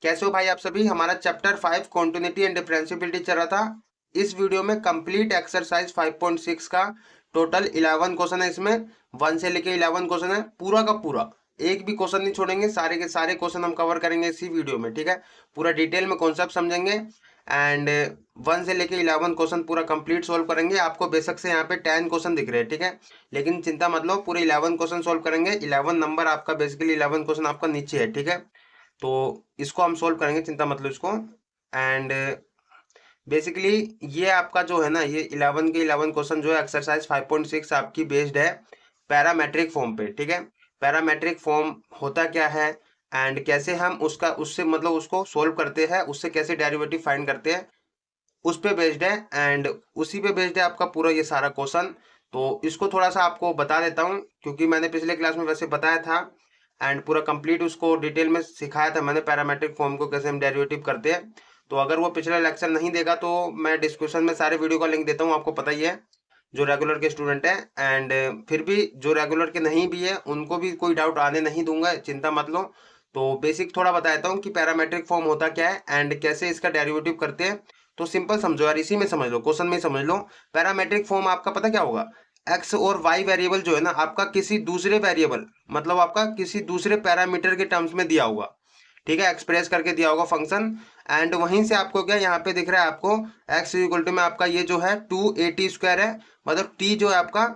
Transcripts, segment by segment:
कैसे हो भाई आप सभी। हमारा चैप्टर 5 कॉन्टिन्यूटी एंड डिफरेंशिएबिलिटी चल रहा था। इस वीडियो में कंप्लीट एक्सरसाइज 5.6 का टोटल 11 क्वेश्चन है। इसमें 1 से लेके 11 क्वेश्चन है, पूरा का पूरा एक भी क्वेश्चन नहीं छोड़ेंगे। सारे के सारे क्वेश्चन हम कवर करेंगे इसी वीडियो में, ठीक है। पूरा डिटेल में कॉन्सेप्ट समझेंगे एंड 1 से लेके 11 क्वेश्चन पूरा कंप्लीट सोल्व करेंगे। आपको बेशक से यहाँ पे 10 क्वेश्चन दिख रहे हैं, ठीक है, लेकिन चिंता मत लो, पूरे 11 क्वेश्चन सोल्व करेंगे। 11 नंबर आपका, बेसिकली 11 क्वेश्चन आपका नीचे है, ठीक है। तो इसको हम सोल्व करेंगे, चिंता मत लो इसको। एंड बेसिकली ये आपका जो है ना, ये 11 के 11 क्वेश्चन जो है एक्सरसाइज 5.6 आपकी बेस्ड है पैरामेट्रिक फॉर्म पे, ठीक है। पैरामेट्रिक फॉर्म होता क्या है एंड कैसे हम उसका उससे मतलब उसको सोल्व करते हैं, उससे कैसे डेरिवेटिव फाइंड करते हैं, उस पे बेस्ड है। एंड उसी पे बेस्ड है आपका पूरा ये सारा क्वेश्चन। तो इसको थोड़ा सा आपको बता देता हूँ, क्योंकि मैंने पिछले क्लास में वैसे बताया था एंड पूरा कंप्लीट उसको डिटेल में सिखाया था मैंने, पैरामेट्रिक फॉर्म को कैसे हम डेरिवेटिव करते हैं। तो अगर वो पिछला लेक्चर नहीं देगा तो मैं डिस्क्रिप्शन में सारे वीडियो का लिंक देता हूँ, आपको पता ही है, जो रेगुलर के स्टूडेंट हैं। एंड फिर भी जो रेगुलर के नहीं भी है उनको भी कोई डाउट आने नहीं दूंगा, चिंता मत लो। तो बेसिक थोड़ा बताता हूँ कि पैरामेट्रिक फॉर्म होता क्या है एंड कैसे इसका डेरिवेटिव करते हैं। तो सिंपल समझो यार, इसी में समझ लो, क्वेश्चन में ही समझ लो। पैरामेट्रिक फॉर्म आपका पता क्या होगा, एक्स और वाई वेरिएबल जो है ना आपका किसी दूसरे वेरिएबल, मतलब आपका किसी दूसरे पैरामीटर के टर्म्स में दिया होगा, ठीक है, एक्सप्रेस करके दिया होगा फंक्शन। एंड वहीं से आपको क्या यहाँ पे दिख रहा है, आपको एक्स इक्वल टू में आपका ये जो है 2a² है, मतलब टी जो है आपका,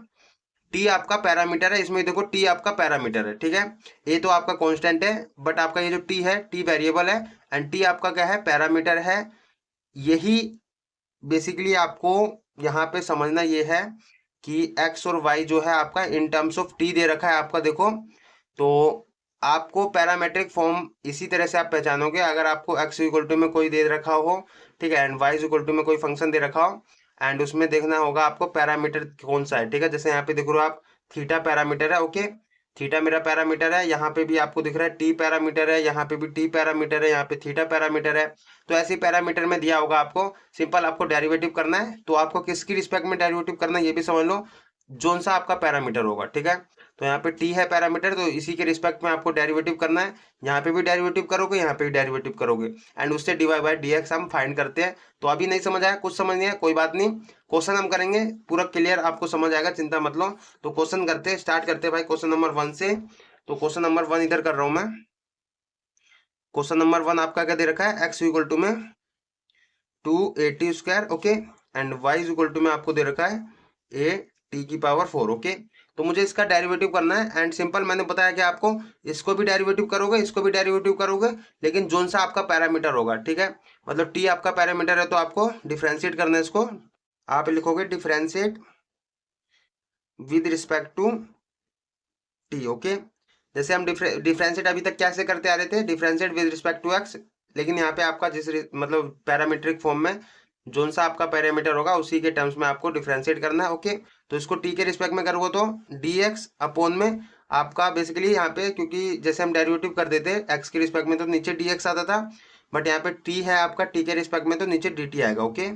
टी आपका पैरामीटर है, इसमें देखो टी आपका पैरामीटर है, ठीक है। ए तो आपका कांस्टेंट है, बट आपका ये जो टी है, टी वेरिएबल है एंड टी आपका क्या है, पैरामीटर है। यही बेसिकली आपको यहाँ पे समझना ये है कि एक्स और वाई जो है आपका इन टर्म्स ऑफ टी दे रखा है आपका, देखो। तो आपको पैरामेट्रिक फॉर्म इसी तरह से आप पहचानोगे, अगर आपको एक्स इक्वल टू में कोई दे रखा हो, ठीक है, एंड वाई इक्वल टू में कोई फंक्शन दे रखा हो एंड उसमें देखना होगा आपको पैरामीटर कौन सा है, ठीक है। जैसे यहाँ पे देख रहे हो आप, थीटा पैरामीटर है, ओके, थीटा मेरा पैरामीटर है। यहाँ पे भी आपको दिख रहा है टी पैरामीटर है, यहाँ पे भी टी पैरामीटर है, यहाँ पे थीटा पैरामीटर है। तो ऐसे पैरामीटर में दिया होगा आपको, सिंपल आपको डेरिवेटिव करना है। तो आपको किसकी रिस्पेक्ट में डेरिवेटिव करना है ये भी समझ लो, जोन सा आपका पैरामीटर होगा, ठीक है। तो यहाँ पे टी है पैरामीटर, तो इसी के रिस्पेक्ट में आपको डेरिवेटिव करना है। यहाँ पे भी डेरिवेटिव करोगे, यहाँ पे भी डेरिवेटिव करोगे एंड उससे डीवाई बाई डी एक्स हम फाइंड करते हैं। तो अभी नहीं समझ आया, कुछ समझ नहीं आया, कोई बात नहीं, क्वेश्चन हम करेंगे पूरा क्लियर, आपको समझ आएगा, चिंता मत लो। तो क्वेश्चन करते हैं, स्टार्ट करते हैं भाई क्वेश्चन नंबर 1 से। तो क्वेश्चन नंबर 1 इधर कर रहा हूं मैं। क्वेश्चन नंबर 1 आपका क्या दे रखा है, एक्स इक्वल टू में 2a² okay, and y equal to में आपको दे रखा है a t⁴ ओके। तो मुझे इसका डेरिवेटिव करना है एंड सिंपल मैंने बताया कि आपको इसको भी डेरिवेटिव करोगे, इसको भी डेरिवेटिव करोगे, लेकिन जोन सा आपका पैरामीटर होगा, ठीक है। मतलब टी आपका पैरामीटर है तो आपको डिफरेंशिएट करना है इसको। आप लिखोगे differentiate with respect to t, okay. जैसे हम डिफरेंशिएट अभी तक कैसे करते आ रहे थे, differentiate with respect to x, लेकिन यहाँ पे आपका मतलब पैरामीट्रिक फॉर्म में जोन सा आपका पैरामीटर होगा उसी के टर्म्स में आपको डिफरेंशिएट करना है, ओके। तो इसको टी के रिस्पेक्ट में करोगे तो डी एक्स अपॉन में आपका बेसिकली यहाँ पे, क्योंकि जैसे हम डेरिवेटिव कर देते एक्स के रिस्पेक्ट में तो नीचे डी एक्स आता था, बट यहाँ पे टी है आपका टी के रिस्पेक्ट में तो नीचे डी टी आएगा, ओके।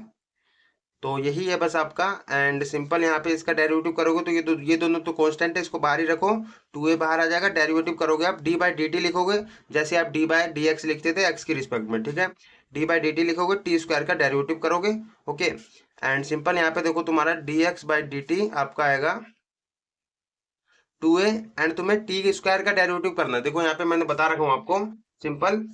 तो यही है बस आपका। एंड सिंपल यहाँ पे इसका डेरिवेटिव करोगे तो ये दोनों तो कांस्टेंट है, इसको बाहर ही रखो, 2a बाहर आ जाएगा। डेरिवेटिव करोगे आप डी बाई डी टी लिखोगे, जैसे आप डी बाई डी एक्स लिखते थे एक्स की रिस्पेक्ट में, ठीक है। डी बाई डी टी लिखोगे, टी² का डेरिवेटिव करोगे, ओके। एंड सिंपल यहाँ पे देखो तुम्हारा D x by d T आपका आएगा 2a एंड तुम्हें t² का डेरिवेटिव करना है। देखो यहाँ पे मैंने बता रखा हूँ आपको, सिंपल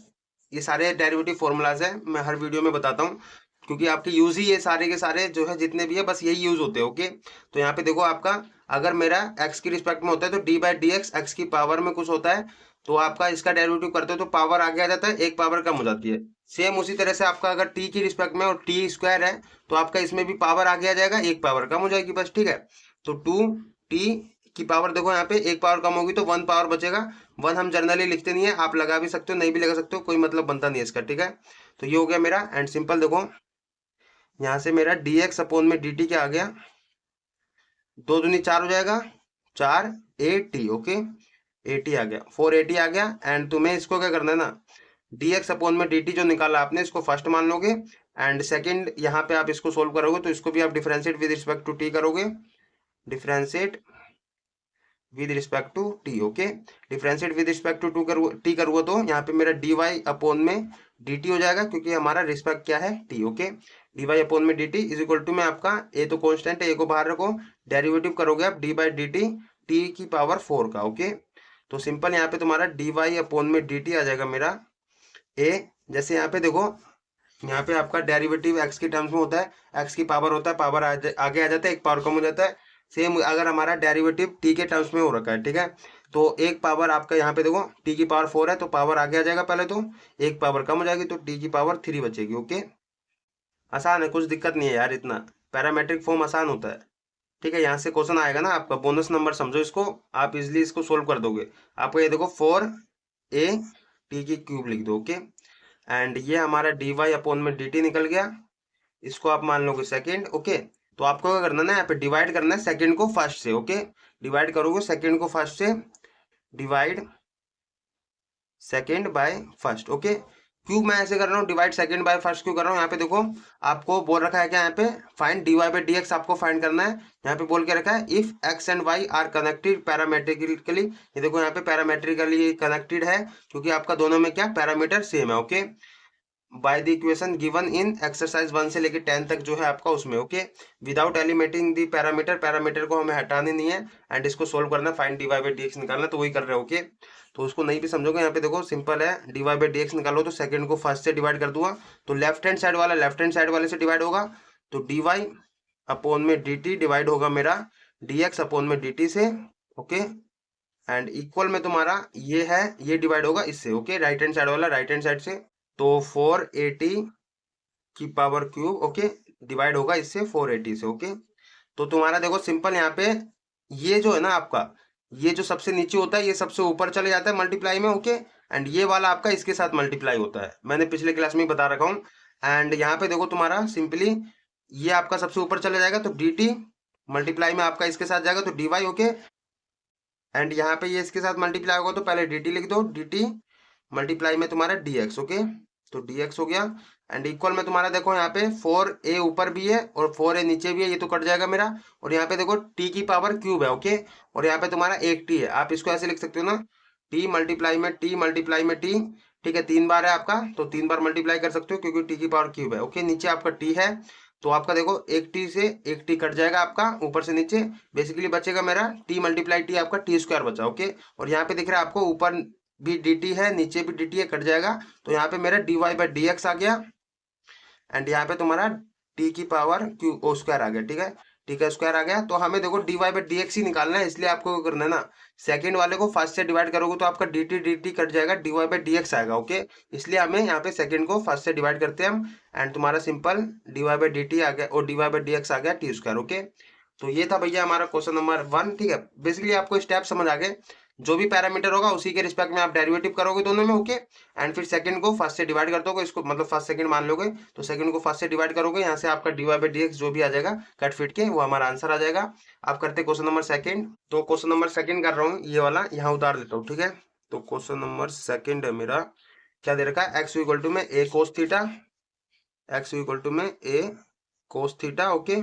ये सारे डेरिवेटिव फॉर्मूलाज है, मैं हर वीडियो में बताता हूँ, क्योंकि आपके यूज ही ये सारे के सारे जो है जितने भी है बस यही यूज होते हैं, ओके। तो यहाँ पे देखो आपका, अगर मेरा एक्स की रिस्पेक्ट में होता है तो d by d x, x की पावर में कुछ होता है तो आपका इसका डेरिवेटिव करते हो तो पावर आगे आ जाता है, एक पावर कम हो जाती है। सेम उसी तरह से आपका अगर टी की रिस्पेक्ट में और t² है तो आपका इसमें भी पावर आगे आ जाएगा, एक पावर कम हो जाएगी बस, ठीक है। तो 2t की पावर देखो यहाँ पे एक पावर कम होगी तो 1 पावर बचेगा। 1 हम जनरली लिखते नहीं है, आप लगा भी सकते हो, नहीं भी लगा सकते हो, कोई मतलब बनता नहीं है इसका, ठीक है। तो ये हो गया मेरा। एंड सिंपल देखो यहाँ से मेरा डी एक्स अपॉन में डी टी क्या आ गया, 2 दूनी 4 हो जाएगा, 4a t, okay, a t आ गया, 4a t आ गया। एंड तुम्हें इसको क्या करना है ना, डी एक्स अपॉन में डी टी जो निकाला आपने इसको फर्स्ट मान लोगे एंड सेकंड यहाँ पे आप इसको सोल्व करोगे तो इसको भी आप differentiate with respect to t करोगे, differentiate with respect to t. Okay, differentiate with respect to t करूँगा तो यहाँ पे मेरा डी वाई अपॉन में डी टी हो जाएगा, क्योंकि हमारा रिस्पेक्ट क्या है, t. Okay, d y upon में d t is equal to में आपका ए तो कॉन्स्टेंट है, ए को बाहर रखो, डेरिवेटिव करोगे आप डी बाई डी टी की पावर 4 का। ओके, तो सिंपल यहाँ पे तुम्हारा डी वाई अपॉन में डी टी आ जाएगा मेरा ए। जैसे यहाँ पे देखो, यहाँ पे आपका डेरिवेटिव एक्स की टर्म्स में होता है, एक्स की पावर होता है, पावर आगे आ जाता है, एक पावर कम हो जाता है। सेम अगर हमारा डेरिवेटिव टी के टर्म्स में हो रखा है, ठीक है, तो एक पावर आपका यहाँ पे देखो टी की पावर 4 है तो पावर आगे आ जाएगा पहले, तो एक पावर कम हो जाएगी तो टी की पावर 3 बचेगी। ओके, आसान है, कुछ दिक्कत नहीं है यार, इतना पैरामेट्रिक फॉर्म आसान होता है। ठीक है, यहाँ से क्वेश्चन आएगा ना आपका, बोनस नंबर समझो इसको, आप इजिली इसको सोल्व कर दोगे। आपको ये देखो 4a टी की क्यूब लिख दो। ओके, एंड ये हमारा डी वाई अपॉन में डी टी निकल गया, इसको आप मान लोगे सेकेंड। ओके, तो आपको क्या करना है ना, यहाँ पे डिवाइड करना है सेकेंड को फर्स्ट से। ओके, डिवाइड करोगे सेकेंड को फर्स्ट से, divide second by first. Okay, क्यों मैं ऐसे कर रहा हूँ डिवाइड सेकेंड बाय फर्स्ट क्यों कर रहा हूँ, यहाँ पे देखो आपको बोल रखा है क्या, यहाँ पे find d y by d x आपको फाइंड करना है। यहाँ पे बोल के रखा है if x and y are connected parametrically, ये देखो यहाँ पे पैरामेट्रिकली कनेक्टेड है, क्योंकि आपका दोनों में क्या पैरामीटर सेम है। Okay, by the equation given in exercise 1 से लेके 10 तक जो है आपका उसमें। Okay, without eliminating the parameter, parameter को हमें हटाने नहीं है, एंड इसको सोल्व करना, find d y by d x निकालना, तो वही कर रहे हो। ओके, तो उसको नहीं भी समझोगे, यहाँ पे देखो सिंपल है, d y by d x निकालो तो सेकंड को फर्स्ट से डिवाइड कर दूंगा, तो लेफ्ट हैंड साइड वाला लेफ्ट हैंड साइड वाले से डिवाइड होगा, तो डी वाई अपॉन में डी टी डिवाइड होगा मेरा डी एक्स अपॉन में डी टी से। ओके, एंड इक्वल में तुम्हारा ये है, ये डिवाइड होगा इससे। ओके, राइट हैंड साइड वाला राइट हैंड साइड से, तो 480 की पावर क्यूब। ओके, डिवाइड होगा इससे 480 से। ओके, तो तुम्हारा देखो सिंपल यहाँ पे ये जो है ना आपका, ये जो सबसे नीचे होता है ये सबसे ऊपर चले जाता है मल्टीप्लाई में। ओके, एंड ये वाला आपका इसके साथ मल्टीप्लाई होता है, मैंने पिछले क्लास में ही बता रखा हूँ। एंड यहाँ पे देखो तुम्हारा सिंपली ये आपका सबसे ऊपर चले जाएगा, तो डी टी मल्टीप्लाई में आपका इसके साथ जाएगा तो डी वाई। ओके, एंड यहाँ पे ये इसके साथ मल्टीप्लाई होगा तो पहले डी टी लिख दो, डी टी मल्टीप्लाई में तुम्हारा डी एक्स। ओके, तो डी एक्स हो गया, एंड इक्वल में तुम्हारा देखो यहाँ पे 4a ऊपर भी है और 4a नीचे भी है, ये तो कट जाएगा मेरा, और यहाँ पे देखो t की पावर क्यूब है। ओके, और यहाँ पे तुम्हारा एक t है, आप इसको ऐसे लिख सकते हो ना, t मल्टीप्लाई में t मल्टीप्लाई में t। ठीक है, 3 बार है आपका तो 3 बार मल्टीप्लाई कर सकते हो, क्योंकि t की पावर क्यूब है। ओके, नीचे आपका t है, तो आपका देखो एक t से एक t कट जाएगा आपका ऊपर से नीचे, बेसिकली बचेगा मेरा t मल्टीप्लाई t, आपका t स्क्वायर बचा। ओके, और यहाँ पे दिख रहा है आपको ऊपर भी dt है नीचे भी dt है, कट जाएगा, तो यहाँ पे मेरा dy बाई डी एक्स आ गया, एंड यहाँ पे तुम्हारा t की पावर क्यू ओ स्क्वायर आ गया। ठीक है, t का स्क्वायर आ गया, तो हमें देखो dy बाई डी एक्स ही निकालना है, इसलिए आपको क्या करना है ना, सेकंड वाले को फर्स्ट से डिवाइड करोगे तो आपका dt कट जाएगा, dy बाई डी एक्स आएगा। ओके, इसलिए हमें यहाँ पे सेकंड को फर्स्ट से डिवाइड करते हैं हम, एंड तुम्हारा simple dy by d t आ गया और dy बाई डी एक्स आ गया टी स्क्वायर। ओके, तो ये था भैया हमारा क्वेश्चन नंबर 1। ठीक है, बेसिकली आपको स्टेप समझ आ गए, जो भी पैरामीटर होगा उसी के रिस्पेक्ट में आप डेरिवेटिव करोगे दोनों में। ओके, एंड फिर सेकंड को फर्स्ट से डिवाइड कर दोगे, इसको मतलब फर्स्ट सेकंड मान लोगे, तो सेकंड को फर्स्ट से डिवाइड करोगे, यहाँ से आपका d y by d x जो भी आ जाएगा कट फिट के वो हमारा आंसर आ जाएगा। आप करते क्वेश्चन नंबर सेकंड, तो क्वेश्चन नंबर सेकंड कर रहा हूँ, ये वाला यहाँ उतार देता हूँ। ठीक है, तो क्वेश्चन नंबर सेकंड है मेरा, क्या दे रखा है, एक्स इक्वल टू में a cos theta, x equal to में a cos theta. Okay,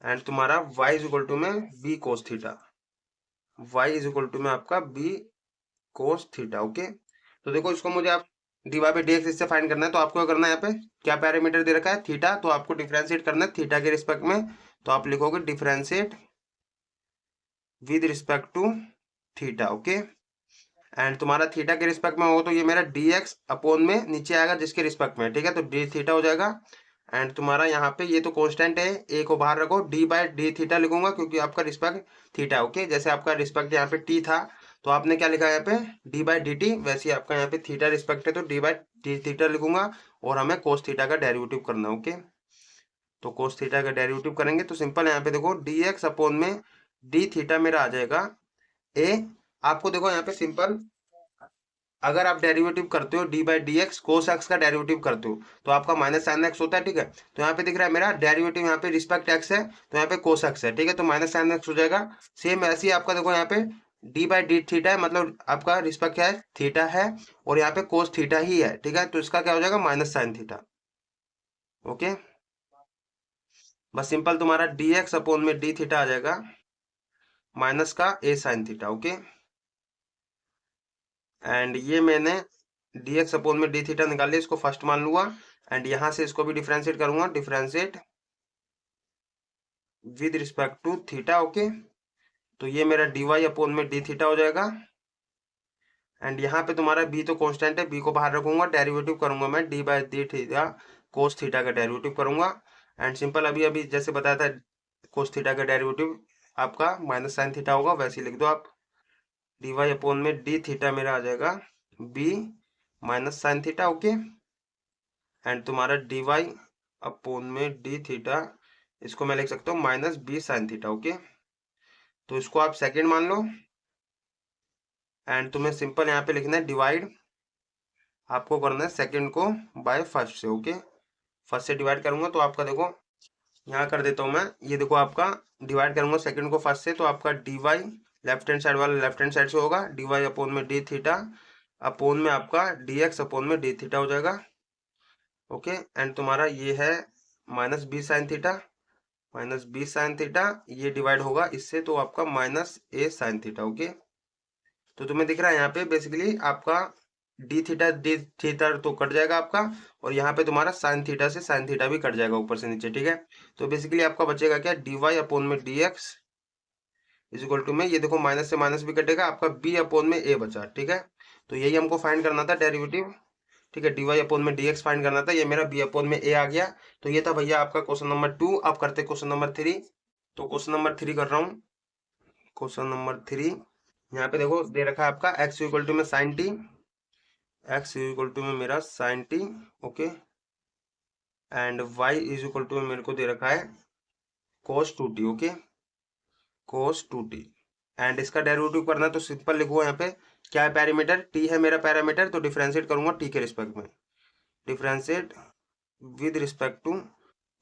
and तुम्हारा y इज इक्वल टू में b cos theta, y is equal to में आपका बी कोस थीटा। ओके, तो देखो इसको मुझे आप d y by d x इससे फाइंड करना है, तो आपको क्या करना है, यहाँ पे क्या पैरामीटर दे रखा है, थीटा, तो आपको डिफरेंशिएट करना है थीटा के रिस्पेक्ट में, तो आप लिखोगे differentiate with respect to theta. Okay, and तुम्हारा थीटा के रिस्पेक्ट में होगा तो ये मेरा डी एक्स अपॉन में नीचे आएगा जिसके रिस्पेक्ट में। ठीक है, तो डी थीटा हो जाएगा, एंड तुम्हारा यहाँ पे ये तो कांस्टेंट है, ए को बाहर रखो, डी बाई डी थीटा लिखूंगा क्योंकि आपका रिस्पेक्ट थीटा। ओके, जैसे आपका रिस्पेक्ट यहाँ पे टी था तो आपने क्या लिखा है यहाँ पे डी बाई डी टी, वैसे ही आपका यहाँ पे थीटा रिस्पेक्ट है तो डी बाई डी थीटा लिखूंगा, और हमें कोस थीटा का डेरिवेटिव करना है। ओके, तो कोस थीटा का डेरिवेटिव करेंगे तो सिंपल यहाँ पे देखो डी एक्स अपॉन में डी थीटा मेरा आ जाएगा ए। आपको देखो यहाँ पे सिंपल, अगर आप डेरिवेटिव करते हो D by d x cos x का डेरिवेटिव करते हो तो आपका माइनस साइन एक्स होता है। ठीक है, तो यहाँ पे दिख रहा है मेरा डेरिवेटिव यहाँ पे रिस्पेक्ट एक्स है तो यहाँ पे कोस एक्स है। ठीक है, तो माइनस साइन एक्स हो जाएगा। सेम ऐसे ही आपका देखो यहाँ पे डी बाई डी थीटा है, मतलब आपका रिस्पेक्ट क्या है, थीटा है, और यहाँ पे कोस थीटा ही है। ठीक है, तो इसका क्या हो जाएगा, माइनस साइन थीटा। ओके, बस सिंपल तुम्हारा डी एक्स अपॉन में डी थीटा आ जाएगा माइनस का ए साइन थीटा। ओके, एंड ये मैंने dx अपोन में डी थीटा निकाल लिया, इसको फर्स्ट मान लूंगा एंड यहाँ से इसको भी डिफरेंशिएट करूंगा, differentiate with respect to theta. Okay, तो ये मेरा dy अपोन में डी थीटा हो जाएगा एंड यहाँ पे तुम्हारा b तो कांस्टेंट है, b को बाहर रखूंगा, डेरिवेटिव करूंगा मैं d by d theta cos theta का डेरिवेटिव करूंगा एंड सिंपल अभी अभी जैसे बताया था कोस थीटा का डेरिवेटिव आपका माइनस साइन थीटा होगा, वैसे लिख दो आप। dy अपोन में डी थीटा मेरा आ जाएगा b minus sine theta. Okay, and तुम्हारा dy अपोन में डी थीटा, इसको मैं लिख सकता हूँ minus b sine theta. Okay, तो इसको आप सेकेंड मान लो एंड तुम्हें सिंपल यहाँ पे लिखना है डिवाइड, आपको करना है सेकंड को बाय फर्स्ट से। ओके, फर्स्ट से डिवाइड करूंगा तो आपका देखो यहाँ कर देता हूँ मैं, ये देखो आपका डिवाइड करूंगा सेकंड को फर्स्ट से, तो आपका dy लेफ्ट हैंड साइड वाला लेफ्ट हैंड साइड से होगा, dy अपोन में डी थीटा अपोन में आपका dx अपोन में डी थीटा हो जाएगा। ओके, एंड तुम्हारा ये है minus b sine theta, minus b sine theta, ये डिवाइड होगा इससे तो आपका minus a sine theta. Okay, तो तुम्हें दिख रहा है यहाँ पे बेसिकली आपका डी थीटा तो कट जाएगा आपका, और यहाँ पे तुम्हारा साइन थीटा से साइन थीटा भी कट जाएगा ऊपर से नीचे। ठीक है, तो बेसिकली आपका बचेगा क्या, dy अपोन में dx इज इक्वल टू में, ये देखो माइनस से माइनस भी कटेगा, आपका b अपोन में a बचा। ठीक है, तो यही हमको फाइंड करना था डेरिवेटिव। ठीक है, dy अपोन में dx फाइंड करना था, ये मेरा b अपोन में a आ गया। तो ये था भैया आपका क्वेश्चन नंबर 2। अब करते क्वेश्चन नंबर 3। तो क्वेश्चन नंबर 3 कर रहा हूँ। क्वेश्चन नंबर 3 यहाँ पे देखो दे रखा है आपका x इक्वल टू में sine t, x equal to में मेरा sine t. Okay, and y is equal to में मेरे को दे रखा है cos 2t। Okay, cos 2t, and इसका डेरिवेटिव करना है तो सिंपल लिखो यहाँ पे क्या है, पैरामीटर t है मेरा पैरामीटर, तो डिफरेंशिएट करूंगा t के रिस्पेक्ट में, differentiate with respect to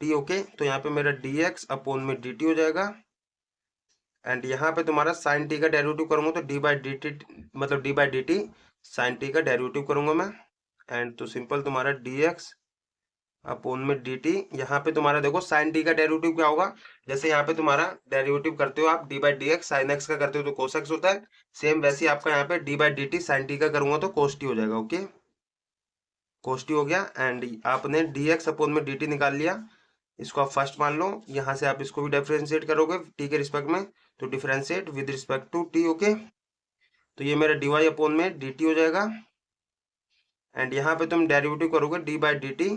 t। Okay, तो यहाँ पे मेरा dx अपोन में dt हो जाएगा एंड यहाँ पे तुम्हारा साइन टी का डेरिवेटिव करूंगा तो डी बाई डी टी, मतलब d by d t sine t का डेरिवेटिव करूंगा मैं एंड तो सिंपल तुम्हारा dx अपोन में dt। यहाँ पे तुम्हारा देखो साइन टी का डेरिवेटिव क्या होगा, जैसे यहाँ पे तुम्हारा डेरिवेटिव करते हो आप D by d x, sine x का करते हो तो कोस एक्स होता है, सेम वैसे ही आपका यहाँ पे d by d t sine t का करूंगा तो कोस टी हो जाएगा। ओके, कोस टी हो गया एंड आपने dx अपोन में dt निकाल लिया, इसको आप फर्स्ट मान लो, यहाँ से आप इसको भी डिफरेंशिएट करोगे t के रिस्पेक्ट में, तो differentiate with respect to t। Okay, तो ये मेरा dy अपोन में dt हो जाएगा एंड यहाँ पे तुम डेरिवेटिव करोगे d by d t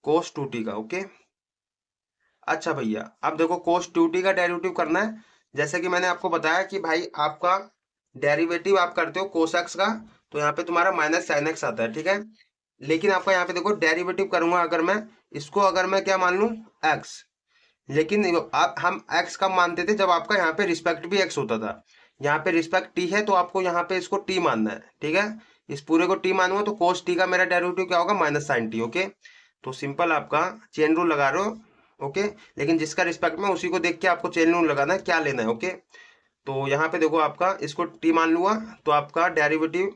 cos 2t का। ओके, अच्छा भैया अब देखो कोस 2t का डेरिवेटिव करना है, जैसे कि मैंने आपको बताया कि भाई आपका डेरिवेटिव आप करते हो कोस एक्स का, तो यहाँ पे तुम्हारा माइनस साइन एक्स आता है। ठीक है, लेकिन आपका यहाँ पे देखो डेरिवेटिव करूंगा अगर मैं इसको, अगर मैं क्या मान लूं x, लेकिन आप हम x कब मानते थे, जब आपका यहाँ पे रिस्पेक्ट भी x होता था। यहाँ पे रिस्पेक्ट t है तो आपको यहाँ पे इसको t मानना है। ठीक है, इस पूरे को t मानूंगा तो कोस t का मेरा डेरिवेटिव क्या होगा, माइनस साइन टी। ओके, तो सिंपल आपका चेन रूल लगा रहे हो। ओके, लेकिन जिसका रिस्पेक्ट में उसी को देख के आपको चेन रूल लगाना है, क्या लेना है। ओके, तो यहाँ पे देखो आपका इसको t मान लूंगा तो आपका डेरिवेटिव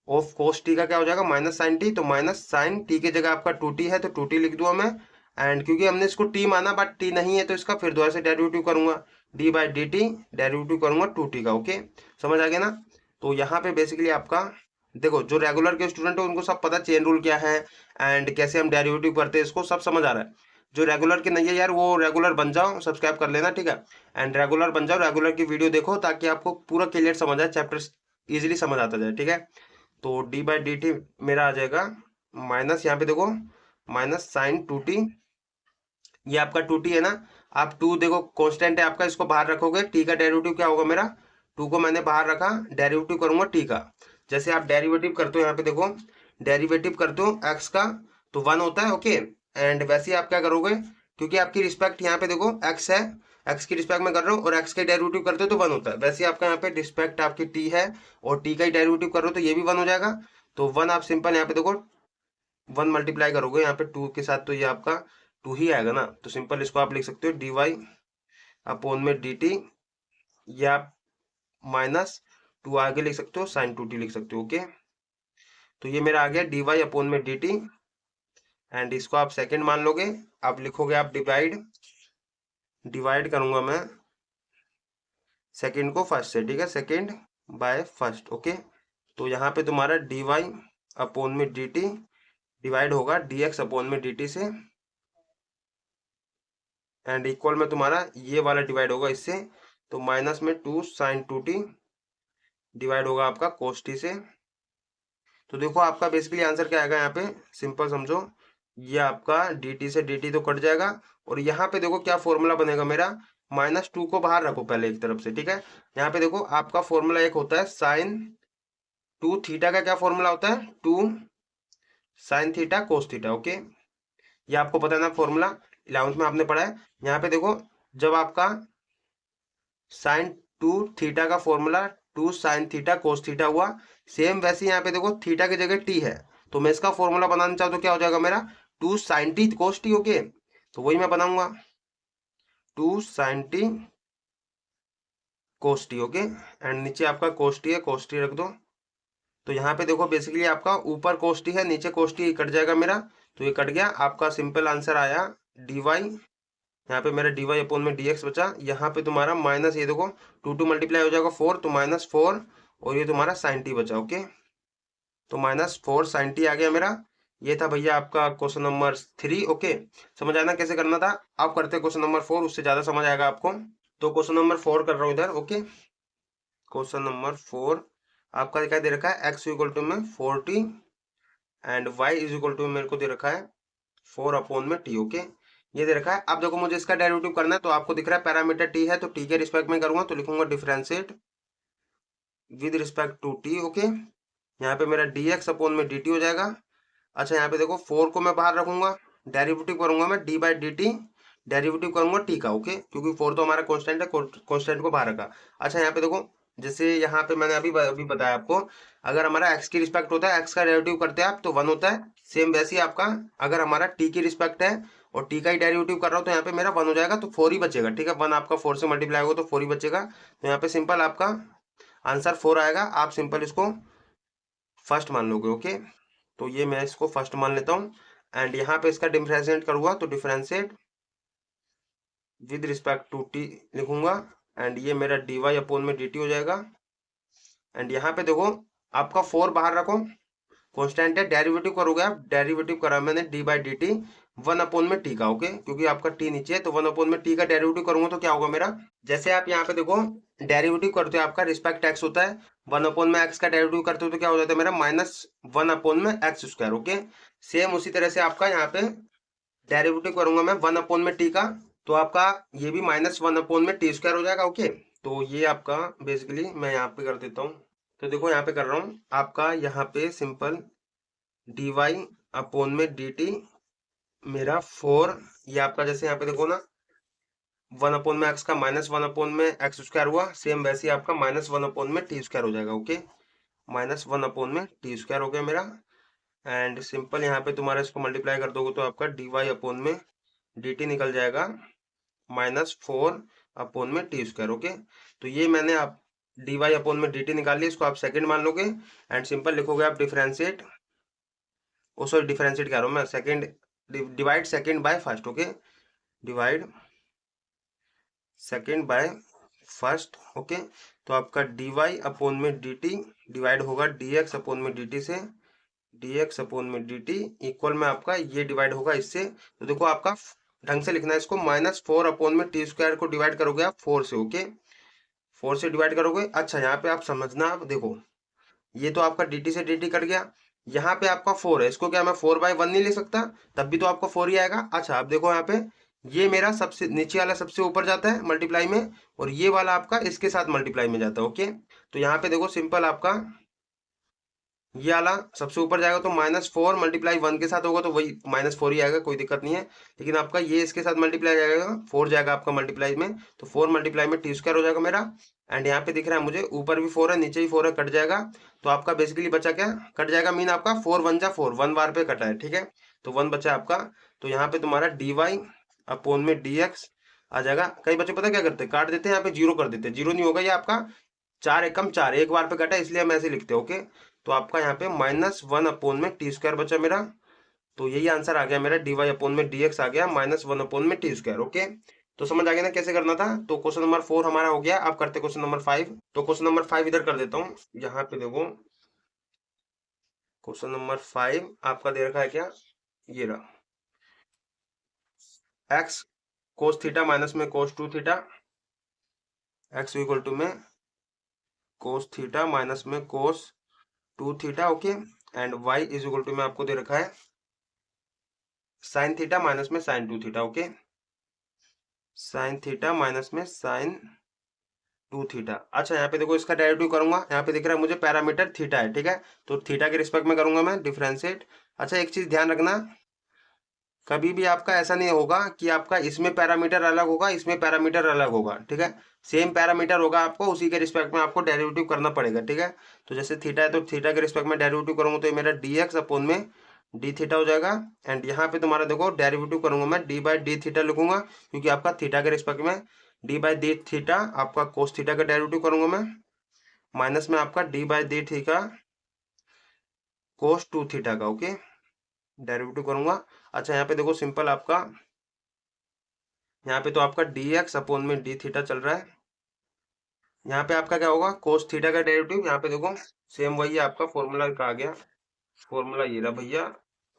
ऑफ कोस टी का क्या हो जाएगा, माइनस साइन टी, तो माइनस साइन टी की जगह आपका 2t है तो 2t लिख दूंगा मैं एंड क्योंकि हमने इसको t माना बट t नहीं है तो इसका फिर दोबारा से डेरिवेटिव करूंगा, d by d T derivative करूंगा 2t का। ओके, समझ आ गया ना। तो यहाँ पे बेसिकली आपका देखो जो रेगुलर के स्टूडेंट है उनको सब पता चेन रूल क्या है एंड कैसे हम डेरिवेटिव करते हैं, इसको सब समझ आ रहा है। जो रेगुलर के नहीं है यार वो रेगुलर बन जाओ, सब्सक्राइब कर लेना। ठीक है, एंड रेगुलर बन जाओ, रेगुलर की वीडियो देखो ताकि आपको पूरा क्लियर समझ आए, चैप्टर इजिली समझ आता जाए। ठीक है, तो d बाई डी टी मेरा आ जाएगा माइनस, यहाँ पे देखो माइनस साइन 2t, ये आपका 2t है ना, आप 2 देखो कांस्टेंट है आपका, इसको बाहर रखोगे, t का डेरिवेटिव क्या होगा मेरा, 2 को मैंने बाहर रखा, डेरिवेटिव करूंगा t का। जैसे आप डेरिवेटिव करते हो यहाँ पे देखो डेरिवेटिव करते हो x का तो 1 होता है। ओके, एंड वैसे ही आप क्या करोगे, क्योंकि आपकी रिस्पेक्ट यहाँ पे देखो x है, x की रिस्पेक्ट में कर रहा हूँ और x के डेरिवेटिव करते हो तो 1 होता है, वैसे ही आपका यहाँ पे रिस्पेक्ट आपकी t है और t का ही डेरिवेटिव कर रहे हो तो ये भी 1 हो जाएगा। तो 1 आप सिंपल यहाँ पे देखो 1 मल्टीप्लाई करोगे यहाँ पे 2 के साथ तो ये आपका 2 ही आएगा ना, तो सिंपल इसको आप लिख सकते हो dy अपोन में dt, या माइनस 2 आगे लिख सकते हो साइन 2t लिख सकते हो। ओके, तो ये मेरा आ गया dy अपोन में dt एंड इसको आप सेकंड मान लोगे, आप लिखोगे आप डिवाइड, डिवाइड करूंगा मैं सेकेंड को फर्स्ट से, ठीक है, सेकेंड बाय फर्स्ट। ओके, तो यहाँ पे तुम्हारा डी वाई अपोन में डी टी डिवाइड होगा डी एक्स अपोन में डी टी से, एंड इक्वल में तुम्हारा ये वाला डिवाइड होगा इससे, तो माइनस में 2 साइन 2t डिवाइड होगा आपका कोस टी से। तो देखो आपका बेसिकली आंसर क्या आएगा यहाँ पे, सिंपल समझो, ये आपका dt से dt तो कट जाएगा, और यहाँ पे देखो क्या फॉर्मूला बनेगा मेरा, -2 को बाहर रखो पहले एक तरफ से, ठीक है। यहाँ पे देखो आपका फॉर्मूला एक होता है साइन 2 थीटा का, क्या फॉर्मूला होता है 2 sign theta cos theta. Okay, ये आपको पता है ना फॉर्मूला, 11th में आपने पढ़ा है। यहाँ पे देखो जब आपका साइन 2 थीटा का formula 2 sign theta cos theta हुआ, सेम वैसे यहाँ पे देखो थीटा की जगह टी है, तो मैं इसका फॉर्मूला बनाना चाहूँ तो क्या हो जाएगा मेरा 2 sine t cos t. Okay, तो वही मैं बनाऊंगा 2 sine t cos t. Okay, and नीचे आपका कोस टी है, कोस टी रख दो। तो यहाँ पे देखो बेसिकली आपका ऊपर कोस टी है, नीचे कोस टी कट जाएगा मेरा, तो ये कट गया। आपका सिंपल आंसर आया डी वाई, यहाँ पे मेरा डी वाई अपोन में डी एक्स बचा। यहाँ पे तुम्हारा माइनस, ये देखो 2 मल्टीप्लाई हो जाएगा 4, तो -4, और ये तुम्हारा साइन टी बचा। ओके, तो -4 साइन टी आ गया मेरा। ये था भैया आपका क्वेश्चन नंबर 3। ओके, समझ आना कैसे करना था, आप करते क्वेश्चन नंबर 4, उससे ज्यादा समझ आएगा आपको। तो क्वेश्चन नंबर 4 कर रहा हूँ इधर। ओके, क्वेश्चन नंबर 4 आपका क्या दे रखा है, x इक्वल टू में 4t and y is equal to मेरे को दे रखा है 4 अपोन में t। ओके, ये दे रखा है। अब देखो मुझे इसका डेरिवेटिव करना है, तो आपको दिख रहा है पैरामीटर t है, तो t के रिस्पेक्ट में करूंगा, तो लिखूंगा differentiate with respect to t। Okay, यहाँ पे मेरा dx अपोन में dt हो जाएगा। अच्छा, यहाँ पे देखो 4 को मैं बाहर रखूंगा, डेरिवेटिव करूंगा मैं d by d T, derivative करूंगा t का। ओके, क्योंकि 4 तो हमारा कांस्टेंट है, कांस्टेंट को बाहर रखा। अच्छा, यहाँ पे देखो जैसे यहाँ पे मैंने अभी अभी बताया आपको, अगर हमारा x की रिस्पेक्ट होता है, x का डेरिवेटिव करते हैं आप तो 1 होता है। सेम वैसे ही आपका अगर हमारा t की रिस्पेक्ट है और t का ही डेरिवेटिव कर रहा हूँ, तो यहाँ पे मेरा 1 हो जाएगा, तो 4 ही बचेगा। ठीक है, 1 आपका 4 से मल्टीप्लाई होगा तो 4 ही बचेगा। तो यहाँ पे सिंपल आपका आंसर 4 आएगा। आप सिंपल इसको फर्स्ट मान लोगे। ओके, तो ये मैं इसको फर्स्ट मान लेता हूँ, एंड यहाँ पे इसका डिफरेंशिएट करूंगा, तो differentiate with respect to t लिखूंगा, एंड ये मेरा डी वाई अपोन में डी टी हो जाएगा। एंड यहाँ पे देखो आपका 4 बाहर रखो, कांस्टेंट है, डेरिवेटिव करोगे आप, डेरिवेटिव करा मैंने D by d T 1 upon में टी का। ओके, क्योंकि आपका टी नीचे है, तो 1 अपोन में टी का डेरिवेटिव करूंगा तो क्या होगा मेरा, जैसे आप यहाँ पे देखो डेरिवेटिव करते हो आपका रिस्पेक्ट एक्स होता है, 1 अपोन में एक्स का डेरिवेटिव करते हो तो क्या हो जाता है मेरा -1 अपोन में एक्स स्क्वायर। ओके, सेम उसी तरह से आपका यहाँ पे डेरिवेटिव करूंगा मैं 1 अपोन में टी का, तो आपका ये भी -1 अपोन में टी स्क्वायर हो जाएगा। ओके, तो ये आपका बेसिकली मैं यहाँ पे कर देता हूँ। तो देखो यहाँ पे कर रहा हूँ आपका, यहाँ पे सिंपल डी वाई अपोन में डी टी मेरा 4, ये आपका जैसे यहाँ पे देखो ना 1 अपोन में एक्स का -1 अपोन में एक्स स्क्वायर हुआ, सेम वैसे ही आपका -1 अपोन में टी स्क्वायर हो जाएगा। ओके, -1 अपोन में टी स्क्वायर हो गया मेरा, एंड सिंपल यहाँ पे तुम्हारा इसको मल्टीप्लाई कर दोगे तो आपका डी वाई अपोन में डी टी निकल जाएगा -4 अपोन में टी स्क्वायर। ओके, तो ये मैंने आप डी वाई अपोन में डी टी निकाल लिया, इसको आप सेकंड मान लोगे, एंड सिंपल लिखोगे आप डिफरेंशिएट, ओ सॉरी डिफरेंशिएट कर रहा हूँ मैं, second divide second by first. Okay, divide second by first. Okay, तो आपका डी वाई अपोन में डी टी डिवाइड होगा डी एक्स अपोन में डी टी से, डी एक्स अपोन में डी टी इक्वल में आपका ये डिवाइड होगा इससे। तो देखो आपका ढंग से लिखना है इसको, -4 अपोन में टी स्क्वायर को डिवाइड करोगे आप 4 से। ओके, 4 से डिवाइड करोगे। अच्छा, यहाँ पे आप समझना, आप देखो ये तो आपका dt से dt कट गया, यहाँ पे आपका 4 है, इसको क्या मैं 4/1 नहीं ले सकता, तब भी तो आपका 4 ही आएगा। अच्छा, अब देखो यहाँ पे ये मेरा सबसे नीचे वाला सबसे ऊपर जाता है मल्टीप्लाई में, और ये वाला आपका इसके साथ मल्टीप्लाई में जाता है। ओके, तो यहाँ पे देखो सिंपल आपका ये वाला सबसे ऊपर जाएगा, तो -4 मल्टीप्लाई 1 के साथ होगा तो वही -4 ही आएगा, कोई दिक्कत नहीं है। लेकिन आपका ये इसके साथ मल्टीप्लाई जाएगा, 4 जाएगा आपका मल्टीप्लाई में, तो 4 मल्टीप्लाई में टी स्क्वायर हो जाएगा मेरा। एंड यहाँ पे दिख रहा है मुझे ऊपर भी 4 है नीचे भी 4 है, कट जाएगा। तो आपका बेसिकली बचा क्या, कट जाएगा मीन आपका 4 1 जा 4, 1 बार पे कटा है। ठीक है, तो 1 बचा आपका, तो यहाँ पे तुम्हारा डी वाई अपोन में डी एक्स आ जाएगा। कई बच्चे पता क्या करते हैं, काट देते हैं, यहाँ पे जीरो कर देते हैं, जीरो नहीं होगा, ये आपका 4 एकम 4 एक बार पे कटा है, इसलिए हम ऐसे लिखते हैं। ओके, तो आपका यहाँ पे -1 अपोन में टी स्क्वायर बचा मेरा, तो यही आंसर आ गया मेरा, डी वाई अपोन में डी एक्स आ गया -1 अपोन में टी स्क्वायर। ओके, तो समझ आ गया ना कैसे करना था। तो क्वेश्चन नंबर 4 हमारा हो गया। अब करते क्वेश्चन नंबर 5। तो क्वेश्चन नंबर 5 इधर कर देता हूँ। यहाँ पे देखो क्वेश्चन नंबर 5 आपका दे रखा है क्या, ये रहा एक्स कोस थीटा माइनस में cos two theta, x equal to में कोस थीटा माइनस में cos two theta, okay. And y is equal to में आपको दे रखा है साइन थीटा माइनस में sine two theta, okay. Sine theta minus में साइन टू थीटा। अच्छा यहाँ पे देखो इसका डेरिवेटिव करूंगा, यहाँ पे दिख रहा है मुझे पैरामीटर थीटा है, ठीक है। तो थीटा के रिस्पेक्ट में करूंगा मैं डिफरेंशिएट। अच्छा एक चीज ध्यान रखना, कभी भी आपका ऐसा नहीं होगा कि आपका इसमें पैरामीटर अलग होगा इसमें पैरामीटर अलग होगा, ठीक है। सेम पैरामीटर होगा, आपको उसी के रिस्पेक्ट में आपको डेरिवेटिव करना पड़ेगा, ठीक है। तो जैसे थीटा है तो थीटा के रिस्पेक्ट में डेरिवेटिव करूंगा तो ये मेरा डी एक्स अपोन में डी थीटा हो जाएगा। एंड यहाँ पे तुम्हारा देखो डेरिवेटिव करूंगा मैं डी बाई डी थीटा लिखूंगा, क्योंकि आपका थीटा के रिस्पेक्ट में डी बाई डी थीटा आपका कोस थीटा का डेरिवेटिव करूंगा मैं, माइनस में आपका d by d theta cos two theta का, ओके, डेरिवेटिव करूंगा। अच्छा यहाँ पे देखो सिंपल आपका, यहाँ पे तो आपका डी एक्स अपोन में डी थीटा चल रहा है। यहाँ पे आपका क्या होगा कोस थीटा का डेरिवेटिव, यहाँ पे देखो सेम वही है आपका फॉर्मूला कहा गया, फॉर्मूला ये रहा भैया।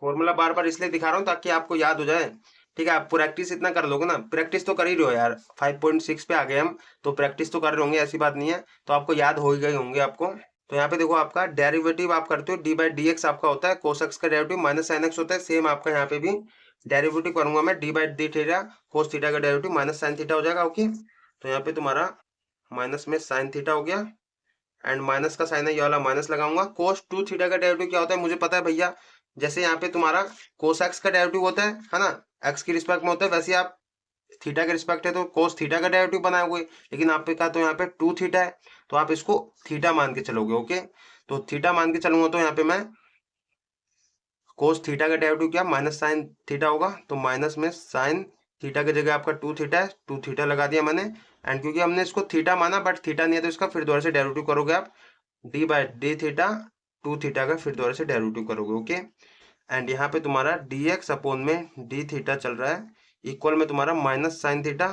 फॉर्मूला बार बार इसलिए दिखा रहा हूँ ताकि आपको याद हो जाए, ठीक है। आप प्रैक्टिस इतना कर लोगे ना, प्रैक्टिस तो कर ही रहे हो यार, 5.6 पे आ गए हम, तो प्रैक्टिस तो कर रहे होंगे, ऐसी बात नहीं है, तो आपको याद हो ही गए होंगे आपको। तो यहाँ पे देखो आपका डेरिवेटिव आप करते हो डी बाई डी एक्स आपका होता है, कोस एक्स का डेरिवेटिव माइनस साइन एक्स होता है, सेम आपका यहाँ पे भी डेरिवेटिव करूंगा मैं d by d theta cos theta का डेरिवेटिव माइनस साइन थीटा हो जाएगा, ओके। तो यहाँ पे तुम्हारा माइनस में साइन थीटा हो गया, एंड माइनस का साइन है ये वाला माइनस लगाऊंगा। कोस टू थीटा का डेरिवेटिव क्या होता है मुझे पता है भैया, जैसे यहाँ पे तुम्हारा कोस एक्स का डेरिवेटिव होता है ना, एक्स के रिस्पेक्ट में होता है, वैसे ही आप थीटा के रिस्पेक्ट है तो कोस थीटा का डेरिवेटिव बनाए हुए, लेकिन आपके कहा तो यहाँ पे टू थीटा है, तो आप इसको थीटा मान के चलोगे, ओके। तो थीटा मान के चलूंगा तो यहाँ पे मैं कोस थीटा का डेरिवेटिव क्या माइनस साइन थीटा होगा, तो माइनस में साइन थीटा की जगह आपका टू थीटा है, टू थीटा लगा दिया मैंने। एंड क्योंकि हमने इसको थीटा माना बट थीटा नहीं है तो इसका फिर दोबारा से डेरिवेटिव करोगे आप D by d theta to theta का फिर दोबारा से डेरिवेटिव करोगे, ओके। एंड यहाँ पे तुम्हारा डी एक्स अपोन में डी थीटा चल रहा है इक्वल में तुम्हारा माइनस साइन थीटा,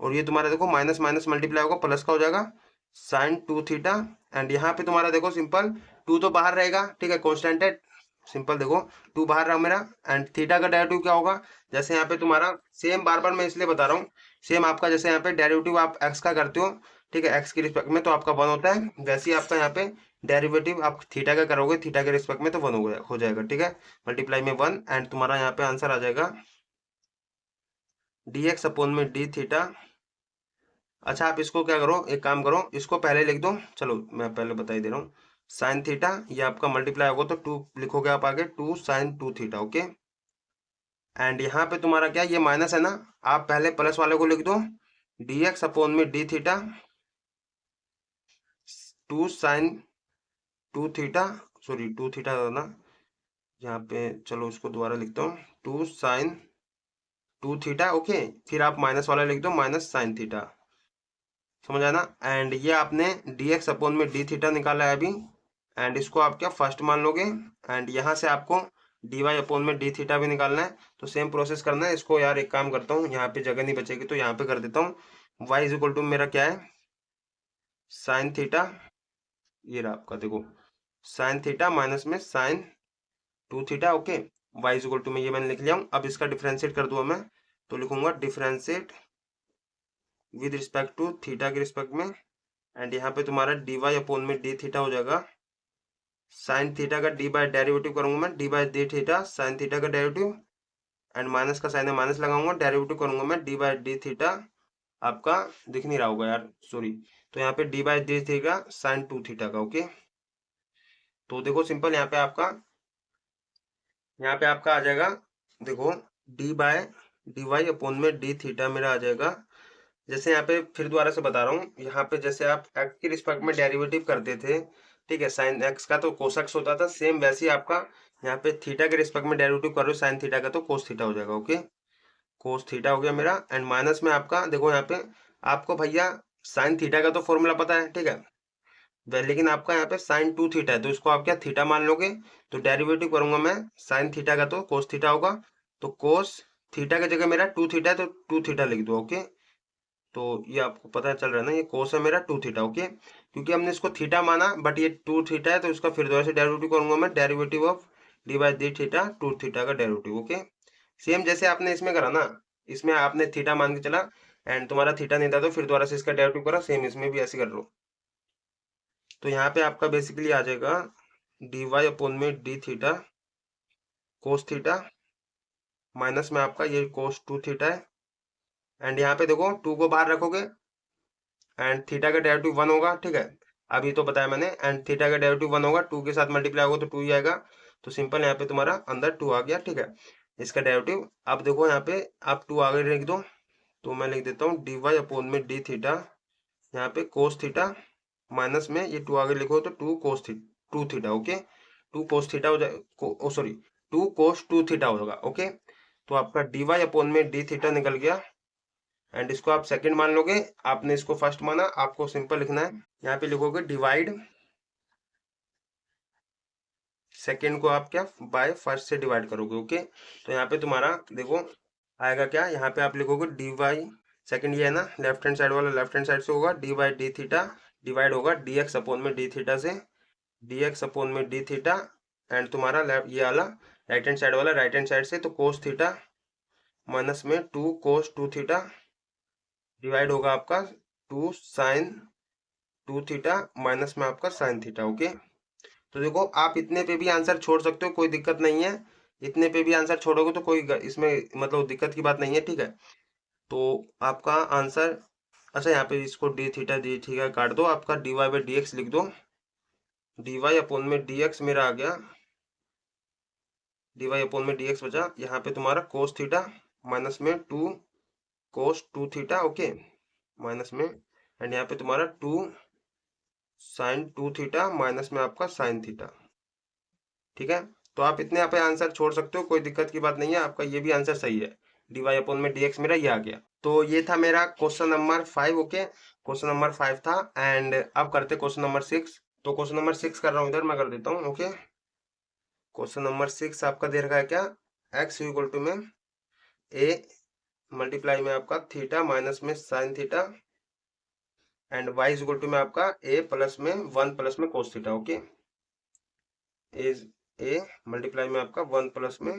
और ये तुम्हारा देखो माइनस माइनस मल्टीप्लाई होगा प्लस का हो जाएगा साइन टू थीटा। एंड यहाँ पे तुम्हारा देखो सिंपल टू तो बाहर रहेगा, ठीक है, कॉन्स्टेंट है, सिंपल देखो टू बाहर रहा मेरा। एंड थीटा का डेरिवेटिव क्या होगा, जैसे यहाँ पे तुम्हारा सेम बार बार मैं इसलिए बता रहा हूँ, सेम आपका जैसे यहाँ पे डेरिवेटिव आप एक्स का करते हो, ठीक है, एक्स के रिस्पेक्ट में तो आपका वन होता है, वैसे ही आपका यहाँ पे डेरिवेटिव आप थीटा का करोगे थीटा के रिस्पेक्ट में तो वन हो जाएगा, ठीक है, मल्टीप्लाई में वन। एंड तुम्हारा यहाँ पे आंसर आ जाएगा डी एक्स अपोन में डी थीटा। अच्छा आप इसको क्या करो, एक काम करो, इसको पहले लिख दो, चलो मैं पहले बता ही दे रहा हूँ। साइन थीटा ये आपका मल्टीप्लाई होगा तो टू लिखोगे आप आगे, two sine two theta, okay. And यहाँ पे तुम्हारा क्या ये माइनस है ना, आप पहले प्लस वाले को लिख दो डी एक्स अपोन में d theta two sine two theta, sorry two theta ना, यहाँ पे चलो उसको दोबारा लिखता हूँ two sine two theta, okay. फिर आप माइनस वाला लिख दो माइनस साइन थीटा, समझ आया ना। एंड ये आपने डी एक्स अपोन में डी थीटा निकाला है अभी, एंड इसको आप क्या फर्स्ट मान लोगे। एंड यहाँ से आपको डी वाई अपोन में डी थीटा भी निकालना है, तो सेम प्रोसेस करना है इसको। यार एक काम करता हूँ, यहाँ पे जगह नहीं बचेगी तो यहाँ पे कर देता हूँ वाई इज इक्वल टू मेरा क्या है साइन थीटा, ये रहा आपका देखो साइन थीटा माइनस में sine two theta, okay. Y is equal to में ये मैंने लिख लिया हूँ। अब इसका डिफ्रेंशिएट कर दूंगा मैं, तो लिखूंगा differentiate with respect to theta के रिस्पेक्ट में। एंड यहाँ पे तुम्हारा डी वाई अपोन में डी थीटा हो जाएगा साइन थीटा का डी बाय डेरिवेटिव करूंगा मैं d by d theta sine theta का डेरिवेटिव, एंड माइनस का साइन है माइनस लगाऊंगा, डेरिवेटिव करूंगा मैं डी बाय डी थीटा, आपका दिख नहीं रहा होगा यार सॉरी, तो यहाँ पे d by d theta sine two theta का, ओके। तो देखो सिंपल यहाँ पे आपका आ जाएगा देखो d by d y upon में डी थीटा मेरा आ जाएगा। जैसे यहाँ पे फिर दोबारा से बता रहा हूँ, यहाँ पे जैसे आप एक्स के रिस्पेक्ट में डेरिवेटिव करते थे, ठीक है, साइन एक्स का तो कोस एक्स होता था, सेम वैसे ही आपका यहाँ पे थीटा के रिस्पेक्ट में डेरिवेटिव कर रहे हो साइन थीटा का तो कोस थीटा हो जाएगा, ओके। कोस थीटा हो गया मेरा। एंड माइनस में आपका देखो यहाँ पे आपको भैया साइन थीटा का तो फॉर्मूला पता है, ठीक है, लेकिन आपका यहाँ पे साइन टू थीटा है तो इसको आप क्या थीटा मान लोगे, तो डेरिवेटिव करूंगा मैं साइन थीटा का तो कोस थीटा होगा, तो कोस थीटा की जगह मेरा 2 थीटा है तो 2 थीटा लिख दो। ओके, तो ये आपको पता चल रहा है ना, ये कोस है मेरा 2 थीटा। ओके, क्योंकि हमने इसको थीटा माना बट ये 2 थीटा है तो इसका फिर दोबारा से डेरिवेटिव करूंगा मैं, derivative of D by d theta 2 theta का डेरिवेटिव। ओके, सेम जैसे आपने इसमें करा ना, इसमें आपने थीटा मान के चला एंड तुम्हारा थीटा नहीं था तो फिर दोबारा से इसका डेरिवेटिव करा, सेम इसमें भी ऐसे कर लो। तो यहाँ पे आपका बेसिकली आ जाएगा डी वाई अपॉन में d theta cos theta minus में आपका ये कोस 2 थीटा है एंड यहाँ पे देखो 2 को बाहर रखोगे एंड थीटा का डेरिवेटिव 1 होगा। ठीक है, अभी तो बताया मैंने, एंड थीटा का डेरिवेटिव 1 होगा, 2 के साथ मल्टीप्लाई होगा तो 2 ही आएगा। तो सिंपल यहाँ पे तुम्हारा अंदर 2 आ गया। ठीक है, इसका डेरिवेटिव अब देखो यहाँ पे आप 2 आगे लिख दो, तो मैं लिख देता हूँ डी वाई अपॉन में डी थीटा, यहाँ पे कोस थीटा माइनस में ये 2 आगे लिखो तो 2 cos theta 2 theta. Okay, 2 cos theta हो जाए, सॉरी 2 कोस 2 थीटा होगा। ओके, तो आपका डी वाई अपॉन में डी थीटा निकल गया एंड इसको आप सेकंड मान लोगे, आपने इसको फर्स्ट माना, आपको सिंपल लिखना है, यहाँ पे लिखोगे डिवाइड, सेकंड को आप क्या बाय फर्स्ट से डिवाइड करोगे। ओके, तो यहाँ पे तुम्हारा देखो आएगा क्या, यहाँ पे आप लिखोगे डी वाई, सेकंड ये है ना लेफ्ट हैंड साइड वाला, लेफ्ट हैंड साइड से होगा D by d theta divide होगा डी एक्स अपॉन में डी थीटा से, डी एक्स अपॉन में डी थीटा एंड तुम्हारा ये वाला राइट हैंड साइड वाला राइट हैंड साइड से, तो कोस थीटा माइनस में 2 कोस 2 थीटा डिवाइड होगा आपका 2 साइन 2 थीटा माइनस में आपका साइन थीटा। ओके, तो देखो आप इतने पे भी आंसर छोड़ सकते हो, कोई दिक्कत नहीं है, इतने पे भी आंसर छोड़ोगे तो कोई इसमें मतलब दिक्कत की बात नहीं है। ठीक है, तो आपका आंसर, अच्छा यहाँ पे इसको डी थीटा काट दो, आपका d y by d x लिख दो, डी वाई अपॉन में डी एक्स मेरा आ गया, डी वाई अपॉन में डी एक्स बचा, यहाँ पे तुम्हारा कोस थीटा माइनस में 2 कोस 2 थीटा। ओके, माइनस में एंड यहाँ पे तुम्हारा 2 साइन 2 थीटा माइनस में आपका साइन थीटा। ठीक है, तो आप इतने यहाँ पे आंसर छोड़ सकते हो, कोई दिक्कत की बात नहीं है, आपका ये भी आंसर सही है, डी वाई अपॉन में डी एक्स मेरा ये आ गया। तो ये था मेरा question number 5। Okay, question number 5 था एंड अब करते क्वेश्चन नंबर 6। तो क्वेश्चन नंबर 6 कर रहा हूँ, इधर मैं कर देता हूँ। ओके, क्वेश्चन नंबर 6 आपका दे रखा है क्या, एक्स इक्वल टू में ए मल्टीप्लाई में आपका थीटा माइनस में sine theta and y equal to में आपका ए प्लस में 1 प्लस में cos theta. Okay, a multiply में आपका 1 प्लस में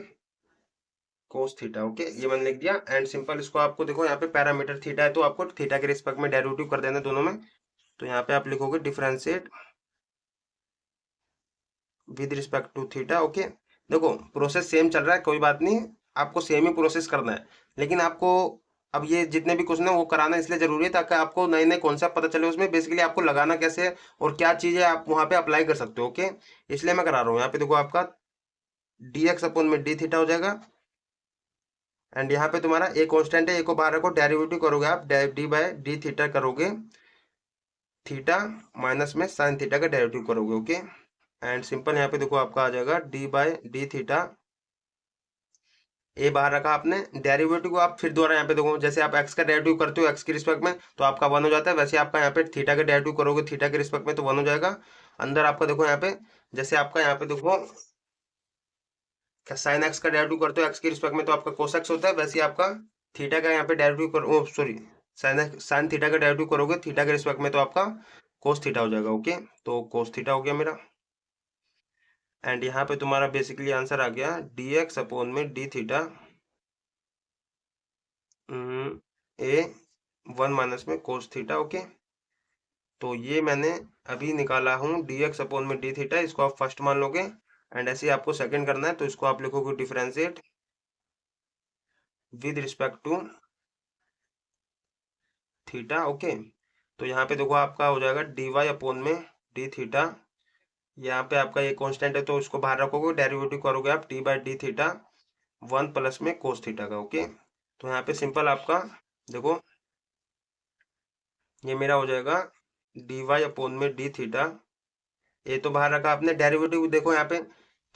कोस थीटा। ओके, ये मैंने लिख दिया एंड सिंपल इसको आपको देखो यहाँ पे पैरामीटर थीटा है तो आपको थीटा के रिस्पेक्ट में डेरिवेटिव कर देना दोनों में। तो यहाँ पे आप लिखोगे differentiate with respect to theta. Okay, देखो प्रोसेस सेम चल रहा है, कोई बात नहीं, आपको सेम ही प्रोसेस करना है, लेकिन आपको अब ये जितने भी क्वेश्चन है वो कराना इसलिए जरूरी है ताकि आपको नए नए कॉन्सेप्ट पता चले, उसमें बेसिकली आपको लगाना कैसे है और क्या चीजें आप वहां पे अप्लाई कर सकते हो। ओके, इसलिए मैं करा रहा हूँ। यहाँ पे देखो आपका डी एक्स अपॉन में डी थीटा हो जाएगा एंड यहाँ पे तुम्हारा ए कांस्टेंट है, ए को बाहर रखो, डेरिवेटिव करोगे आप डी बाय डी थीटा करोगे, थीटा माइनस में साइन थीटा का डेरिवेटिव करोगे। ओके, एंड सिंपल यहाँ पे देखो आपका आ जाएगा डी बाय डी थीटा, ए बाहर रखा आपने, डेरिवेटिव को आप फिर दोबारा यहाँ पे देखो, जैसे आप एक्स का डेरिवेटिव करते हो एक्स के रिस्पेक्ट में तो आपका 1 हो जाता है, वैसे आपका यहाँ पे थीटा का डेरिवेटिव करोगे थीटा के रिस्पेक्ट में तो 1 हो जाएगा। अंदर आपका देखो यहाँ पे, जैसे आपका यहाँ पे देखो साइन एक्स का डेरिवेटिव करते हो एक्स के रिस्पेक्ट में तो आपका कोस एक्स होता है, वैसे आपका थीटा का यहाँ पे डेरिवेटिव करो, सॉरी साइन थीटा का डेरिवेटिव करोगे थीटा के रिस्पेक्ट में तो आपका कोस थीटा हो जाएगा। ओके, तो कोस थीटा हो गया मेरा एंड यहाँ पे तुम्हारा बेसिकली आंसर आ गया डी एक्स अपॉन में डी थीटा ए 1 माइनस में कोस थीटा। ओके, तो ये मैंने अभी निकाला हूँ डी एक्स अपॉन में डी थीटा, इसको आप फर्स्ट मान लोगे एंड ऐसे ही आपको सेकंड करना है तो इसको आप लिखोगे differentiate with respect to theta. Okay, तो यहाँ पे देखो आपका हो जाएगा डी वाई अपॉन में डी थीटा, यहाँ पे आपका ये कांस्टेंट है तो इसको बाहर रखोगे, डेरिवेटिव करोगे आप D by d theta 1 plus में कोस थीटा का। ओके, तो यहाँ पे सिंपल आपका देखो ये मेरा हो जाएगा डी वाई अपॉन में डी थीटा, ये तो बाहर रखा आपने, डेरिवेटिव देखो यहाँ पे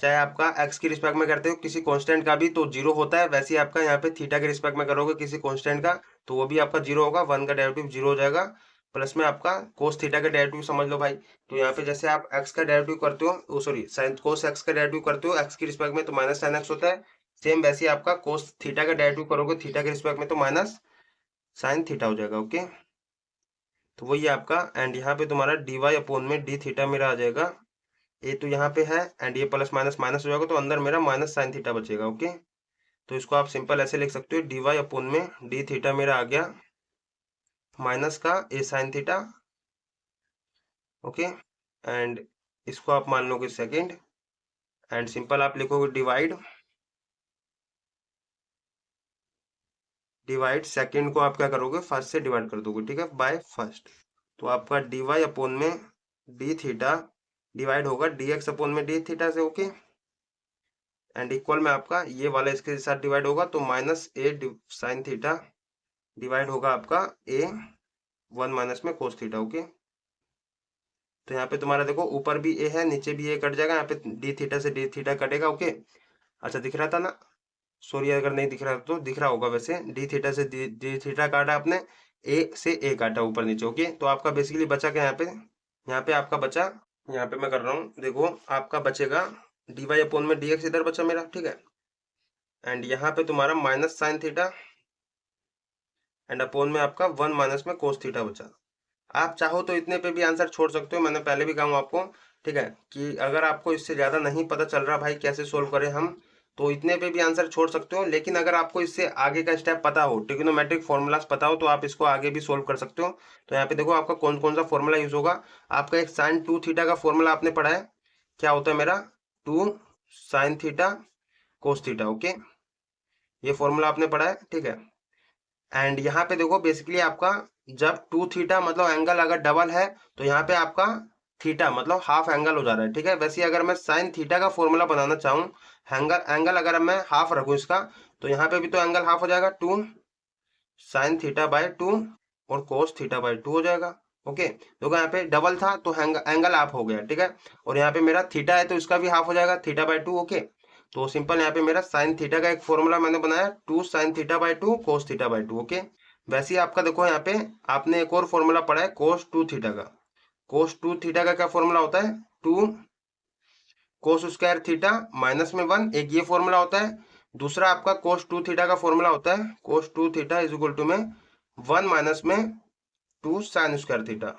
चाहे आपका एक्स के रिस्पेक्ट में करते हो किसी कांस्टेंट का भी तो 0 होता है, वैसे ही आपका यहाँ पे थीटा के रिस्पेक्ट में करोगे किसी कांस्टेंट का तो वो भी आपका 0 होगा, 1 का डेरिवेटिव 0 हो जाएगा, प्लस में आपका कोस थीटा का डेरिवेटिव समझ लो भाई। तो यहाँ पे जैसे आप एक्स का डेरिवेटिव करते हो, सॉरी साइन कोस एक्स का डेरिवेटिव करते हो एक्स के रिस्पेक्ट में तो माइनस साइन एक्स होता है, सेम वैसे ही आपका कोस थीटा का डेरिवेटिव करोगे थीटा के रिस्पेक्ट में तो माइनस साइन थीटा हो जाएगा। ओके, तो वही है आपका। एंड यहाँ पे तुम्हारा डी वाई अपोन में डी थीटा मेरा आ जाएगा, ये तो यहाँ पे है एंड ये प्लस माइनस माइनस हो जाएगा तो अंदर मेरा माइनस साइन थीटा बचेगा। ओके, तो इसको आप सिंपल ऐसे लिख सकते हो, डी वाई अपोन में डी थीटा मेरा आ गया माइनस का ए साइन थीटा। ओके, एंड इसको आप मान लोगे सेकेंड एंड सिंपल आप लिखोगे डिवाइड, डिवाइड सेकेंड को आप क्या करोगे फर्स्ट से डिवाइड कर दोगे, ठीक है, बाय फर्स्ट। तो आपका डी वाई अपोन में डी थीटा डिवाइड होगा डी एक्स अपोन में डी थीटा से। ओके, एंड इक्वल में आपका ये वाला इसके साथ डिवाइड होगा तो minus a sine theta divide होगा आपका ए वन माइनस में कोस थीटा। ओके, तो यहाँ पे तुम्हारा देखो ऊपर भी ए है नीचे भी ए कट जाएगा, यहाँ पे डी थीटा से डी थीटा कटेगा। ओके, अच्छा दिख रहा था ना, सॉरी अगर नहीं दिख रहा तो दिख रहा होगा, वैसे डी थीटा से डी थीटा काटा आपने, ए से ए काटा ऊपर नीचे। ओके, तो आपका बेसिकली बचा क्या यहाँ पे आपका बचा, यहाँ पे मैं कर रहा हूँ देखो आपका बचेगा डी वाई अपोन में डी एक्स इधर बचा मेरा, ठीक है, एंड यहाँ पे तुम्हारा minus sine theta and upon में आपका वन माइनस में कोस थीटा बचा। आप चाहो तो इतने पे भी आंसर छोड़ सकते हो, मैंने पहले भी कहा हूँ आपको, ठीक है, कि अगर आपको इससे ज्यादा नहीं पता चल रहा भाई कैसे सोल्व करें हम, तो इतने पे भी आंसर छोड़ सकते हो। लेकिन अगर आपको इससे आगे का स्टेप पता हो, ट्रिग्नोमेट्रिक फॉर्मूलाज पता हो, तो आप इसको आगे भी सोल्व कर सकते हो। तो यहाँ पे देखो आपका कौन कौन सा फॉर्मूला यूज होगा। आपका एक साइन टू थीटा का फॉर्मूला आपने पढ़ा है, क्या होता है मेरा, two sine theta cos theta. Okay, ये फॉर्मूला आपने पढ़ा है, ठीक है। एंड यहाँ पे देखो बेसिकली आपका जब टू थीटा मतलब एंगल अगर डबल है तो यहाँ पे आपका थीटा मतलब हाफ एंगल हो जा रहा है, ठीक है। वैसे अगर मैं साइन थीटा का फॉर्मूला बनाना चाहूँ, एंगल एंगल अगर मैं हाफ रखूँ इसका, तो यहाँ पे भी तो एंगल हाफ हो जाएगा, two sine theta by two और कोस थीटा बाय टू हो जाएगा। ओके, देखो यहाँ पे डबल था तो एंगल हाफ हो गया, ठीक है, और यहाँ पे मेरा थीटा है तो इसका भी हाफ हो जाएगा, थीटा बाय टू। ओके, तो सिंपल यहाँ पे मेरा साइन थीटा का एक फॉर्मूला मैंने बनाया, two sine theta by two cos theta by two. Okay, वैसे ही आपका देखो यहाँ पे आपने एक और फॉर्मूला पढ़ा है कोस टू थीटा का। कोस टू थीटा का क्या फॉर्मूला होता है, two cos square theta minus में वन, एक ये फॉर्मूला होता है। दूसरा आपका कोस टू थीटा का फॉर्मूला होता है cos two theta is equal to में वन माइनस में टू साइन स्क्वायर थीटा।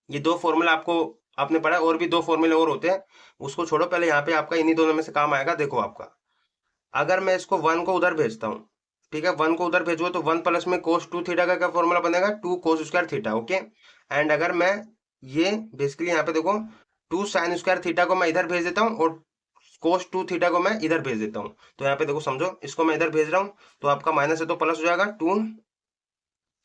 ये दो फॉर्मूला आपको आपने पढ़ा है, और भी दो फॉर्मूले और होते हैं, उसको छोड़ो, पहले यहाँ पे आपका इन्हीं दोनों में से काम आएगा। देखो आपका अगर मैं इसको वन को उधर भेजता हूँ, ठीक है, वन को उधर भेजो तो वन प्लस में कोस टू थीटा का क्या फॉर्मूला बनेगा, two cos square theta. Okay, and अगर मैं ये बेसिकली यहाँ पे देखो टू साइन स्क्वायर थीटा को मैं इधर भेज देता हूँ और कोस टू थीटा को मैं इधर भेज देता हूँ, तो यहाँ पे देखो समझो इसको मैं इधर भेज रहा हूँ तो आपका माइनस है तो प्लस हो जाएगा, two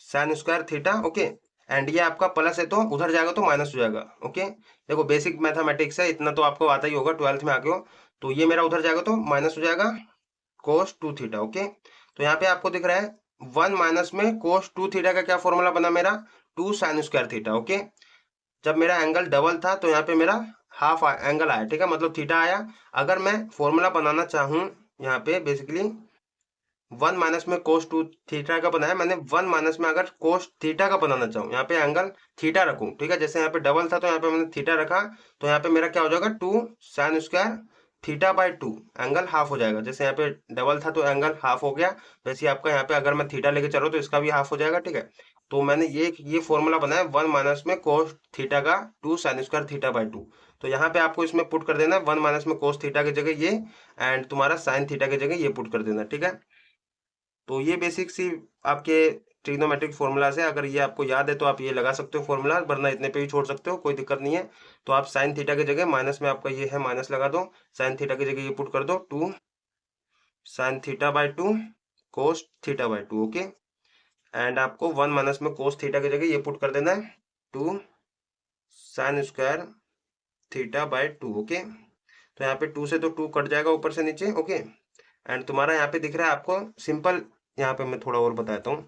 sine square theta. Okay, and ये आपका प्लस है तो उधर जाएगा तो माइनस हो जाएगा। ओके, देखो बेसिक मैथमेटिक्स है, इतना तो आपको आता ही होगा, 12th में आ गए हो, तो ये मेरा उधर जाएगा तो माइनस हो जाएगा कोस टू थीटा। ओके, तो यहाँ पे आपको दिख रहा है वन माइनस में कोस टू थीटा का क्या फॉर्मूला बना मेरा, two sine square theta. Okay, जब मेरा एंगल डबल था तो यहाँ पे मेरा हाफ एंगल आया, ठीक है, मतलब थीटा आया। अगर मैं फॉर्मूला बनाना चाहूँ यहाँ पे बेसिकली वन माइनस में कोस टू थीटा का बनाया मैंने, वन माइनस में अगर कोस थीटा का बनाना चाहूँ, यहाँ पे एंगल थीटा रखूँ, ठीक है, जैसे यहाँ पे डबल था तो यहाँ पे मैंने थीटा रखा, तो यहाँ पे मेरा क्या हो जाएगा, two sine square theta by two, angle half हो जाएगा। जैसे यहाँ पे डबल था तो एंगल हाफ हो गया, वैसे आपका यहाँ पे अगर मैं थीटा लेके चलूँ तो इसका भी हाफ हो जाएगा, ठीक है। तो मैंने ये फॉर्मूला बनाया वन माइनस में कोस थीटा का two sine square theta by two. तो यहाँ पे आपको इसमें पुट कर देना वन माइनस में कोस थीटा की जगह ये, एंड तुम्हारा साइन थीटा की जगह ये पुट कर देना, ठीक है। तो ये बेसिक सी आपके ट्रिग्नोमेट्रिक फॉर्मूलाज है, अगर ये आपको याद है तो आप ये लगा सकते हो फॉर्मूला, वरना इतने पे भी छोड़ सकते हो, कोई दिक्कत नहीं है। तो आप साइन थीटा की जगह माइनस में आपका ये है माइनस लगा दो, साइन थीटा की जगह ये पुट कर दो, two sine theta by two cos theta by two. Okay, and आपको वन माइनस में कोस थीटा की जगह ये पुट कर देना है, two sine square theta by two. Okay, तो यहाँ पे टू से तो टू कट जाएगा ऊपर से नीचे। ओके, एंड तुम्हारा यहाँ पे दिख रहा है आपको सिंपल, यहाँ पे मैं थोड़ा और बताता हूँ,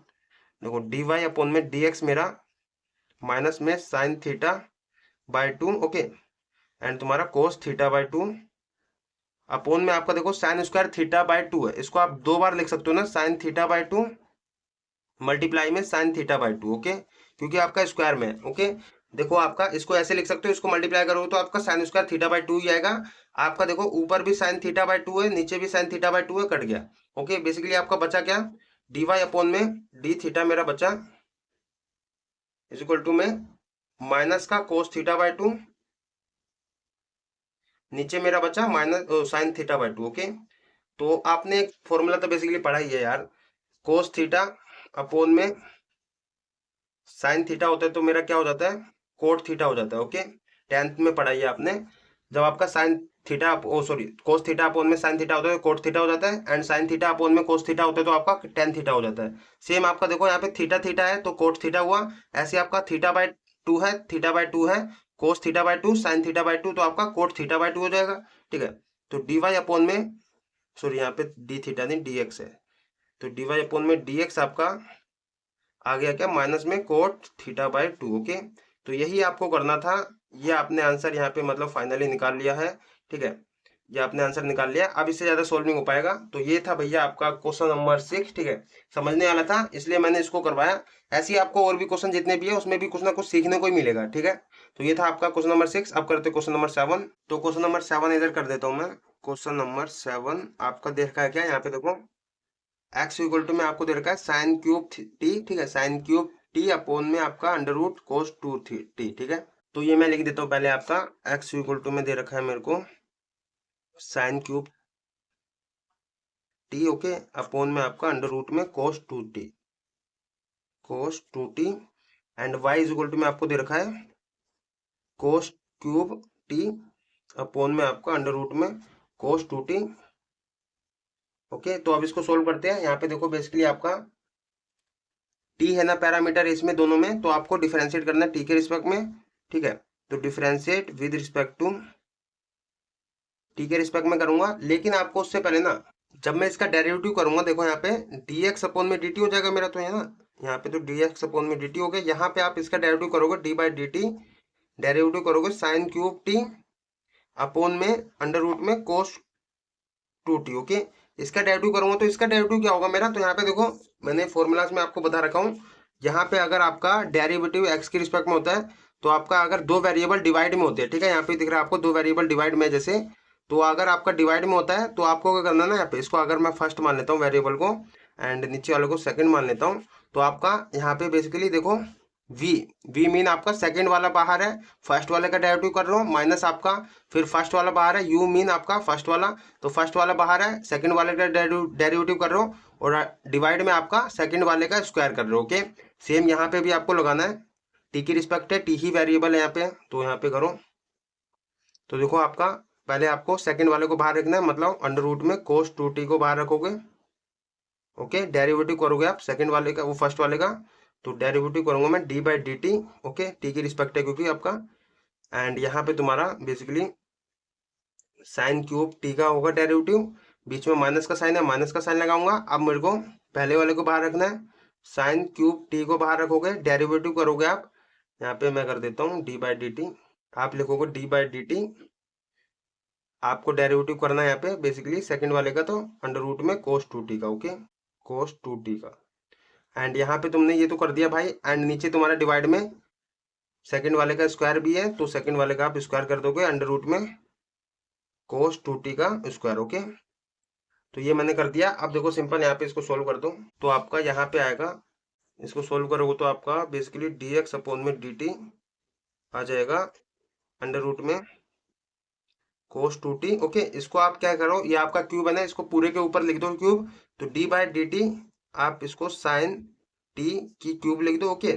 देखो डी वाई अपोन में डी एक्स मेरा माइनस में sine theta by two. Okay, and तुम्हारा cos theta by two upon में आपका देखो sine square theta by two है, इसको आप दो बार लिख सकते हो ना, sine theta by two multiply में sine theta by two. Okay, क्योंकि आपका स्क्वायर में है। ओके, देखो आपका इसको ऐसे लिख सकते हो, इसको मल्टीप्लाई करोगे तो आपका sine square theta by two ही आएगा। आपका देखो ऊपर भी साइन थीटा बाई टू है, नीचे भी साइन थीटा बाई टू है, कट गया। ओके, बेसिकली आपका बचा क्या, डी वाई अपॉन में डी थीटा मेरा बचा इज इक्वल टू में माइनस का कोस थीटा बाई टू, नीचे मेरा बचा minus sine theta by to. Okay, तो आपने एक फॉर्मूला तो बेसिकली पढ़ा ही है यार, कोस थीटा अपॉन में साइन थीटा होता है तो मेरा क्या हो जाता है, कोट थीटा हो जाता है। ओके, टेंथ में पढ़ा है आपने, जब आपका साइन थीटा ओ सॉरी कोस थीटा अपॉन में साइन थीटा होता है तो कोट थीटा हो जाता है, एंड साइन थीटा अपॉन में कोस थीटा होता है तो आपका टेन थीटा हो जाता है। सेम आपका देखो यहाँ पे थीटा थीटा है तो कोट थीटा हुआ, ऐसे आपका थीटा बाई टू है, थीटा बाई टू है, cos theta by to, sine theta by to, तो आपका कोट थीटा बाई टू हो जाएगा। ठीक है, तो डी वाई अपॉन में सॉरी यहाँ पे डी थीटा नहीं डी एक्स है, तो डी वाई अपॉन में डी एक्स आपका आ गया क्या, माइनस में cot theta by to. Okay, तो यही आपको करना था, ये आपने आंसर यहाँ पे मतलब फाइनली निकाल लिया है। ठीक है, ये आपने आंसर निकाल लिया, अब इससे ज्यादा सोल्व नहीं हो पाएगा। तो ये था भैया आपका क्वेश्चन नंबर 6। ठीक है, समझने वाला था इसलिए मैंने इसको करवाया। ऐसे ही आपको और भी क्वेश्चन जितने भी है उसमें भी कुछ ना कुछ सीखने को ही मिलेगा। ठीक है, तो ये था आपका क्वेश्चन नंबर 6। अब करते क्वेश्चन नंबर 7। तो क्वेश्चन नंबर 7 इधर कर देता हूँ मैं। क्वेश्चन नंबर 7 आपका देखा है क्या, यहाँ पे देखो एक्स इक्वल टू में आपको दे रखा है साइन क्यूब टी। ठीक है, साइन क्यूब टी अपॉन में आपका under root cos two t. ठीक है, तो ये मैं लिख देता हूँ पहले, आपका एक्स इक्वल टू में दे रखा है मेरे को sine cube t, okay, upon में आपका अंडर रूट में cos two t, cos two t, and y equal to में आपको दे रखा है कोस क्यूब टी अपॉन में आपका अंडर रूट में कोस टू टी। ओके, तो अब इसको सोल्व करते हैं। यहाँ पे देखो बेसिकली आपका टी है ना पैरामीटर इसमें दोनों में, तो आपको डिफरेंशिएट करना है टी के रिस्पेक्ट में। ठीक है, तो differentiate with respect to t के रिस्पेक्ट में करूंगा, लेकिन आपको उससे पहले ना जब मैं इसका डेरिवेटिव करूंगा, देखो यहाँ पे डी एक्स अपॉन में डी टी हो जाएगा मेरा, तो है ना यहाँ पे तो डी एक्स अपॉन में डी टी हो गया। यहाँ पे आप इसका डेरिवेटिव करोगे d by d T, derivative करोगे साइन क्यूब टी अपॉन में अंडर रूट में कोस टू टी। ओके, इसका डेरिवेटिव करूंगा तो इसका डेरिवेटिव क्या होगा मेरा, तो यहाँ पे देखो मैंने फॉर्मूलाज में आपको बता रखा हूँ, यहाँ पे अगर आपका डेरिवेटिव एक्स के रिस्पेक्ट में होता है तो आपका अगर दो वेरिएबल डिवाइड में होते हैं, ठीक है, यहाँ पे दिख रहा है आपको दो वेरिएबल डिवाइड में, जैसे तो अगर आपका डिवाइड में होता है तो आपको क्या करना ना, यहाँ पे इसको अगर मैं फर्स्ट मान लेता हूँ वेरिएबल को एंड नीचे वाले को सेकंड मान लेता हूँ, तो आपका यहाँ पे बेसिकली देखो v v मीन आपका सेकंड वाला बाहर है, फर्स्ट वाले का डेरिवेटिव कर रहा हूँ, माइनस आपका फिर फर्स्ट वाला बाहर है, u मीन आपका फर्स्ट वाला, तो फर्स्ट वाला बाहर है, सेकंड वाले का डेरिवेटिव कर रहा हूँ, और डिवाइड में आपका सेकंड वाले का स्क्वायर कर रहे हो। ओके, सेम यहाँ पे भी आपको लगाना है, टी की रिस्पेक्ट है, टी ही वेरिएबल है यहाँ पे, तो यहाँ पे करो। तो देखो आपका पहले आपको सेकंड वाले को बाहर रखना है, मतलब अंडर रूट में कोस टू टी को बाहर रखोगे। ओके, डेरिवेटिव करोगे आप सेकंड वाले का वो फर्स्ट वाले का, तो डेरिवेटिव करूंगा मैं d by d T. Okay, T की रिस्पेक्ट है क्योंकि आपका, एंड यहाँ पे तुम्हारा बेसिकली साइन क्यूब टी का होगा डेरिवेटिव, बीच में माइनस का साइन है, माइनस का साइन लगाऊंगा। अब मेरे को पहले वाले को बाहर रखना है, साइन क्यूब टी को बाहर रखोगे, डेरिवेटिव करोगे आप, यहाँ पे मैं कर देता हूँ डी बाई डी टी, आप लिखोगे डी बाई डी टी, आपको डेरिवेटिव करना है यहाँ पे बेसिकली सेकंड वाले का, तो अंडर रूट में कोस टू टी का। ओके, कोस टू टी का, एंड यहाँ पे तुमने ये तो कर दिया भाई, एंड नीचे तुम्हारा डिवाइड में सेकंड वाले का स्क्वायर भी है, तो सेकंड वाले का आप स्क्वायर कर दोगे अंडर रूट में कोस टू टी का स्क्वायर। ओके, तो ये मैंने कर दिया। अब देखो सिंपल यहाँ पे इसको सोल्व कर दो, तो आपका यहाँ पे आएगा, इसको सोल्व करोगे तो आपका बेसिकली डी एक्स अपॉन में डी टी आ जाएगा अंडर रूट में कोस टू टी। ओके, इसको आप क्या करो, ये आपका क्यूब है ना, इसको पूरे के ऊपर लिख दो क्यूब, तो डी बाई डी टी आप इसको साइन टी की क्यूब लिख दो। ओके,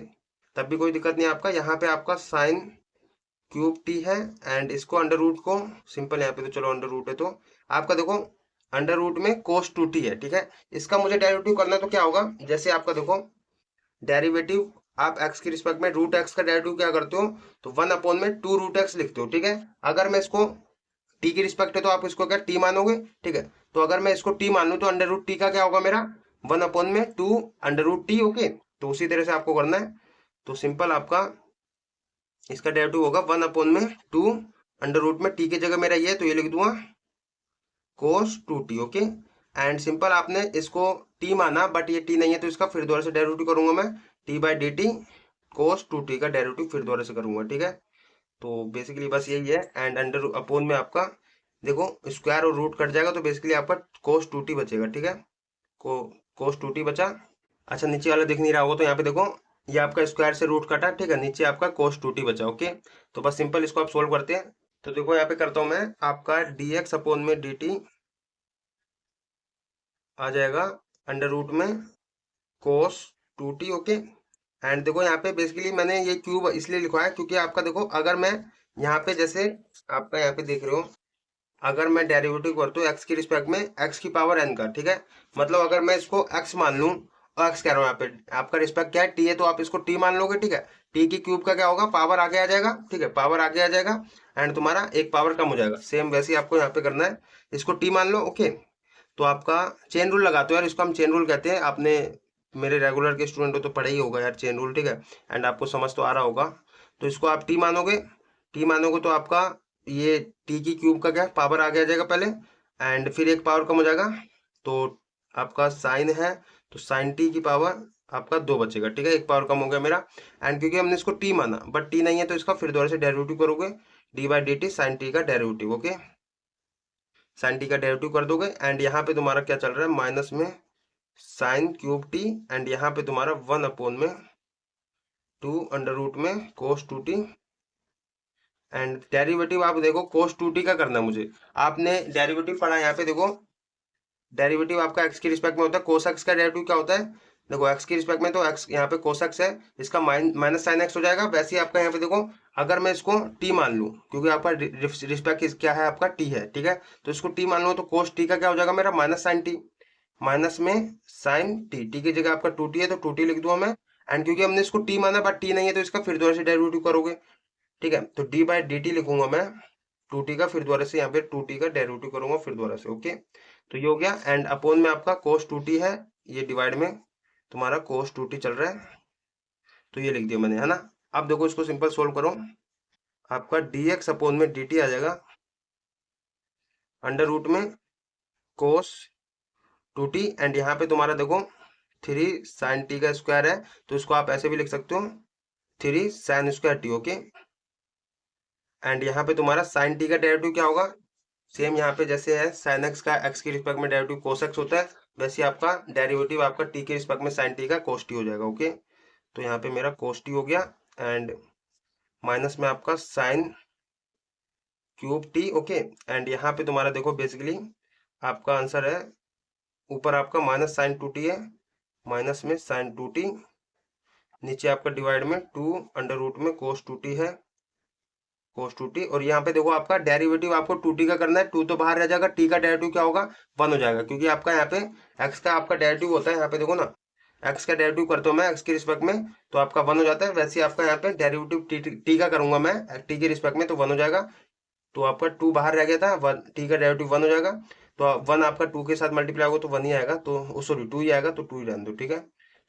तब भी कोई दिक्कत नहीं आपका, यहाँ पे आपका साइन क्यूब टी है, एंड इसको अंडर रूट को सिंपल यहाँ पे तो चलो अंडर रूट है, तो आपका देखो अंडर रूट में कोस टू टी है। ठीक है, इसका मुझे डेरिवेटिव करना है तो क्या होगा, जैसे आपका देखो डेरिवेटिव आप एक्स के रिस्पेक्ट में रूट एक्स का डेरिवेटिव क्या करते हो, तो वन अपॉन में टू रूट एक्स लिखते हो। ठीक है, अगर मैं इसको टी की रिस्पेक्ट है तो आप इसको क्या टी मानोगे। ठीक है, तो अगर मैं इसको टी मान लूं तो अंडर रूट टी का क्या होगा मेरा, वन अपॉन में two under root t. Okay, तो उसी तरह से आपको करना है, तो सिंपल आपका इसका डेरिवेटिव होगा वन अपॉन में टू अंडर रूट में टी की जगह मेरा ये है, तो ये लिख दूंगा cos two t. Okay, and simple आपने इसको टी माना बट ये टी नहीं है, तो इसका फिर दोबारा से डेरिवेटिव करूंगा मैं t by d t cos two t का डेरिवेटिव फिर दोबारा से करूंगा, ठीक है। तो बेसिकली बस यही है। एंड अंडर अपोन में आपका देखो स्क्वायर और रूट कट जाएगा तो बेसिकली आपका कोस टू टी बचेगा, ठीक है। को कोस टू टी बचा। अच्छा नीचे वाला दिख नहीं रहा होगा तो यहाँ पे देखो ये आपका स्क्वायर से रूट कटा, ठीक है, नीचे आपका कोस टू टी बचा, ओके। तो बस सिंपल इसको आप सोल्व करते हैं। तो देखो यहाँ पे करता हूँ मैं, आपका डी एक्स अपोन में डी टी आ जाएगा अंडर रूट में cos two t, okay. And देखो यहाँ पे बेसिकली मैंने ये क्यूब इसलिए लिखा है क्योंकि आपका देखो अगर मैं यहाँ पे जैसे आपका यहाँ पे देख रहे हो, अगर मैं डेरिवेटिव करता हूँ एक्स की रिस्पेक्ट में एक्स की पावर एन का, ठीक है, मतलब अगर मैं इसको एक्स मान लूँ और एक्स कह रहा हूँ यहाँ पे आपका रिस्पेक्ट क्या है टी है तो आप इसको टी मान लोगे, ठीक है। टी की क्यूब का क्या होगा, पावर आगे आ जाएगा, ठीक है, पावर आगे आ जाएगा एंड तुम्हारा एक पावर कम हो जाएगा। सेम वैसे ही आपको यहाँ पे करना है, इसको टी मान लो, ओके। तो आपका चेन रूल लगाते हो यार, इसको हम चेन रूल कहते हैं। आपने मेरे रेगुलर के स्टूडेंट हो तो पढ़ा ही होगा यार चेन रूल, ठीक है। एंड आपको समझ तो आ रहा होगा। तो इसको आप टी मानोगे, टी मानोगे तो आपका ये टी की क्यूब का क्या पावर आ गया जाएगा पहले एंड फिर एक पावर कम हो जाएगा। तो आपका साइन है तो साइन टी की पावर आपका दो बचेगा, ठीक है, एक पावर कम हो गया मेरा। एंड क्योंकि हमने इसको टी माना बट टी नहीं है तो इसका फिर दोबारा से डेरिवेटिव करोगे, d by d t sine t का डेरिवेटिव, ओके। साइन टी का डेरिवेटिव कर दोगे एंड यहाँ पे तुम्हारा क्या चल रहा है माइनस में साइन क्यूब टी एंड यहाँ पे तुम्हारा वन अपोन में टू अंडर रूट में cos two t. And derivative आप देखो कोस टू टी का करना है मुझे। आपने डेरिवेटिव पढ़ा है यहाँ पे देखो, डेरिवेटिव आपका एक्स की रिस्पेक्ट में होता है, कोस एक्स का डेरिवेटिव क्या होता है, देखो एक्स की रिस्पेक्ट में तो एक्स यहाँ पे कोस एक्स है, इसका माइनस साइन एक्स हो जाएगा। वैसे ही आपका यहाँ पे देखो अगर मैं इसको टी मान लूँ क्योंकि आपका रिस्पेक्ट क्या है आपका टी है, ठीक है, तो इसको टी मान लो तो कोस टी का क्या हो जाएगा मेरा माइनस साइन टी, माइनस में साइन टी, टी की जगह आपका टू टी है तो टू टी लिख दूंगा मैं। एंड क्योंकि हमने इसको टी माना बट टी नहीं है तो इसका फिर दोबारा से डेरिवेटिव करोगे, ठीक है, तो डी बाई डी टी लिखूंगा मैं टू टी का, फिर दोबारा से यहाँ पे टू टी का डेरिवेटिव करूंगा फिर दोबारा से, ओके। तो ये हो गया एंड अपोन में आपका कोस टू टी है, ये डिवाइड में तुम्हारा कोस टू टी चल रहा है तो ये लिख दिया मैंने, है ना। अब देखो इसको सिंपल सोल्व करो, आपका डी एक्स अपोन में डी टी आ जाएगा अंडर रूट में कोस टू टी एंड यहाँ पे तुम्हारा देखो थ्री साइन टी का स्क्वायर है तो इसको आप ऐसे भी लिख सकते हो three sign square T, okay. And यहाँ पे तुम्हारा साइन टी का डेरिवेटिव क्या होगा, सेम यहाँ पे जैसे है साइन एक्स का एक्स के रिस्पेक्ट में डेरिवेटिव कोस एक्स होता है वैसे ही आपका डेरिवेटिव आपका टी के रिस्पेक्ट में साइन टी का कोस टी हो जाएगा, ओके। तो यहाँ पे मेरा कोस टी हो गया एंड माइनस में आपका sine cube t, okay. And यहाँ पे तुम्हारा देखो बेसिकली आपका आंसर है ऊपर आपका माइनस साइन टू टी है, माइनस में साइन टू टी, नीचे आपका डिवाइड में टू अंडर रूट में कोस टू टी है, कोस टू टी। और यहाँ पे देखो आपका डेरिवेटिव आपको टू टी का करना है, टू तो बाहर रह जाएगा, टी का डेरिवेटिव क्या होगा वन हो जाएगा क्योंकि आपका यहाँ पे एक्स का आपका डेरिवेटिव होता है, यहाँ पे देखो ना एक्स का डेरिवेटिव करता हूँ मैं एक्स के रिस्पेक्ट में तो आपका वन हो जाता है। वैसे ही आपका यहाँ पे डेरिवेटिव टी का करूंगा मैं टी के रिस्पेक्ट में तो वन हो जाएगा। तो आपका टू बाहर रह गया था, वन टी का डेरिवेटिव वन हो जाएगा तो वन आपका टू के साथ मल्टीप्लाई होगा तो वन ही आएगा, तो सॉरी टू ही आएगा तो टू ही रहने दो, ठीक है।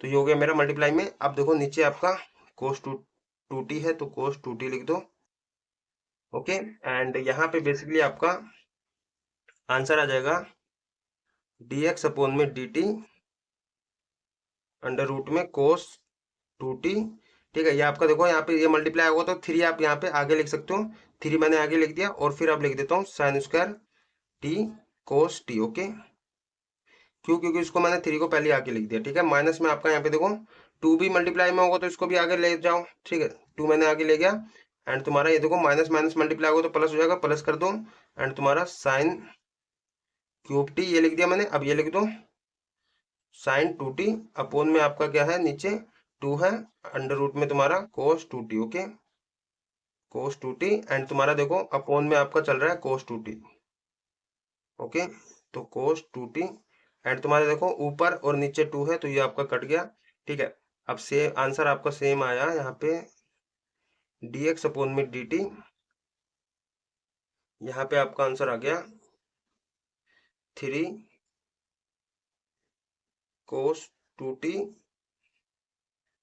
तो ये हो गया मेरा मल्टीप्लाई में। अब देखो नीचे आपका कोस टू टू टी है तो कोस टू टी लिख दो, ओके। एंड यहाँ पे बेसिकली आपका आंसर आ जाएगा डी एक्स अपोन में डी टी अंडर रूट में कोस टू टी, ठीक है। ये आपका देखो यहाँ पे ये मल्टीप्लाई होगा तो थ्री आप यहाँ पे आगे लिख सकते हो, थ्री मैंने आगे लिख दिया और फिर आप लिख देता हूँ sign square t cos t, okay. क्यों, क्योंकि इसको मैंने थ्री को पहले आगे लिख दिया, ठीक है। माइनस में आपका यहाँ पे देखो टू भी मल्टीप्लाई में होगा तो इसको भी आगे ले जाओ, ठीक है, टू मैंने आगे ले गया एंड तुम्हारा ये देखो माइनस माइनस मल्टीप्लाई होगा तो प्लस हो जाएगा, प्लस कर दो एंड तुम्हारा साइन क्यूब टी ये लिख दिया मैंने। अब ये लिख दो साइन टू टी अपोन में आपका क्या है नीचे टू है अंडर रूट में तुम्हारा cos two t, okay, cos two t and तुम्हारा देखो अपोन में आपका चल रहा है कोस टू टी, ओके। तो कोस टू टी एंड तुम्हारे देखो ऊपर और नीचे टू है तो ये आपका कट गया, ठीक है। अब से आंसर आपका सेम आया यहाँ पे डी एक्स अपोन में डी टी, यहाँ पे आपका आंसर आ गया three cos two t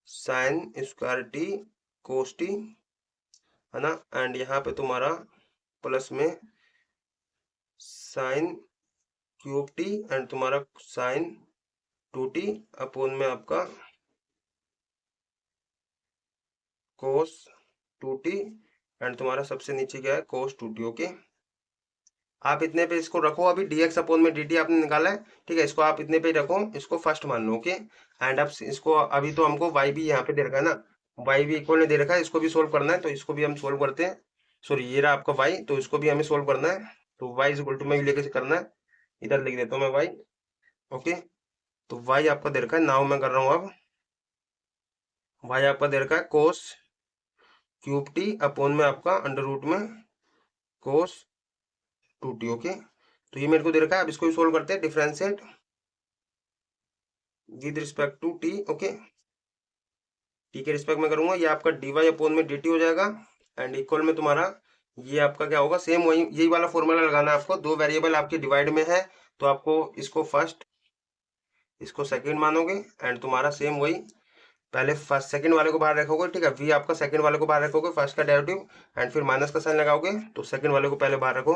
sine square t cos t, है ना। एंड यहाँ पे तुम्हारा प्लस में साइन क्यूब टी एंड तुम्हारा साइन टू टी अपोन में आपका कोस 2t एंड तुम्हारा सबसे नीचे क्या है कोस 2t। ओके, आप इतने पे इसको रखो, अभी dx अपॉन में dt आपने निकाला है, ठीक है, इसको आप इतने पे रखो, इसको फर्स्ट मान लो। ओके, एंड अब इसको अभी तो हमको y भी यहाँ पे दे रखा है ना, y भी इक्वल ने दे रखा है, इसको भी सोल्व करना है, तो इसको भी हम सोल्व करते हैं। सॉरी, ये रहा आपका y, तो इसको भी हमें सोल्व करना है, तो y इज इक्वल टू में लेके करना है, इधर लिख देता हूँ मैं y। ओके, तो y आपका दे रखा है, नाउ मैं कर रहा हूँ अब, y आपका दे रखा है कोस क्यूब टी अपॉन में आपका अंडर रूट में कोस 2t। ओके, तो ये मेरे को दे रखा है, अब इसको भी सोल्व करते हैं, differentiate with respect to t. Okay, t के रिस्पेक्ट में करूंगा, ये आपका dy अपॉन में dt हो जाएगा, एंड इक्वल में तुम्हारा ये आपका क्या होगा, सेम वही यही वाला फॉर्मूला लगाना है आपको। दो वेरिएबल आपके डिवाइड में है, तो आपको इसको फर्स्ट इसको सेकंड मानोगे, एंड तुम्हारा सेम वही पहले फर्स्ट सेकंड वाले को बाहर रखोगे, ठीक है, v आपका सेकंड वाले को बाहर रखोगे, फर्स्ट का डेरिवेटिव, एंड फिर माइनस का साइन लगाओगे, तो सेकंड वाले को पहले बाहर रखो,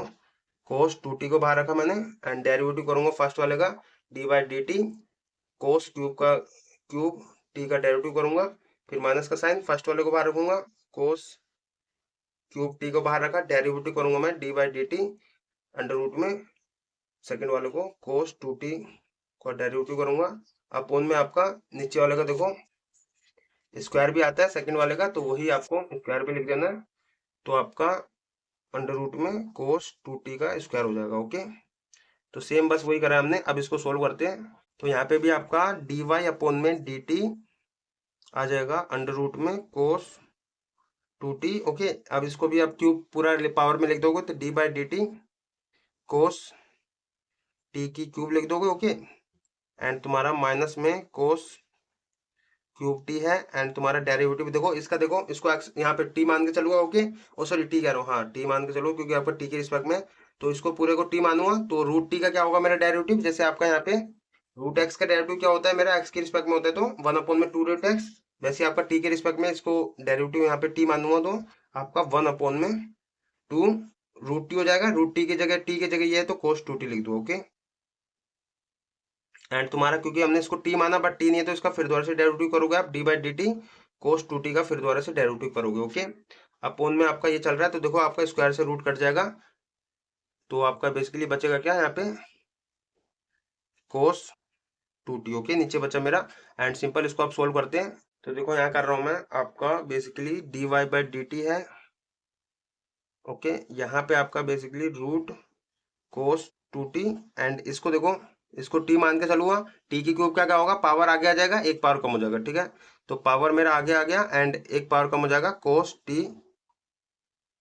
कोस 2t को बाहर रखा मैंने, एंड डेरिवेटिव करूंगा फर्स्ट वाले का dy dt, कोस क्यूब का क्यूब t का डेरिवेटिव करूंगा, फिर माइनस का साइन, फर्स्ट वाले को बाहर रखूंगा, कोस क्यूब t को बाहर रखा, डेरिवेटिव करूंगा मैं dy dt अंडर रूट में सेकंड वाले को कोस 2t का डेरिवेटिव करूंगा, अपॉन में आपका नीचे वाले का देखो स्क्वायर भी आता है सेकंड वाले का, तो वही आपको स्क्वायर भी लिख देना है, तो आपका अंडर रूट में कोस 2t का स्क्वायर हो जाएगा। ओके, तो सेम बस वही करा है हमने, अब इसको सोल्व करते हैं, तो यहाँ पे भी आपका dy अपॉन में dt आ जाएगा अंडर रूट में कोस 2t। ओके, अब इसको भी आप क्यूब पूरा पावर में लिख दोगे, तो d by d t cos T की क्यूब लिख दोगे। ओके, एंड तुम्हारा माइनस में कोस क्यूब टी है, एंड तुम्हारा डेरिवेटिव देखो इसका, देखो इसको यहाँ पे टी मान के चलूंगा। ओके, ओ सॉरी टी कह रहा हूँ, हाँ टी मान के चलो, क्योंकि आपका टी के रिस्पेक्ट में, तो इसको पूरे को टी मानूंगा, तो रूट टी का क्या होगा मेरा डेरिवेटिव, जैसे आपका यहाँ पे रूट एक्स का डेरिवेटिव क्या होता है मेरा, एक्स के रिस्पेक्ट में होता है, तो 1 अपॉन में 2 रूट एक्स, वैसे आपका टी के रिस्पेक्ट में इसको डेरिवेटिव यहाँ पे टी मानूंगा, तो आपका 1 अपॉन में 2 रूट टी हो जाएगा, रूट टी की जगह ये है, तो कोस 2t लिख दो। ओके, एंड तुम्हारा क्योंकि हमने इसको टी माना बट टी नहीं है, तो इसका फिर दोबारा से डेरिवेटिव करोगे आप D by d t cos 2t का फिर दोबारा से डेरिवेटिव करोगे। ओके, अपोन में आपका ये चल रहा है, तो देखो आपका स्क्वायर से रूट कट जाएगा, तो आपका बेसिकली बचेगा क्या यहाँ पे कोस 2t। ओके, नीचे बचा मेरा, एंड सिंपल इसको आप सोल्व करते हैं, तो देखो यहाँ कर रहा हूँ मैं, आपका basically d y by d t है। ओके, यहाँ पे आपका basically root cos 2t, and इसको देखो इसको टी मान के चलूंगा, टी की क्यूब क्या क्या होगा, पावर आगे आ जाएगा, एक पावर कम हो जाएगा, ठीक है, तो पावर मेरा आगे आ गया, एंड एक पावर कम हो जाएगा, कोस टी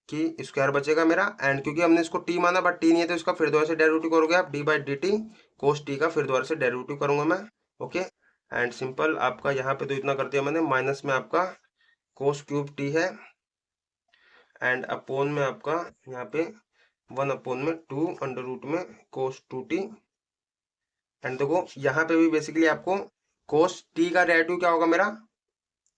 की स्क्वायर बचेगा मेरा, एंड क्योंकि हमने इसको टी माना बट टी नहीं है, तो इसका फिर दोबारा से डेरिवेटिव करोगे आप D by d t cos T का फिर दोबारा से डेरिवेटिव करूंगा मैं। ओके, एंड सिंपल आपका यहाँ पे तो इतना कर दिया मैंने, माइनस में आपका कोस क्यूब टी है, एंड अपोन में आपका यहाँ पे 1 अपॉन में 2 अंडर रूट में कोस 2t, एंड देखो यहाँ पे भी बेसिकली आपको कोस टी का डेरिवेटिव क्या होगा मेरा,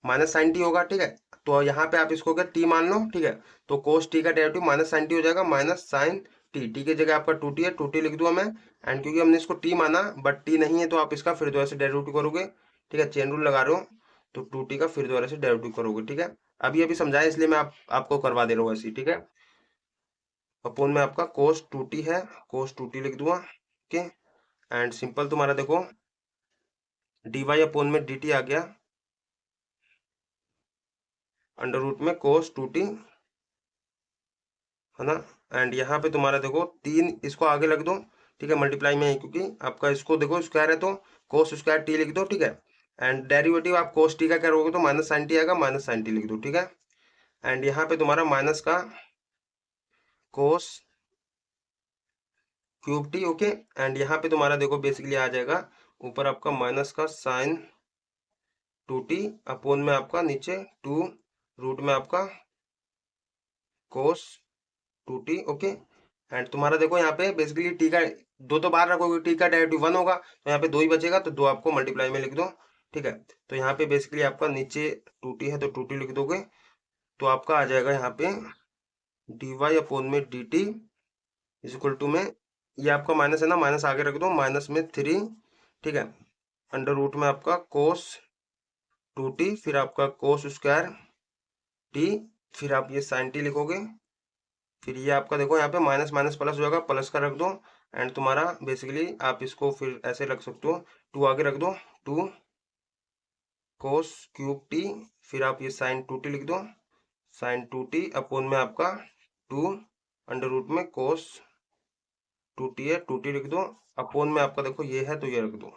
माइनस साइन टी होगा, ठीक है, तो यहाँ पे आप इसको क्या टी मान लो, ठीक है, तो कोस टी का डेरिवेटिव माइनस साइन टी हो जाएगा, माइनस साइन टी, टी की जगह आपका 2t है, 2t लिख दूंगा मैं, एंड क्योंकि हमने इसको टी माना बट टी नहीं है, तो आप इसका फिर दोबारा से डेरिवेटिव करोगे, ठीक है, चेन रूल लगा रहे हो, तो 2t का फिर दोबारा से डेरिवेटिव करोगे, ठीक है, अभी अभी समझाया इसलिए मैं आपको करवा दे रहा हूँ ऐसी, ठीक है, अपोन में आपका कोस 2t है, कोस 2t लिख दूंगा। ओके, एंड सिंपल तुम्हारा देखो डी वाई अपोन में डी टी आ गया अंडर रूट में कोस 2t, है ना, एंड यहाँ पे तुम्हारा देखो 3 इसको आगे लग दो, ठीक है, मल्टीप्लाई में है, क्योंकि आपका इसको देखो स्क्वायर है, तो कोस स्क्वायर टी लिख दो, ठीक है, एंड डेरिवेटिव आप कोस टी का क्या करोगे, तो माइनस साइन टी आएगा, माइनस साइन टी लिख दो, ठीक है, एंड यहाँ पे तुम्हारा माइनस का कोस क्यूब टी। ओके, एंड यहाँ पे तुम्हारा देखो बेसिकली आ जाएगा ऊपर आपका माइनस का साइन 2t अपोन में आपका नीचे 2 रूट में आपका कोस 2t। ओके, एंड तुम्हारा देखो यहाँ पे बेसिकली टी का दो तो बाहर रखोगे, टी का डेरिवेटिव 1 होगा, तो यहाँ पे 2 ही बचेगा, तो 2 आपको मल्टीप्लाई में लिख दो, ठीक है, तो यहाँ पे बेसिकली आपका नीचे 2t है, तो 2t लिख दोगे, तो आपका आ जाएगा यहाँ पे डी वाई अपोन में d t is equal to में, ये आपका माइनस है ना, माइनस आगे रख दो, माइनस में 3, ठीक है, अंडर रूट में आपका कोस 2t फिर आपका कोस स्क्वायर टी, फिर आप ये साइन टी लिखोगे, फिर ये आपका देखो यहाँ पे माइनस माइनस प्लस हो जाएगा, प्लस का रख दो, एंड तुम्हारा बेसिकली आप इसको फिर ऐसे रख सकते हो, टू आगे रख दो, टू कोस क्यूब टी, फिर आप ये साइन टू टी लिख दो, साइन टू टी अपोन में आपका टू अंडर रूट में कोस टू टी है, टू टी लिख दो, अपोन में आपका देखो ये है तो ये रख दो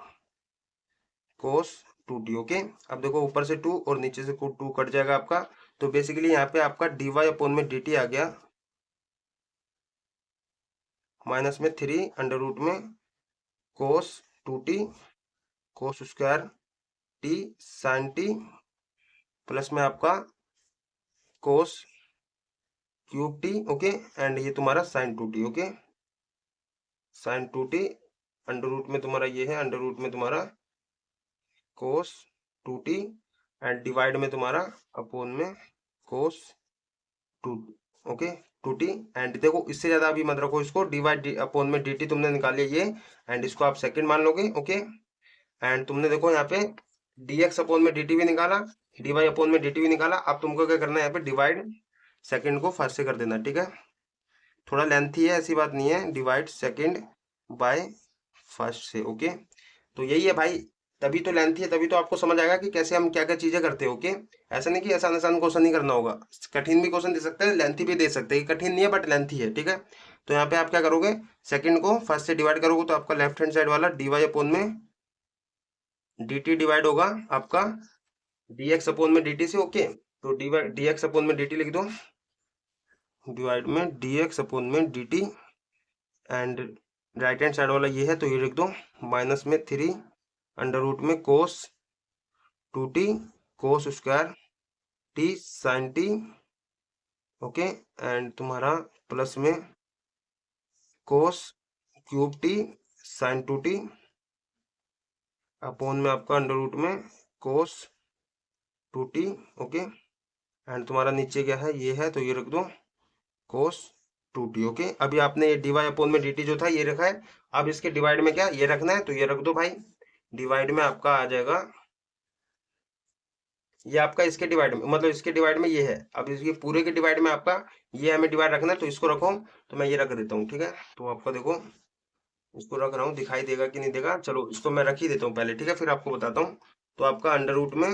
कोस टू टी। ओके, अब देखो ऊपर से टू और नीचे से टू कट जाएगा आपका, तो बेसिकली यहाँ पे आपका डी वाई अपोन में डी टी आ गया, माइनस में थ्री अंडर रूट में cos two t cos square t sine t, plus में आपका cos cube t. Okay, and ये तुम्हारा sine two t. Okay, sine two t under root में तुम्हारा ये है, अंडर रूट में तुम्हारा cos two t, and divide में तुम्हारा अपोन में cos two. Okay, two t, and देखो इससे ज्यादा अभी मत रखो इसको, डिवाइड अपोन में डी टी तुमने निकाली ये, एंड इसको आप सेकंड मान लोगे। ओके, एंड तुमने देखो यहाँ पे dx अपोन में dt भी निकाला, dy अपोन में dt भी निकाला, अब तुमको क्या करना है यहाँ पे डिवाइड सेकंड को फर्स्ट से कर देना। ठीक है, थोड़ा लेंथी है, ऐसी बात नहीं है, डिवाइड सेकंड बाय फर्स्ट से। ओके, तो यही है भाई, तभी तो लेंथी है, तभी तो आपको समझ आएगा कि कैसे हम क्या क्या चीजें करते हैं। ओके, ऐसा नहीं कि आसान आसान क्वेश्चन नहीं करना होगा, कठिन भी क्वेश्चन दे सकते हैं, लेंथी भी दे सकते हैं, कठिन नहीं है बट लेंथी है। ठीक है, तो यहाँ पे आप क्या करोगे, सेकंड को फर्स्ट से डिवाइड करोगे तो आपका लेफ्ट हैंड साइड वाला dy अपोन में dt डिवाइड होगा आपका dx अपोन में dt से। ओके, तो dx अपोन में dt लिख दो, डिवाइड में dx अपोन में dt, and right hand side वाला ये है तो ये लिख दो, माइनस में थ्री अंडर रूट में cos two t cos square t sine t. Okay, and तुम्हारा प्लस में cos cube t sine two t upon में आपका अंडर रूट में cos two t. Okay, and तुम्हारा नीचे क्या है, ये है तो ये रख दो कोस टू टी। ओके, अभी आपने ये डी वाई अपोन में डी टी जो था ये रखा है, अब इसके डिवाइड में क्या ये रखना है तो ये रख दो भाई, डिवाइड में आपका आ जाएगा ये आपका इसके डिवाइड में, मतलब इसके डिवाइड में ये है, अब इसके पूरे के डिवाइड में आपका ये हमें डिवाइड रखना है तो इसको रखो, तो मैं ये रख देता हूँ। ठीक है, तो आपका देखो इसको रख रहा हूँ, दिखाई देगा कि नहीं देगा, चलो इसको मैं रख ही देता हूँ पहले। ठीक है, फिर आपको बताता हूँ। तो आपका अंडर रूट में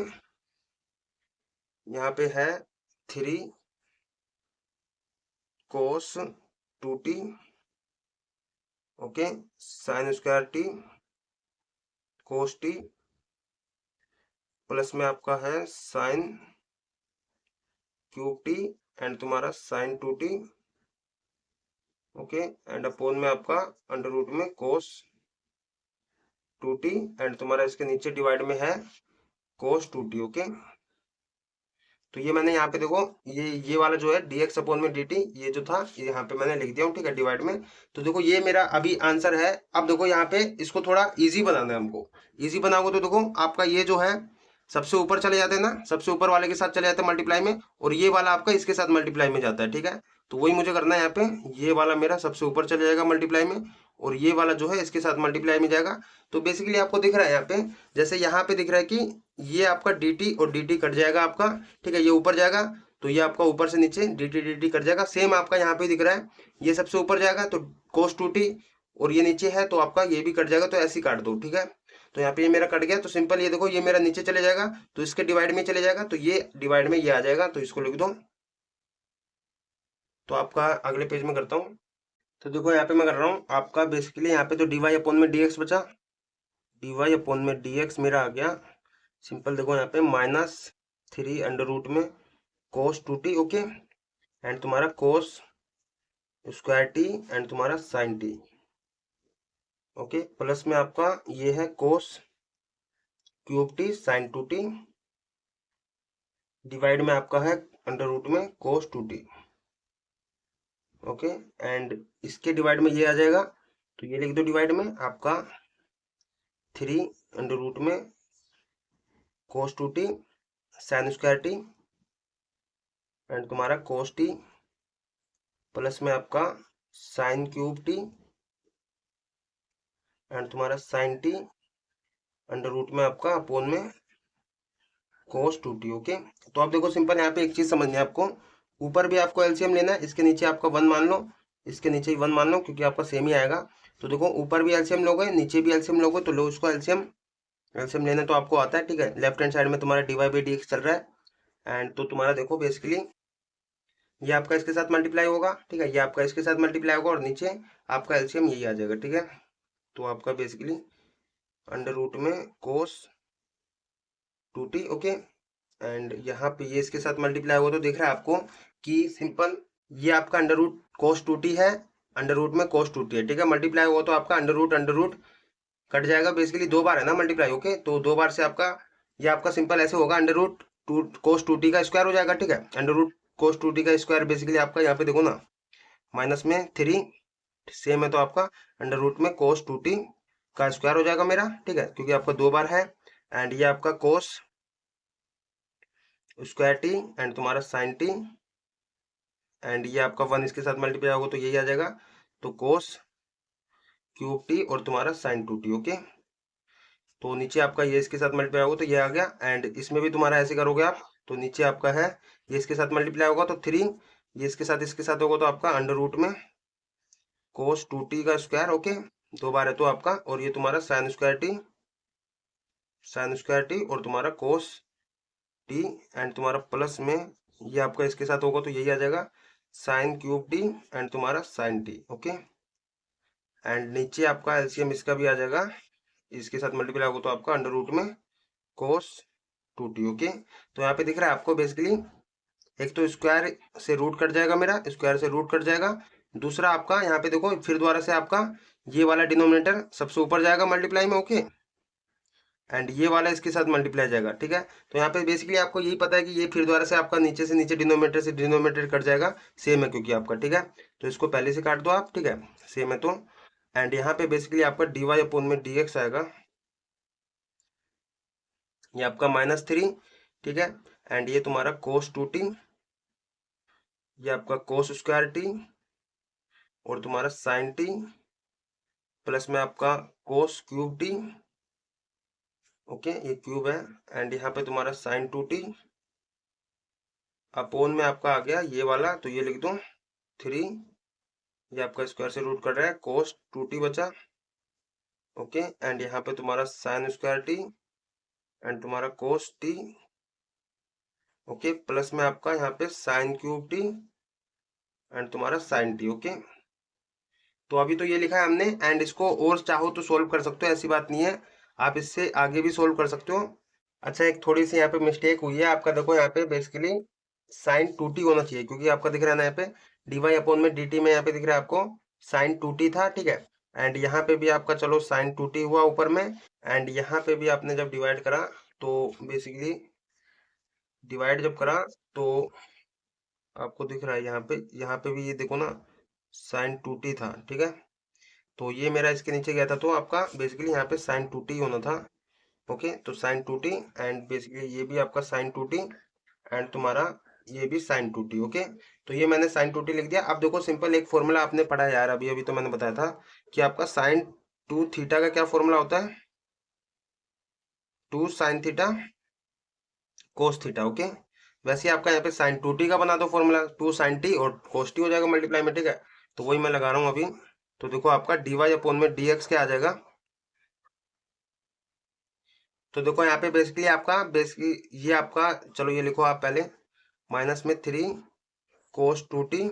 यहाँ पे है three cos two t, okay, sine square t cos t, plus में आपका है साइन क्यूब टी एंड तुम्हारा sine two t. Okay, and upon में आपका अंडर रूट में कोस टू टी, एंड तुम्हारा इसके नीचे डिवाइड में है कोस टू टी। ओके, तो ये मैंने यहाँ पे देखो ये वाला जो है dx अपोन में dt ये जो था ये यहाँ पे मैंने लिख दिया हूँ। ठीक है, डिवाइड में, तो देखो ये मेरा अभी आंसर है। अब देखो यहाँ पे इसको थोड़ा इजी बनाना है हमको, इजी बनाओगे तो देखो आपका ये जो है सबसे ऊपर चले जाते हैं ना, सबसे ऊपर वाले के साथ चले जाते हैं मल्टीप्लाई में, और ये वाला आपका इसके साथ मल्टीप्लाई में जाता है। ठीक है, तो वही मुझे करना है यहाँ पे, ये वाला मेरा सबसे ऊपर चले जाएगा मल्टीप्लाई में, और ये वाला जो है इसके साथ मल्टीप्लाई में जाएगा। तो बेसिकली आपको दिख रहा है यहाँ पे, जैसे यहाँ पे दिख रहा है कि ये आपका dt और dt कट जाएगा आपका। ठीक है, ये ऊपर जाएगा तो ये आपका ऊपर से नीचे dt dt कट जाएगा। सेम आपका यहाँ पे दिख रहा है, ये सबसे ऊपर जाएगा तो cos 2t, और ये नीचे है तो आपका ये भी कट जाएगा, तो ऐसे ही काट दो। ठीक है, तो यहाँ पे ये मेरा कट गया, तो सिंपल ये देखो ये मेरा नीचे चले जाएगा तो इसके डिवाइड में चले जाएगा, तो ये डिवाइड में ये आ जाएगा, तो इसको लिख दो। तो आपका अगले पेज में करता हूँ। तो देखो यहाँ पे मैं कर रहा हूँ आपका बेसिकली यहाँ पे तो डी वाई अपोन में डी एक्स बचा, डी वाई अपोन में डी एक्स मेरा आ गया सिंपल। देखो यहाँ पे माइनस थ्री अंडर रूट में cos two t. Okay, and तुम्हारा कोस स्क्वायर टी एंड तुम्हारा साइन टी। ओके, प्लस में आपका ये है कोस cube t sine two T, divide में आपका है अंडर रूट में cos two t. Okay, and इसके डिवाइड में ये आ जाएगा तो ये लिख दो डिवाइड में आपका थ्री अंडर रूट में cos two t sine square t and तुम्हारा कोस टी, प्लस में आपका साइन क्यूब टी एंड तुम्हारा साइन टी अंडर रूट में आपका अपोन में कोस 2t। ओके, तो आप देखो सिंपल यहाँ पे एक चीज समझनी है आपको, ऊपर भी आपको एलसीएम लेना है, इसके नीचे आपका 1 मान लो, इसके नीचे ही 1 मान लो, क्योंकि आपका सेम ही आएगा। तो देखो ऊपर भी एलसीएम लोगे, नीचे भी एलसीएम लोगे, तो लो उसको एलसीएम। एलसीएम लेना तो आपको आता है, ठीक है। लेफ्ट हैंड साइड में तुम्हारा dy बाई dx चल रहा है, एंड तो तुम्हारा देखो बेसिकली ये आपका इसके साथ मल्टीप्लाई होगा, ठीक है, ये आपका इसके साथ मल्टीप्लाई होगा, और नीचे आपका एलसीएम यही आ जाएगा, ठीक है। तो आपका बेसिकली अंडर रूट में कोस 2t। ओके, एंड यहाँ पे ये इसके साथ मल्टीप्लाई होगा, तो दिख रहा है आपको कि सिंपल ये आपका अंडर रूट कोस 2t है, अंडर रूट में कोस 2t है, ठीक है। मल्टीप्लाई होगा तो आपका अंडर रूट कट जाएगा, बेसिकली 2 बार है ना मल्टीप्लाई। ओके, तो 2 बार से आपका ये आपका सिंपल ऐसे होगा, अंडर रूट टू कोस 2t का स्क्वायर हो जाएगा, ठीक है। अंडर रूट कोस 2t का स्क्वायर बेसिकली आपका यहाँ पे देखो ना, माइनस में 3 सेम है, तो आपका अंडर रूट में कोस 2t का स्क्वायर हो जाएगा मेरा, ठीक है, क्योंकि आपका 2 बार है। एंड ये आपका कोस स्क्वायर टी एंड तुम्हारा साइन टी, एंड ये आपका 1 इसके साथ मल्टीप्लाई होगा तो यही आ जाएगा, तो कोस क्यूब टी और तुम्हारा साइन 2t। ओके, तो नीचे आपका ये इसके साथ मल्टीप्लाई होगा तो ये आ गया, एंड इसमें भी तुम्हारा ऐसे करोगे आप, तो नीचे आपका है ये इसके साथ मल्टीप्लाई होगा तो 3, ये इसके साथ होगा तो आपका अंडर रूट में कोस 2t का स्क्वायर। ओके, 2 बार है तो आपका, और ये तुम्हारा साइन स्क्वायर टी और तुम्हारा कोस टी, एंड तुम्हारा प्लस में ये आपका इसके साथ होगा तो यही आ जाएगा साइन क्यूब टी एंड तुम्हारा साइन टी। ओके, एंड नीचे आपका एलसीएम इसका भी आ जाएगा, इसके साथ मल्टीप्लाई होगा तो आपका अंडर रूट में कोस 2t। ओके, तो यहाँ पे दिख रहा है आपको बेसिकली एक तो स्क्वायर से रूट कट जाएगा मेरा, स्क्वायर से रूट कट जाएगा। दूसरा आपका यहाँ पे देखो फिर दोबारा से आपका ये वाला डिनोमिनेटर सबसे ऊपर जाएगा मल्टीप्लाई में। ओके, एंड ये वाला इसके साथ मल्टीप्लाई जाएगा, ठीक है। तो यहाँ पे बेसिकली आपको यही पता है कि ये फिर दोबारा से आपका नीचे से नीचे डिनोमिनेटर से डिनोमिनेटर कट जाएगा, सेम है क्योंकि आपका, ठीक है। तो इसको पहले से काट दो आप, ठीक है, सेम है तो। एंड यहाँ पे बेसिकली आपका dy अपोन में dx आएगा, ये आपका -3, ठीक है। एंड ये तुम्हारा कोस 2t, ये आपका कोस स्क्वायर टी और तुम्हारा साइन टी, प्लस में आपका कोस क्यूब टी। ओके, ये क्यूब है, एंड यहाँ पे तुम्हारा साइन 2t अपोन में आपका आ गया ये वाला, तो ये लिख दो 3, ये आपका स्क्वायर से रूट कर रहा है, कोस 2t बचा। ओके, एंड यहाँ पे तुम्हारा साइन स्क्वायर टी एंड तुम्हारा कोस टी। ओके, प्लस में आपका यहाँ पे साइन क्यूब टी एंड तुम्हारा साइन टी। ओके, तो अभी तो ये लिखा है हमने, एंड इसको और चाहो तो सोल्व कर सकते हो, ऐसी बात नहीं है, आप इससे आगे भी सोल्व कर सकते हो। अच्छा, एक थोड़ी सी यहाँ पे मिस्टेक हुई है आपका, देखो यहाँ पे बेसिकली साइन 2t होना चाहिए, क्योंकि आपका दिख रहा है ना यहाँ पे dy अपोन में dt में यहाँ पे दिख रहा है आपको साइन 2t था, ठीक है। एंड यहाँ पे भी आपका चलो साइन 2t हुआ ऊपर में, एंड यहाँ पे भी आपने जब डिवाइड करा तो बेसिकली डिवाइड जब करा तो आपको दिख रहा है यहाँ पे भी ये देखो ना साइन 2t था, ठीक है। तो ये मेरा इसके नीचे गया था, तो आपका बेसिकली यहाँ पे साइन 2t होना था। ओके, तो साइन 2t एंड बेसिकली ये भी आपका साइन 2t एंड तुम्हारा ये भी साइन 2t। ओके, तो ये मैंने साइन 2t लिख दिया। अब देखो सिंपल एक फॉर्मूला आपने पढ़ा है यार, अभी अभी तो मैंने बताया था कि आपका साइन 2 थीटा का क्या फॉर्मूला होता है, 2 sign theta cos theta. Okay, वैसे ही आपका यहाँ पे साइन 2t का बना दो फॉर्मूला, 2 साइन टी और कोस टी हो जाएगा मल्टीप्लाई में, ठीक है। तो वही मैं लगा रहा हूँ अभी। तो देखो आपका dy अपोन में dx क्या आ जाएगा, तो देखो यहाँ पे बेसिकली आपका ये आपका, चलो ये लिखो आप पहले, -3 कोस 2t।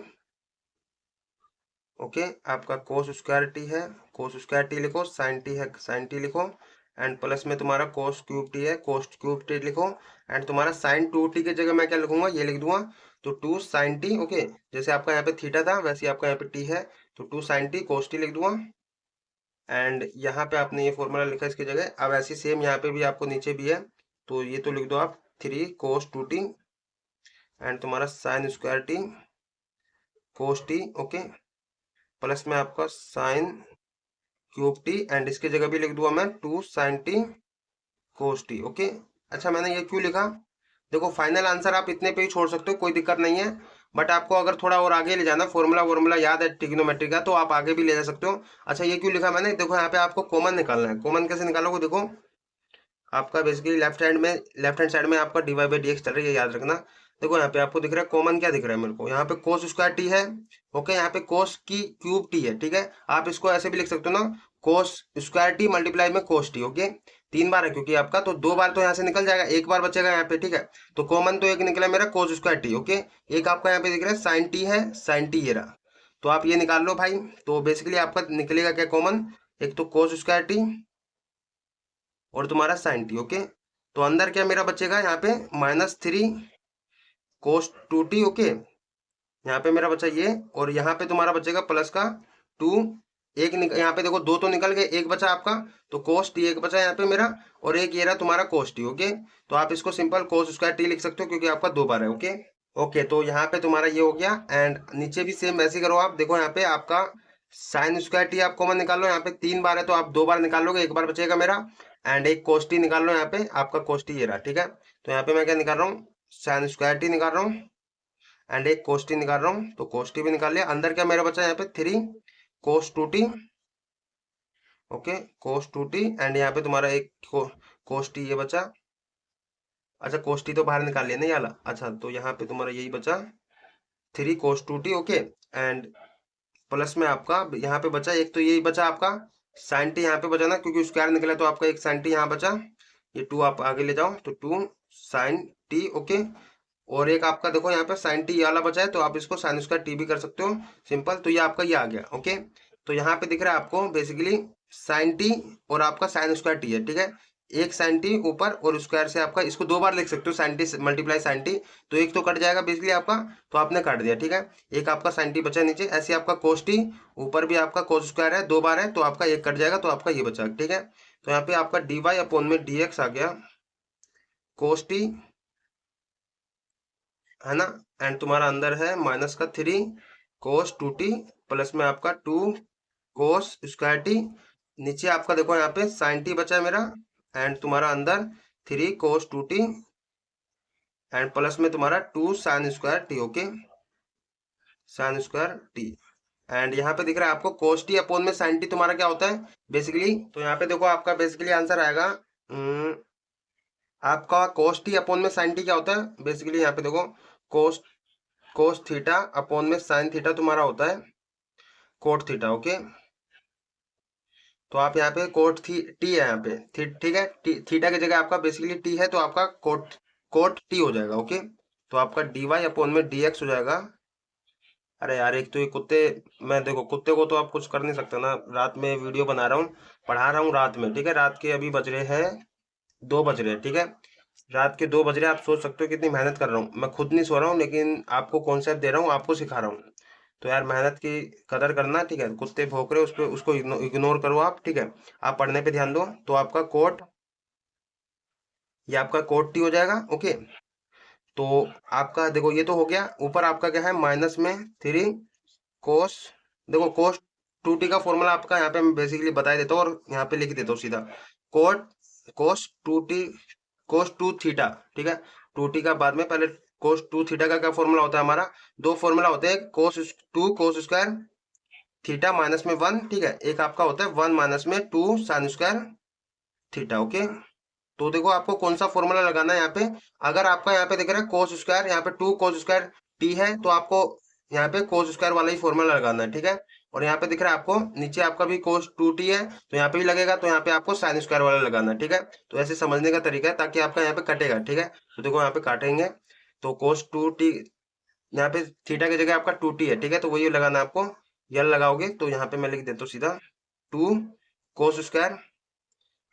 ओके, आपका कोस स्क्वायर टी है, कोस स्क्वायर टी लिखो, साइन टी है साइन टी लिखो, एंड प्लस में तुम्हारा कोस क्यूब टी है, कोस क्यूब टी लिखो, एंड तुम्हारा साइन 2t की जगह मैं क्या लिखूंगा, ये लिख दूंगा, तो 2 साइन टी। ओके, जैसे आपका यहाँ पे थीटा था वैसे आपका यहाँ पे टी है, तो 2 साइन टी कोस टी लिख दूंगा, एंड यहाँ पे आपने ये फॉर्मूला लिखा इसकी जगह। अब ऐसे सेम यहाँ पे भी आपको नीचे भी है, तो ये तो लिख दो आप 3 कोस 2t एंड तुम्हारा sign square t cos t. Okay, plus में आपका साइन क्यूब टी एंड इसकी जगह भी लिख दूंगा मैं 2 sine t cos t. Okay, अच्छा मैंने ये क्यों लिखा, देखो फाइनल आंसर आप इतने पे ही छोड़ सकते हो, कोई दिक्कत नहीं है, बट आपको अगर थोड़ा और आगे ले जाना, फॉर्मूला याद है ट्रिग्नोमेट्री का, तो आप आगे भी ले जा सकते हो। अच्छा, ये क्यों लिखा मैंने, देखो यहाँ पे आपको कॉमन निकालना है, कॉमन कैसे निकालोगे, देखो आपका बेसिकली लेफ्ट हैंड साइड में आपका dy बाई डी एक्स चल रही है, याद रखना। देखो यहाँ पे आपको दिख रहा है कॉमन, क्या दिख रहा है मेरे को, यहाँ पे कोस स्क्वायर टी है। ओके, यहाँ पे कोस की क्यूब टी है, ठीक है। आप इसको ऐसे भी लिख सकते हो ना, कोस स्क्वायर टी मल्टीप्लाई में कोस टी। ओके, 3 बार है क्योंकि आपका, तो 2 बार तो यहाँ से निकल जाएगा, 1 बार बचेगा यहाँ पे, ठीक है। तो कॉमन तो एक निकला मेरा कोस स्क्वायर टी। ओके, एक आपका यहाँ पे दिख रहा है साइन टी है, साइन टी ये रहा, तो आप ये निकाल लो भाई। तो बेसिकली आपका निकलेगा क्या कॉमन, एक तो कोस स्क्वायर टी और तुम्हारा साइन टी। ओके, तो अंदर क्या मेरा बचेगा यहाँ पे -3 कोस 2t। ओके, यहाँ पे मेरा बचा ये, और यहाँ पे तुम्हारा बचेगा प्लस का 2। यहाँ पे देखो 2 तो निकल गए, एक बचा आपका, तो कोस टी एक बचा यहाँ पे मेरा, और एक ये रहा तुम्हारा कोस टी। ओके, तो आप इसको सिंपल कोस स्क्वायर टी लिख सकते हो क्योंकि आपका 2 बार है। ओके ओके, तो यहाँ पे तुम्हारा ये हो गया, एंड नीचे भी सेम वैसे ही करो आप। देखो यहाँ पे आपका साइन स्क्वायर टी आप कॉमन निकाल लो, यहाँ पे 3 बार है तो आप 2 बार निकाल लोगे, 1 बार बचेगा मेरा, एंड एक कोस टी निकाल लो, यहाँ पे आपका कोस टी ये रहा, ठीक है। तो यहाँ पे मैं क्या निकाल रहा हूँ, साइन स्क्वायर टी निकाल रहा हूँ, एंड एक कोस टी निकाल रहा हूँ, तो कोस टी भी निकाल लिया। अंदर क्या मेरा बचा यहाँ पे 3 कोस 2t। Okay, cos 2t, and यहाँ पे तुम्हारा एक कोस टी ये बचा। अच्छा, कोस टी तो बाहर निकाल लिया नहीं वाला, अच्छा तो यहाँ पे तुम्हारा यही बचा 3 cos 2t। Okay, and plus में आपका यहाँ पे बचा एक, तो यही बचा आपका साइन टी यहाँ पे बचा ना, क्योंकि स्क्वायर निकला तो आपका एक साइन टी यहाँ बचा। ये 2 आप आगे ले जाओ, तो 2 साइन टी। ओके, और एक आपका देखो यहाँ पे साइन टी वाला बचा है, तो आप इसको साइन स्क्वायर टी भी कर सकते हो सिंपल। तो ये आपका ये आ गया। ओके, तो यहाँ पे दिख रहा है आपको बेसिकली साइन टी और आपका साइन स्क्वायर टी है, ठीक है। एक साइन टी ऊपर और स्क्वायर से आपका, इसको 2 बार लिख सकते हो, sine t multiply sine t, तो एक तो कट जाएगा बेसिकली आपका, तो आपने काट दिया, ठीक है। एक आपका साइन टी बचा नीचे, ऐसे आपका कोस टी, ऊपर भी आपका कोस स्क्वायर है, 2 बार है, तो आपका एक कट जाएगा, तो आपका ये बचा, ठीक है। तो यहाँ पे आपका डी वाई अपॉन में डी एक्स आ गया कोस टी, है ना, एंड तुम्हारा अंदर है माइनस का 3 कोस 2t, प्लस में आपका 2 कोस स्क्वायर टी, नीचे आपका देखो यहाँ पे साइन टी बचा है मेरा, एंड तुम्हारा अंदर 3 कोस 2t, एंड प्लस में तुम्हारा 2 sign square T. Okay, sine square t, and यहाँ पे दिख रहा है आपको कोस टी अपॉन में साइन टी तुम्हारा क्या होता है बेसिकली। तो यहाँ पे देखो आपका बेसिकली आंसर आएगा, आपका कोस टी अपॉन में साइन टी क्या होता है बेसिकली। यहाँ पे देखो कोस कोस थीटा अपॉन में साइन थीटा तुम्हारा होता है कोट थीटा। ओके, तो आप यहाँ पे कोट टी है यहाँ पे, ठीक है, थीटा की जगह आपका बेसिकली टी है, तो आपका कोट कोट टी हो जाएगा। ओके, तो आपका डी वाई अपॉन में डी एक्स हो जाएगा। अरे यार, एक तो ये कुत्ते, मैं देखो कुत्ते को तो आप कुछ कर नहीं सकते ना, रात में वीडियो बना रहा हूँ, पढ़ा रहा हूँ रात में, ठीक है। रात के अभी बज रहे हैं 2 बज रहे हैं, ठीक है। रात के 2 बज रहे हैं, आप सोच सकते हो कितनी मेहनत कर रहा हूँ मैं, खुद नहीं सो रहा हूँ, लेकिन आपको कॉन्सेप्ट दे रहा हूँ, आपको सिखा रहा हूँ। तो यार मेहनत की कदर करना, ठीक है। कुत्ते भौंक रहे, उस पे उसको इग्नोर करो आप, ठीक है। आप पढ़ने पे ध्यान दो। तो आपका कोट, ये आपका कोट टी हो जाएगा। ओके, तो आपका देखो ये तो हो गया, ऊपर आपका क्या है माइनस में 3 कोस, देखो कोस 2t का फॉर्मूला आपका यहाँ पे मैं बेसिकली बता ही देता हूँ, और यहाँ पे लिख देता हूँ सीधा, कोट कोस 2t कोस 2 थीटा, ठीक है। 2t का बाद में, पहले कोस 2 थीटा का क्या फॉर्मूला होता है हमारा, 2 फॉर्मूला होते हैं, कोस 2 कोस स्क्वायर थीटा माइनस में 1, ठीक है। एक आपका होता है 1 माइनस में 2 साइन स्क्वायर थीटा। ओके, तो देखो आपको कौन सा फॉर्मूला लगाना है यहाँ पे। अगर आपका यहाँ पे दिख रहा है कोस स्क्वायर, यहाँ पे 2 कोस स्क्वायर टी है, तो आपको यहाँ पे कोस स्क्वायर वाला ही फॉर्मूला लगाना है, ठीक है। और यहाँ पे दिख रहा है आपको नीचे आपका भी कोस 2t है, तो यहाँ पे भी लगेगा, तो यहाँ पे आपको साइन स्क्वायर वाला लगाना है, ठीक है। तो ऐसे समझने का तरीका है, ताकि आपका यहाँ पे कटेगा, ठीक है। तो देखो यहाँ पे काटेंगे, तो कोस 2t, यहाँ पे थीटा की जगह आपका 2t है, ठीक है, तो वही लगाना है आपको। यल लगाओगे तो यहाँ पे मैं लिख देता हूँ सीधा 2 कोस स्क्वायर,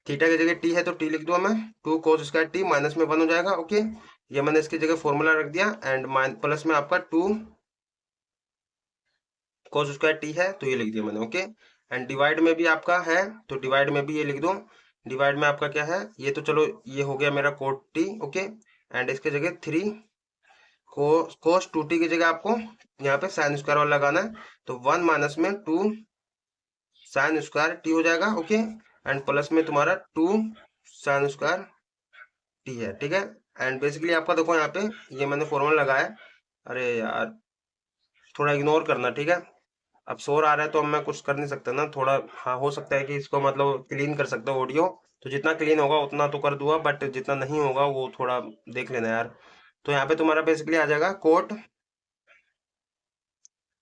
थीटा की जगह टी है तो टी लिख दूंगा मैं, 2 कोस स्क्वायर टी माइनस में 1 हो जाएगा। ओके, ये मैंने इसकी जगह फॉर्मूला रख दिया, एंड प्लस में आपका 2 कोस स्क्वायर टी है, तो ये लिख दिया मैंने। ओके, एंड डिवाइड में भी आपका है, तो डिवाइड में भी ये लिख दो। डिवाइड में आपका क्या है, ये तो चलो ये हो गया मेरा कोट टी। ओके, एंड इसके जगह 3 कोस 2t की जगह आपको यहाँ पे साइन स्क्वायर वाला लगाना है, तो 1 माइनस में 2 साइन स्क्वायर टी हो जाएगा। ओके, एंड प्लस में तुम्हारा 2 साइन स्क्वायर टी है, ठीक है। एंड बेसिकली आपका देखो यहाँ पे ये मैंने फॉर्मूला लगाया है, अरे यार थोड़ा इग्नोर करना, ठीक है। अब शोर आ रहा है तो अब मैं कुछ कर नहीं सकता ना, थोड़ा हाँ हो सकता है कि इसको मतलब क्लीन कर सकता हूँ ऑडियो, तो जितना क्लीन होगा उतना तो कर दूंगा, बट जितना नहीं होगा वो थोड़ा देख लेना यार। तो यहाँ पे तुम्हारा बेसिकली आ जाएगा कोट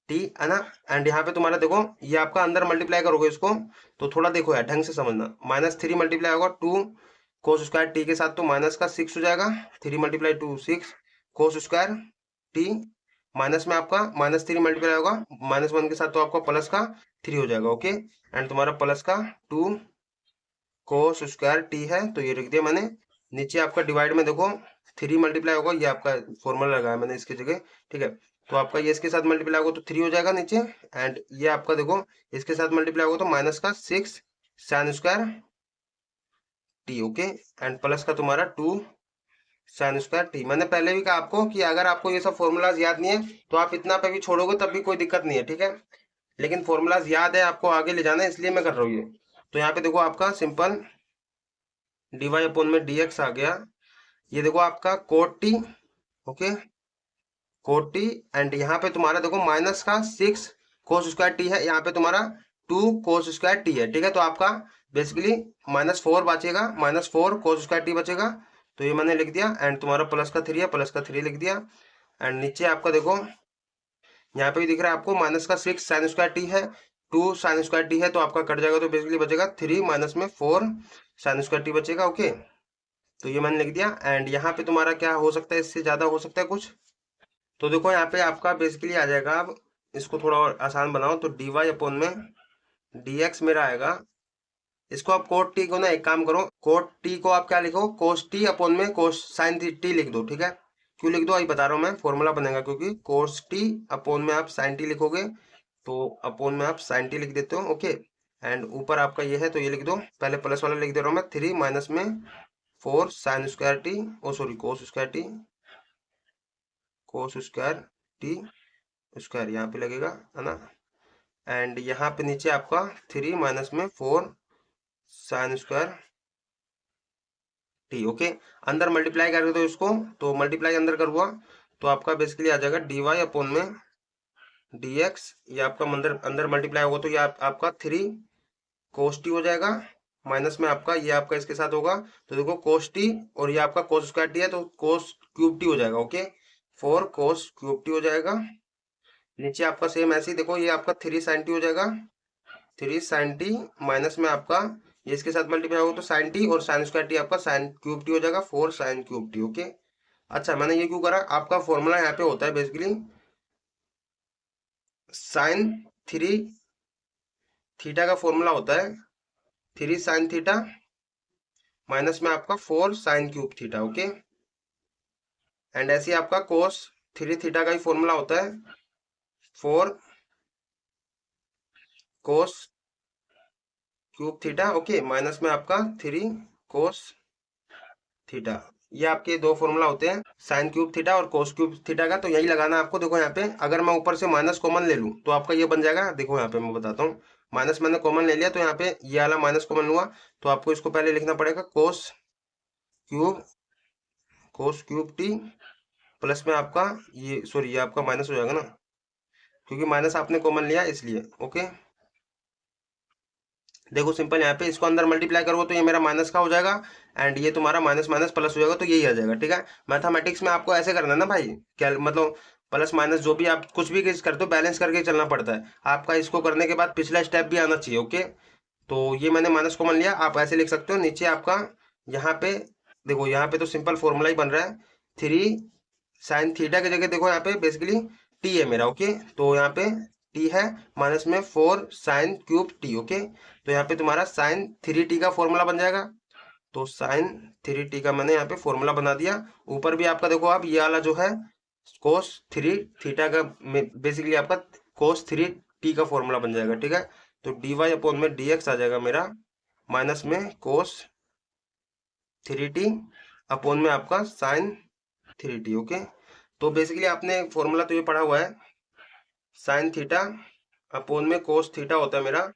टी, है ना। एंड यहाँ पे तुम्हारा देखो ये आपका अंदर मल्टीप्लाई करोगे इसको, तो थोड़ा देखो यार ढंग से समझना, -3 मल्टीप्लाई होगा 2 कोस स्क्वायर टी के साथ, तो माइनस का 6 हो जाएगा, 3 मल्टीप्लाई 2 6 कोस स्क्वायर टी, माइनस में आपका -3 मल्टीप्लाई होगा -1 के साथ, तो आपका प्लस का 3 हो जाएगा। ओके, एंड तुम्हारा प्लस का 2 कोस स्क्वायर टी है, तो ये लिख दिया मैंने। नीचे आपका डिवाइड में देखो 3 मल्टीप्लाई होगा, ये आपका फॉर्मूला लगाया मैंने इसकी जगह, ठीक है। तो आपका ये इसके साथ मल्टीप्लाई होगा तो 3 हो जाएगा नीचे, एंड ये आपका देखो इसके साथ मल्टीप्लाई होगा तो माइनस का 6 sign square T, okay, and plus का तुम्हारा 2 साइन स्क्वायर टी। मैंने पहले भी कहा आपको कि अगर आपको ये सब फॉर्मूलाज याद नहीं है तो आप इतना पे भी छोड़ोगे तब भी कोई दिक्कत नहीं है, ठीक है। लेकिन फॉर्मूलाज याद है, आपको आगे ले जाना है, इसलिए मैं कर रहा हूँ ये। तो यहाँ पे देखो आपका सिंपल डीवाई अपॉन में डीएक्स आ गया, ये देखो आपका cot t, okay, cot t, and यहाँ पे तुम्हारा देखो माइनस का 6 कोस स्क्वायर टी है, यहाँ पे तुम्हारा 2 कोस स्क्वायर टी है, ठीक है। तो आपका बेसिकली -4 बचेगा, -4 कोस स्क्वायर टी बचेगा, तो ये मैंने लिख दिया, एंड तुम्हारा प्लस का 3 है, प्लस का 3 लिख दिया। एंड नीचे आपका देखो यहाँ पे भी दिख रहा है आपको माइनस का 6 साइन स्क्वायर टी है, 2 साइन स्क्वायर टी है, तो आपका कट जाएगा, तो बेसिकली बचेगा 3 माइनस में 4 साइन स्क्वायर टी बचेगा, ओके। तो ये मैंने लिख दिया, एंड यहाँ पे तुम्हारा क्या हो सकता है, इससे ज्यादा हो सकता है कुछ। तो देखो यहाँ पे आपका बेसिकली आ जाएगा, अब इसको थोड़ा और आसान बनाओ, तो डी वाई अपॉन में डी एक्स मेरा आएगा। इसको आप कोट टी को ना एक काम करो, कोट टी को आप क्या लिखो, कोस टी अपॉन में कोस साइन टी लिख दो, ठीक है। क्यों लिख दो अभी बता रहा हूँ मैं, फॉर्मूला बनेगा, क्योंकि कोस टी अपॉन में आप साइन टी लिखोगे, तो अपॉन में आप साइन टी लिख देते हो, ओके। एंड ऊपर आपका ये है तो ये लिख दो, पहले प्लस वाला लिख दे रहा हूँ मैं, 3 माइनस में 4 sine square t, oh sorry cos square t, cos square t square यहाँ पे लगेगा, है ना। एंड यहाँ पे नीचे आपका 3 माइनस में 4 साइन स्क्वायर टी, ओके। अंदर मल्टीप्लाई कर दो इसको, तो मल्टीप्लाई अंदर करूँगा तो आपका बेसिकली आ जाएगा डी वाई अपॉन में डी एक्स, ये आपका अंदर अंदर मल्टीप्लाई होगा तो ये आपका 3 कोस टी हो जाएगा, माइनस में आपका ये आपका इसके साथ होगा, तो देखो कोस टी और ये आपका कोस स्क्वायर टी है, तो कोस क्यूब टी हो जाएगा, ओके। 4 कोस क्यूब टी हो जाएगा। नीचे आपका सेम ऐसे ही देखो, ये आपका 3 साइन टी हो जाएगा, 3 साइन टी, माइनस में आपका ये इसके साथ मल्टीप्लाई होगा तो साइन टी, और साइन स्क्वायर टी आपका साइन क्यूब टी हो जाएगा, 4 साइन क्यूब टी, ओके। अच्छा मैंने ये क्यों करा, आपका फॉर्मूला यहाँ पे होता है बेसिकली साइन 3 थीटा का फॉर्मूला होता है 3 साइन थीटा माइनस में आपका 4 sine cube theta, okay. And ऐसे ही आपका कोस 3 थीटा का ही फॉर्मूला होता है 4 cos cube theta, okay, minus में आपका 3 कोस थीटा। ये आपके दो फॉर्मूला होते हैं साइन क्यूब थीटा और कोस क्यूब थीटा का, तो यही लगाना है आपको। देखो यहाँ पे अगर मैं ऊपर से माइनस कॉमन ले लूँ तो आपका ये बन जाएगा, देखो यहाँ पे मैं बताता हूँ, माइनस मैंने कॉमन ले लिया तो यहाँ पे ये वाला माइनस कॉमन लूंगा, तो आपको इसको पहले लिखना पड़ेगा कोस क्यूब टी, प्लस में आपका ये सॉरी ये आपका माइनस हो जाएगा ना, क्योंकि माइनस आपने कॉमन लिया इसलिए, ओके। देखो सिंपल यहाँ पे इसको अंदर मल्टीप्लाई करोगे तो ये मेरा माइनस का हो जाएगा, एंड ये तुम्हारा माइनस माइनस प्लस हो जाएगा, तो यही आ जाएगा, ठीक है। मैथमेटिक्स में आपको ऐसे करना है ना भाई, क्या मतलब प्लस माइनस जो भी आप कुछ भी करते हो बैलेंस करके चलना पड़ता है आपका, इसको करने के बाद पिछला स्टेप भी आना चाहिए, ओके। तो ये मैंने माइनस कॉमन लिया, आप ऐसे लिख सकते हो, नीचे आपका यहाँ पे देखो, यहाँ पे तो सिंपल फॉर्मूला ही बन रहा है, 3 साइन थीटा की जगह देखो यहाँ पे बेसिकली टी है मेरा, ओके। तो यहाँ पे टी है, माइनस में 4 साइन क्यूब टी, ओके। तो यहाँ पे तुम्हारा साइन 3 टी का फॉर्मूला बन जाएगा, तो साइन 3 टी का मैंने यहाँ पे फॉर्मूला बना दिया। ऊपर भी आपका देखो आप ये वाला जो है कोस 3 थीटा का बेसिकली आपका कोस 3 टी का फॉर्मूला बन जाएगा, ठीक है। तो डी वाई अपॉन में डी एक्स आ जाएगा मेरा, माइनस में कोस 3 टी अपॉन में आपका साइन 3 टी, ओके। तो बेसिकली आपने फॉर्मूला तो ये पढ़ा हुआ है, साइन थीटा अपॉन में कोस थीटा होता है मेरा,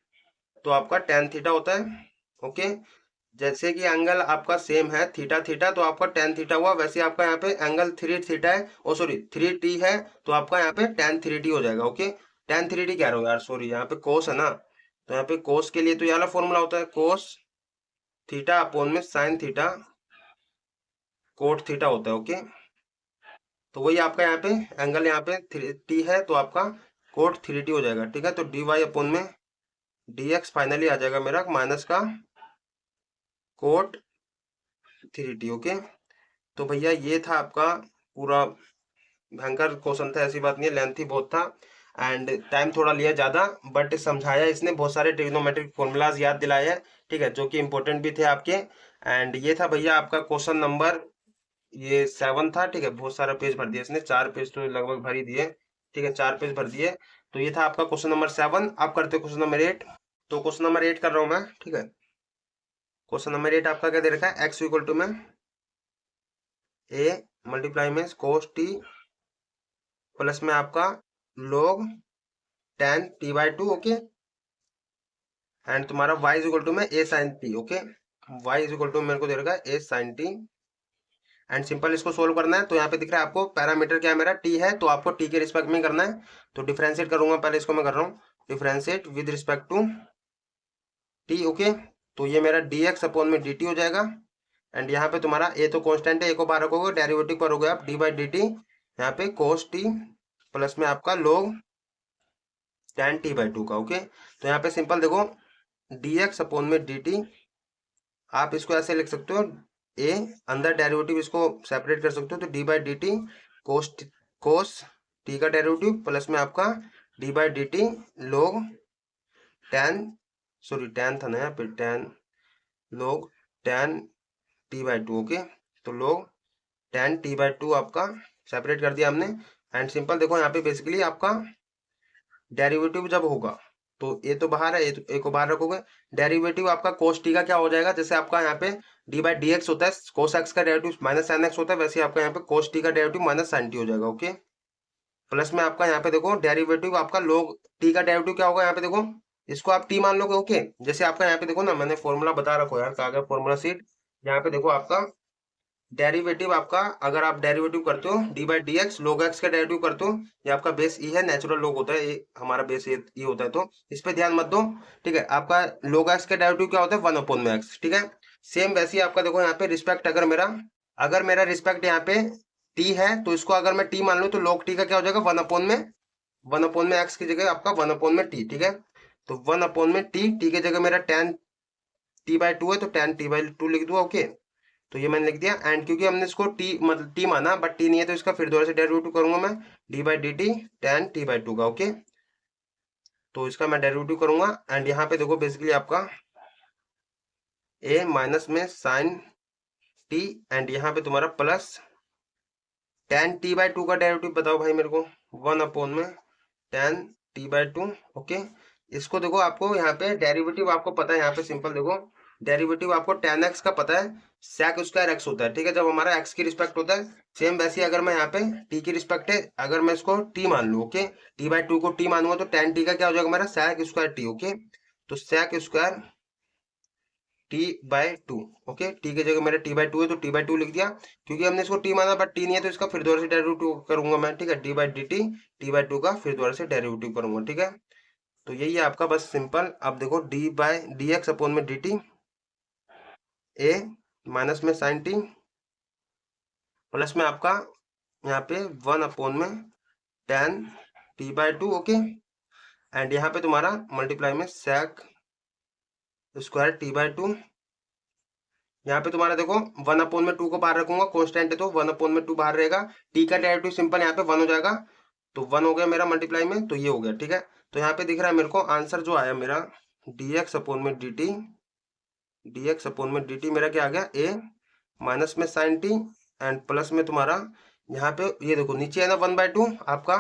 तो आपका टेन थीटा होता है, ओके। जैसे कि एंगल आपका सेम है थीटा थीटा, तो आपका टेन थीटा हुआ, वैसे आपका यहाँ पे एंगल 3 थीटा है, ओ सॉरी 3 टी है, तो आपका यहाँ पे टेन 3 टी हो जाएगा, ओके। tan 3t कह रहा हूँ यार, सॉरी, यहाँ पे कोस है ना, तो यहाँ पे कोस के लिए तो ये वाला फॉर्मूला होता है, कोस थीटा अपोन में साइन थीटा कोट थीटा होता है। ओके, तो वही आपका यहाँ पे एंगल यहाँ पे टी है, तो आपका कोट 3t हो जाएगा। ठीक है, तो डी वाई अपोन में डी एक्स फाइनली आ जाएगा मेरा माइनस का कोट 3t। ओके, तो भैया ये था आपका पूरा भयंकर क्वेश्चन था, ऐसी बात नहीं है, लेंथी बहुत था एंड टाइम थोड़ा लिया ज़्यादा, बट समझाया इसने, बहुत सारे ट्रिग्नोमेट्रिक फॉर्मूलाज याद दिलाए हैं। ठीक है, जो कि इंपॉर्टेंट भी थे आपके। एंड ये था भैया आपका क्वेश्चन नंबर ये 7 था। ठीक है, बहुत सारा पेज भर दिया इसने, 4 पेज तो लगभग भर ही दिए। ठीक है, 4 पेज भर दिए। तो ये था आपका क्वेश्चन नंबर 7। अब करते क्वेश्चन नंबर 8। तो क्वेश्चन नंबर 8 कर रहा हूँ मैं। ठीक है, क्वेश्चन नंबर 8 आपका क्या दे रखा है, एक्स इक्वल टू में ए मल्टीप्लाई में कोस टी प्लस में आपका log tan t/2। Okay, and तुम्हारा y इज इक्वल टू में a sin t। Okay, y is equal to मेरे को दे रखा है a sin t and simple इसको सोल्व करना है। तो यहाँ पे दिख रहा है आपको पैरामीटर क्या है मेरा t है, तो आपको t के रिस्पेक्ट में करना है। तो डिफरेंशिएट करूंगा, पहले इसको मैं कर रहा हूँ differentiate with respect to t। Okay, तो ये मेरा dx अपॉन में dt हो जाएगा। एंड यहाँ पे तुम्हारा a तो कांस्टेंट है, a को बाहर रखोगे, डेरिवेटिव करोगे आप d/dt, यहाँ पे cos t प्लस में आपका log tan t/2 का। ओके, तो यहाँ पे सिंपल देखो dx अपॉन में dt, आप इसको ऐसे लिख सकते हो, a अंदर डेरिवेटिव इसको सेपरेट कर सकते हो, तो d/dt कोस t का डेरिवेटिव प्लस में आपका d/dt log tan, sorry tan था ना यहाँ पे, tan log tan t/2। Okay, तो log tan t/2 आपका सेपरेट कर दिया हमने। एंड सिंपल देखो यहाँ पे बेसिकली आपका डेरिवेटिव जब होगा तो ए तो बाहर है, ए को बाहर रखोगे, डेरिवेटिव आपका cos t का क्या हो जाएगा, जैसे आपका यहाँ पे d/dx होता है, cos x का डेरिवेटिव माइनस sin x होता है, वैसे आपका यहाँ पे cos t का डेरिवेटिव माइनस sin t हो जाएगा। ओके, प्लस में आपका यहाँ पे देखो डेरिवेटिव आपका log t का डेरिवेटिव क्या होगा, यहाँ पे देखो इसको आप t मान लोगे। ओके, जैसे आपका यहाँ पे देखो ना, मैंने फॉर्मूला बता रखो यार, कहा गया फॉर्मूला सीट, यहाँ पे देखो आपका डेरिवेटिव आपका, अगर आप डेरिवेटिव करते हो d/dx log x का डेरिवेटिव करते हो, ये आपका बेस ई है, नेचुरल लॉग होता है, ये हमारा बेस ई होता है, तो इस पे ध्यान मत दो। ठीक है, आपका log x का डेरिवेटिव क्या होता है, 1 अपॉन में x। ठीक है, सेम वैसे ही आपका देखो यहाँ पे रिस्पेक्ट, अगर मेरा रिस्पेक्ट यहाँ पे t है, तो इसको अगर मैं t मान लूँ तो log t का क्या हो जाएगा, 1 अपॉन में x की जगह आपका 1 अपॉन में t। ठीक है, तो 1 अपॉन में t की जगह मेरा tan t/2 है, तो tan t/2 लिख दूंगा। ओके, तो ये मैंने लिख दिया। एंड क्योंकि हमने इसको टी मतलब टी माना, बट टी नहीं है, तो इसका फिर दोबारा से डेरिवेटिव करूंगा मैं d/dt tan t/2 का। ओके, तो इसका मैं डेरिवेटिव करूंगा। एंड यहाँ पे देखो बेसिकली आपका a माइनस में साइन t, एंड यहाँ पे तुम्हारा प्लस tan t/2 का डेरिवेटिव बताओ भाई मेरे को, 1 अपॉन में tan t/2। ओके, इसको देखो आपको यहाँ पे डेरिवेटिव आपको पता है, यहाँ पे सिंपल देखो डेरिवेटिव आपको tan x का पता है, sec स्क्वायर x होता है। ठीक है, जब हमारा x की रिस्पेक्ट होता है, सेम वैसे ही अगर मैं यहाँ पे t की रिस्पेक्ट है, अगर मैं इसको t मान लूँ, ओके, t/2 को t मानूंगा, तो tan t का क्या हो जाएगा मेरा, sec स्क्वायर t। ओके, तो sec square t/2। Okay, t की जगह मेरा t/2 है, तो t/2 लिख दिया, क्योंकि हमने इसको t माना बट t नहीं है, तो इसका फिर दोबारा से डेरिवेटिव करूंगा मैं। ठीक है, d/dt t/2 का फिर दोबारा से डेरिवेटिव करूंगा। ठीक है, तो यही है आपका बस सिंपल। अब देखो d/dx अपॉन में dt, a माइनस में साइन t प्लस में आपका यहाँ पे 1 अपॉन में tan t/2। ओके, एंड यहाँ पे तुम्हारा मल्टीप्लाई में sec स्क्वायर t/2, यहाँ पे तुम्हारा देखो 1 अपॉन में 2 को बाहर रखूंगा, कांस्टेंट है तो 1 अपॉन में 2 बाहर रहेगा, t का डेरिवेटिव सिंपल यहाँ पे 1 हो जाएगा, तो 1 हो गया मेरा मल्टीप्लाई में, तो ये हो गया। ठीक है, तो यहाँ पे दिख रहा है मेरे को आंसर जो आया मेरा dx अपॉन में dt मेरा क्या आ गया, a माइनस में साइन t एंड प्लस में तुम्हारा यहाँ पे ये देखो नीचे है ना 1/2 आपका,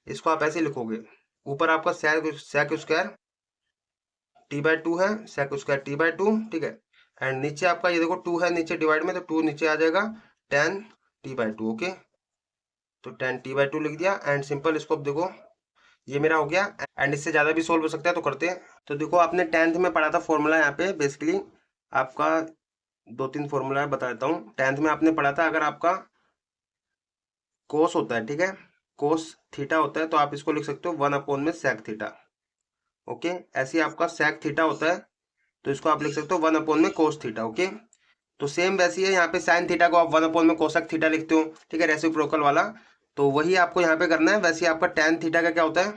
इसको आप ऐसे लिखोगे, ऊपर आपका sec स्क्वायर t/2 है, sec स्क्वायर t/2। ठीक है, एंड नीचे आपका ये देखो 2 है नीचे डिवाइड में, तो 2 नीचे आ जाएगा tan t/2। ओके, तो tan t/2 लिख दिया। एंड सिंपल इसको अब देखो ये मेरा हो गया, एंड इससे ज्यादा भी सोल्व हो सकता है, तो करते हैं। तो देखो आपने 10th में पढ़ा था फॉर्मूला, यहाँ पे बेसिकली आपका 2-3 फॉर्मूला बता देता हूँ। 10th में आपने पढ़ा था, अगर आपका कोस होता है, ठीक है, कोस थीटा होता है तो आप इसको लिख सकते हो 1/में सेक थीटा। ओके, ऐसे ही आपका सेक थीटा होता है तो इसको आप लिख सकते हो 1/में कोस थीटा। ओके, तो सेम वैसी है यहाँ पे साइन थीटा को आप 1/में कोसेक थीटा लिखते हो, ठीक है, रेसिप्रोकल वाला। तो वही आपको यहाँ पे करना है। वैसे ही आपका टेन थीटा का क्या होता है,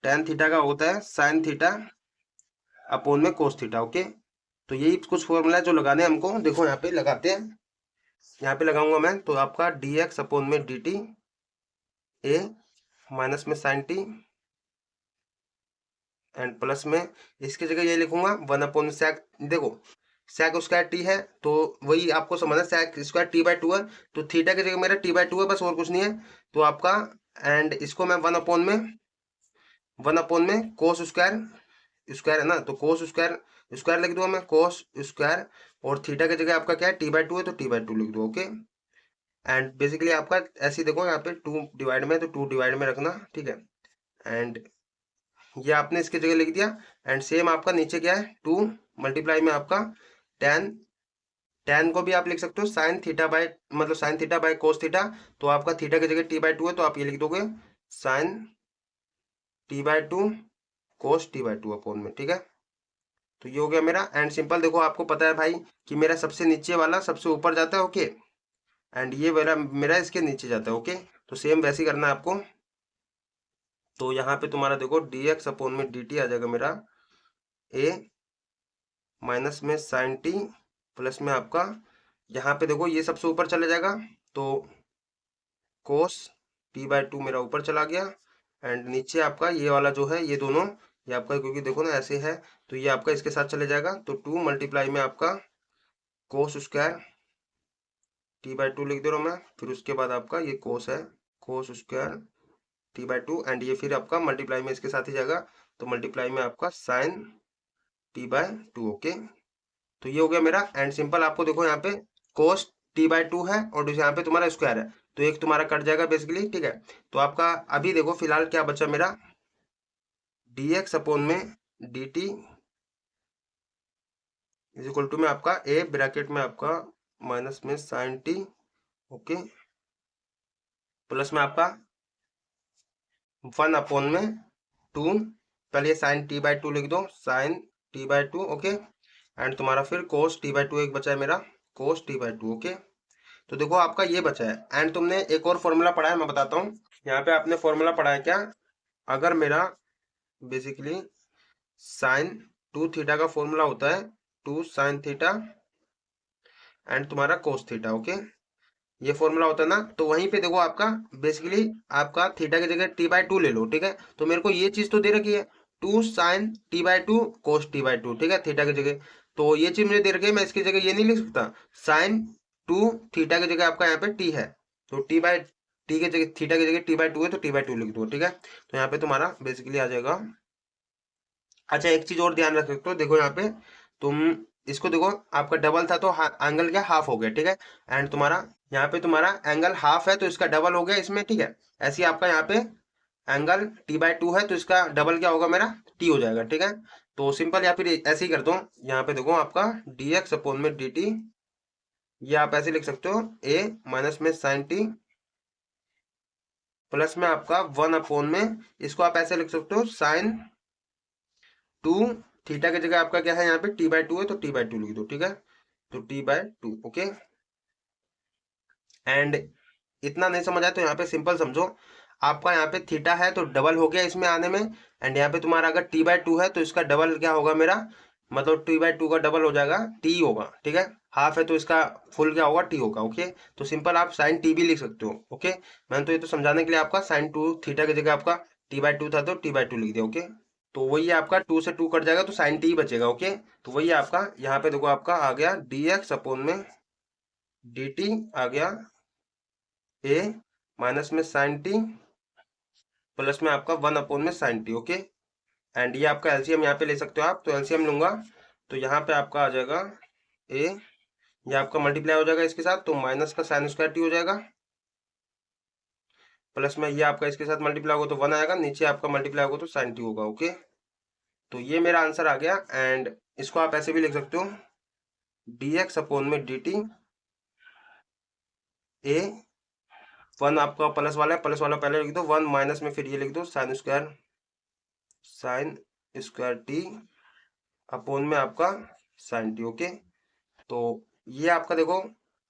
टेन थीटा का होता है साइन थीटा अपोन में कोस थीटा। ओके, तो यही कुछ फॉर्मूला जो लगाने हैं हमको, देखो यहाँ पे लगाते हैं। यहाँ पे लगाऊंगा मैं, तो आपका dx अपोन में dt ए माइनस में साइन टी एंड प्लस में इसकी जगह ये लिखूंगा 1/, सेक, देखो सेक स्क्वायर टी है तो वही आपको समझना, सेक स्क्वायर टी/2 है तो थीटा की जगह मेरा टी/2 है, बस और कुछ नहीं है। तो आपका एंड इसको मैं 1/में कोस स्क्वायर, स्क्वायर है ना, तो कोस स्क्वायर स्क्वायर लिख दूंगा मैं, कोस स्क्वायर, और थीटा की जगह आपका क्या है टी/2 है तो टी/2 लिख दो। ओके, एंड बेसिकली आपका ऐसे देखो यहाँ पे 2 डिवाइड में, तो 2 डिवाइड में रखना, ठीक है। एंड ये आपने इसकी जगह लिख दिया। एंड सेम आपका नीचे क्या है 2 मल्टीप्लाई में आपका टेन, टेन को भी आप लिख सकते हो साइन थीटा बाय, मतलब sign theta by cos theta. तो आपका थीटा की जगह टी/2 है तो आप ये लिख दोगे साइन टी/2 कोस टी/2 अपोन में, ठीक है। तो ये हो गया मेरा। एंड सिंपल देखो आपको पता है भाई कि मेरा सबसे नीचे वाला सबसे ऊपर जाता है। ओके, एंड ये मेरा मेरा इसके नीचे जाता है। ओके, तो सेम वैसे ही करना है आपको। तो यहाँ पे तुम्हारा देखो dx अपोन में dt आ जाएगा मेरा a माइनस में साइन टी प्लस में आपका, यहाँ पे देखो ये सबसे ऊपर चला जाएगा तो कोस टी/2 मेरा ऊपर चला गया। एंड नीचे आपका ये वाला जो है ये दोनों, ये आपका क्योंकि देखो ना ऐसे है तो ये आपका इसके साथ चले जाएगा, तो 2 मल्टीप्लाई में आपका कोस स्क्वायर टी/2 लिख दे रहा हूँ मैं। फिर उसके बाद आपका ये कोस है, कोस स्क्वायर टी/2 एंड ये फिर आपका मल्टीप्लाई में इसके साथ ही जाएगा, तो मल्टीप्लाई में आपका साइन टी/2। ओके, तो ये हो गया मेरा। एंड सिंपल आपको देखो यहाँ पे कोस टी/2 है और यहाँ पे तुम्हारा स्क्वायर है तो एक तुम्हारा कट जाएगा बेसिकली, ठीक है। तो आपका अभी देखो फिलहाल क्या बचा मेरा, dx अपोन में dt इज इक्वल टू में आपका a ब्रैकेट में आपका माइनस में साइन टी, ओके, प्लस में आपका 1/में 2, पहले ये साइन टी/2 लिख दो, साइन टी/2। ओके, एंड तुम्हारा फिर कोस टी/2 एक बचा है मेरा, कोस टी/2। ओके, तो देखो आपका ये बचा है। एंड तुमने एक और फॉर्मूला पढ़ा है, मैं बताता हूँ। यहाँ पे आपने फॉर्मूला पढ़ा है क्या, अगर मेरा बेसिकली साइन 2 थीटा का फॉर्मूला होता है 2 साइन थीटा एंड तुम्हारा कोस थीटा। ओके, ये फॉर्मूला होता है ना, तो वहीं पे देखो आपका बेसिकली आपका थीटा की जगह टी/2 ले लो, ठीक है। तो मेरे को ये चीज तो दे रखी है 2 साइन टी/2 कोस टी/2, ठीक है, थीटा की जगह। तो ये चीज मुझे दे रखी है, मैं इसकी जगह ये नहीं लिख सकता साइन 2 थीटा की जगह आपका यहाँ पे टी है तो टी की जगह थीटा की जगह टी/2 है तो टी/2 लिख दो, ठीक है। तो यहाँ पे तुम्हारा बेसिकली आ जाएगा। अच्छा, एक चीज और ध्यान रख सकते हो, देखो यहाँ पे तुम इसको देखो, आपका डबल था तो एंगल क्या हाफ हो गया, ठीक है। एंड तुम्हारा यहाँ पे तुम्हारा एंगल हाफ है तो इसका डबल हो गया इसमें, ठीक है। ऐसे ही आपका यहाँ पे एंगल टी/2 है तो इसका डबल क्या होगा मेरा टी हो जाएगा, ठीक है। तो सिंपल, या फिर ऐसे ही कर दो, यहाँ पे देखो आपका dx अपोन में dt, ये आप ऐसे लिख सकते हो a माइनस में साइन टी प्लस में आपका 1/, में इसको आप ऐसे लिख सकते हो साइन 2 थीटा की जगह आपका क्या है यहाँ पे टी/2 है तो टी/2 लिख दो, ठीक है। तो टी/2। ओके, एंड इतना नहीं समझ आया तो यहाँ पे सिंपल समझो, आपका यहाँ पे थीटा है तो डबल हो गया इसमें आने में। एंड यहाँ पे तुम्हारा अगर टी/2 है तो इसका डबल क्या होगा मेरा, मतलब टी/2 का डबल हो जाएगा टी होगा, ठीक है। हाफ है तो इसका फुल क्या होगा टी होगा। ओके, तो सिंपल आप साइन टी भी लिख सकते हो। ओके, मैंने तो ये तो समझाने के लिए आपका साइन 2 थीटा की जगह आपका टी/2 था तो टी/2 लिख दिया। ओके, तो वही आपका 2 से 2 कट जाएगा तो साइन टी बचेगा। ओके, तो वही आपका यहाँ पे देखो आपका आ गया dx अपोन में dt आ गया a माइनस में साइन टी प्लस में आपका 1/, में साइन टी। ओके, एंड ये आपका एलसीएम यहाँ पे ले सकते हो आप, तो एलसीएम लूंगा तो यहाँ पे आपका आ जाएगा a, ये आपका मल्टीप्लाई हो जाएगा इसके साथ तो माइनस का साइन स्क्वायर टी हो जाएगा, प्लस में ये आपका इसके साथ मल्टीप्लाई होगा तो 1 आएगा, नीचे आपका मल्टीप्लाई होगा तो साइन टी होगा। ओके, तो ये मेरा आंसर आ गया। एंड इसको आप ऐसे भी लिख सकते हो dx अपोन में dt a वन आपका प्लस वाला है, प्लस वाला पहले लिख दो, वन माइनस में फिर ये लिख दो साइन स्क्वायर टी अपोन में आपका साइन टी। ओके, तो ये आपका देखो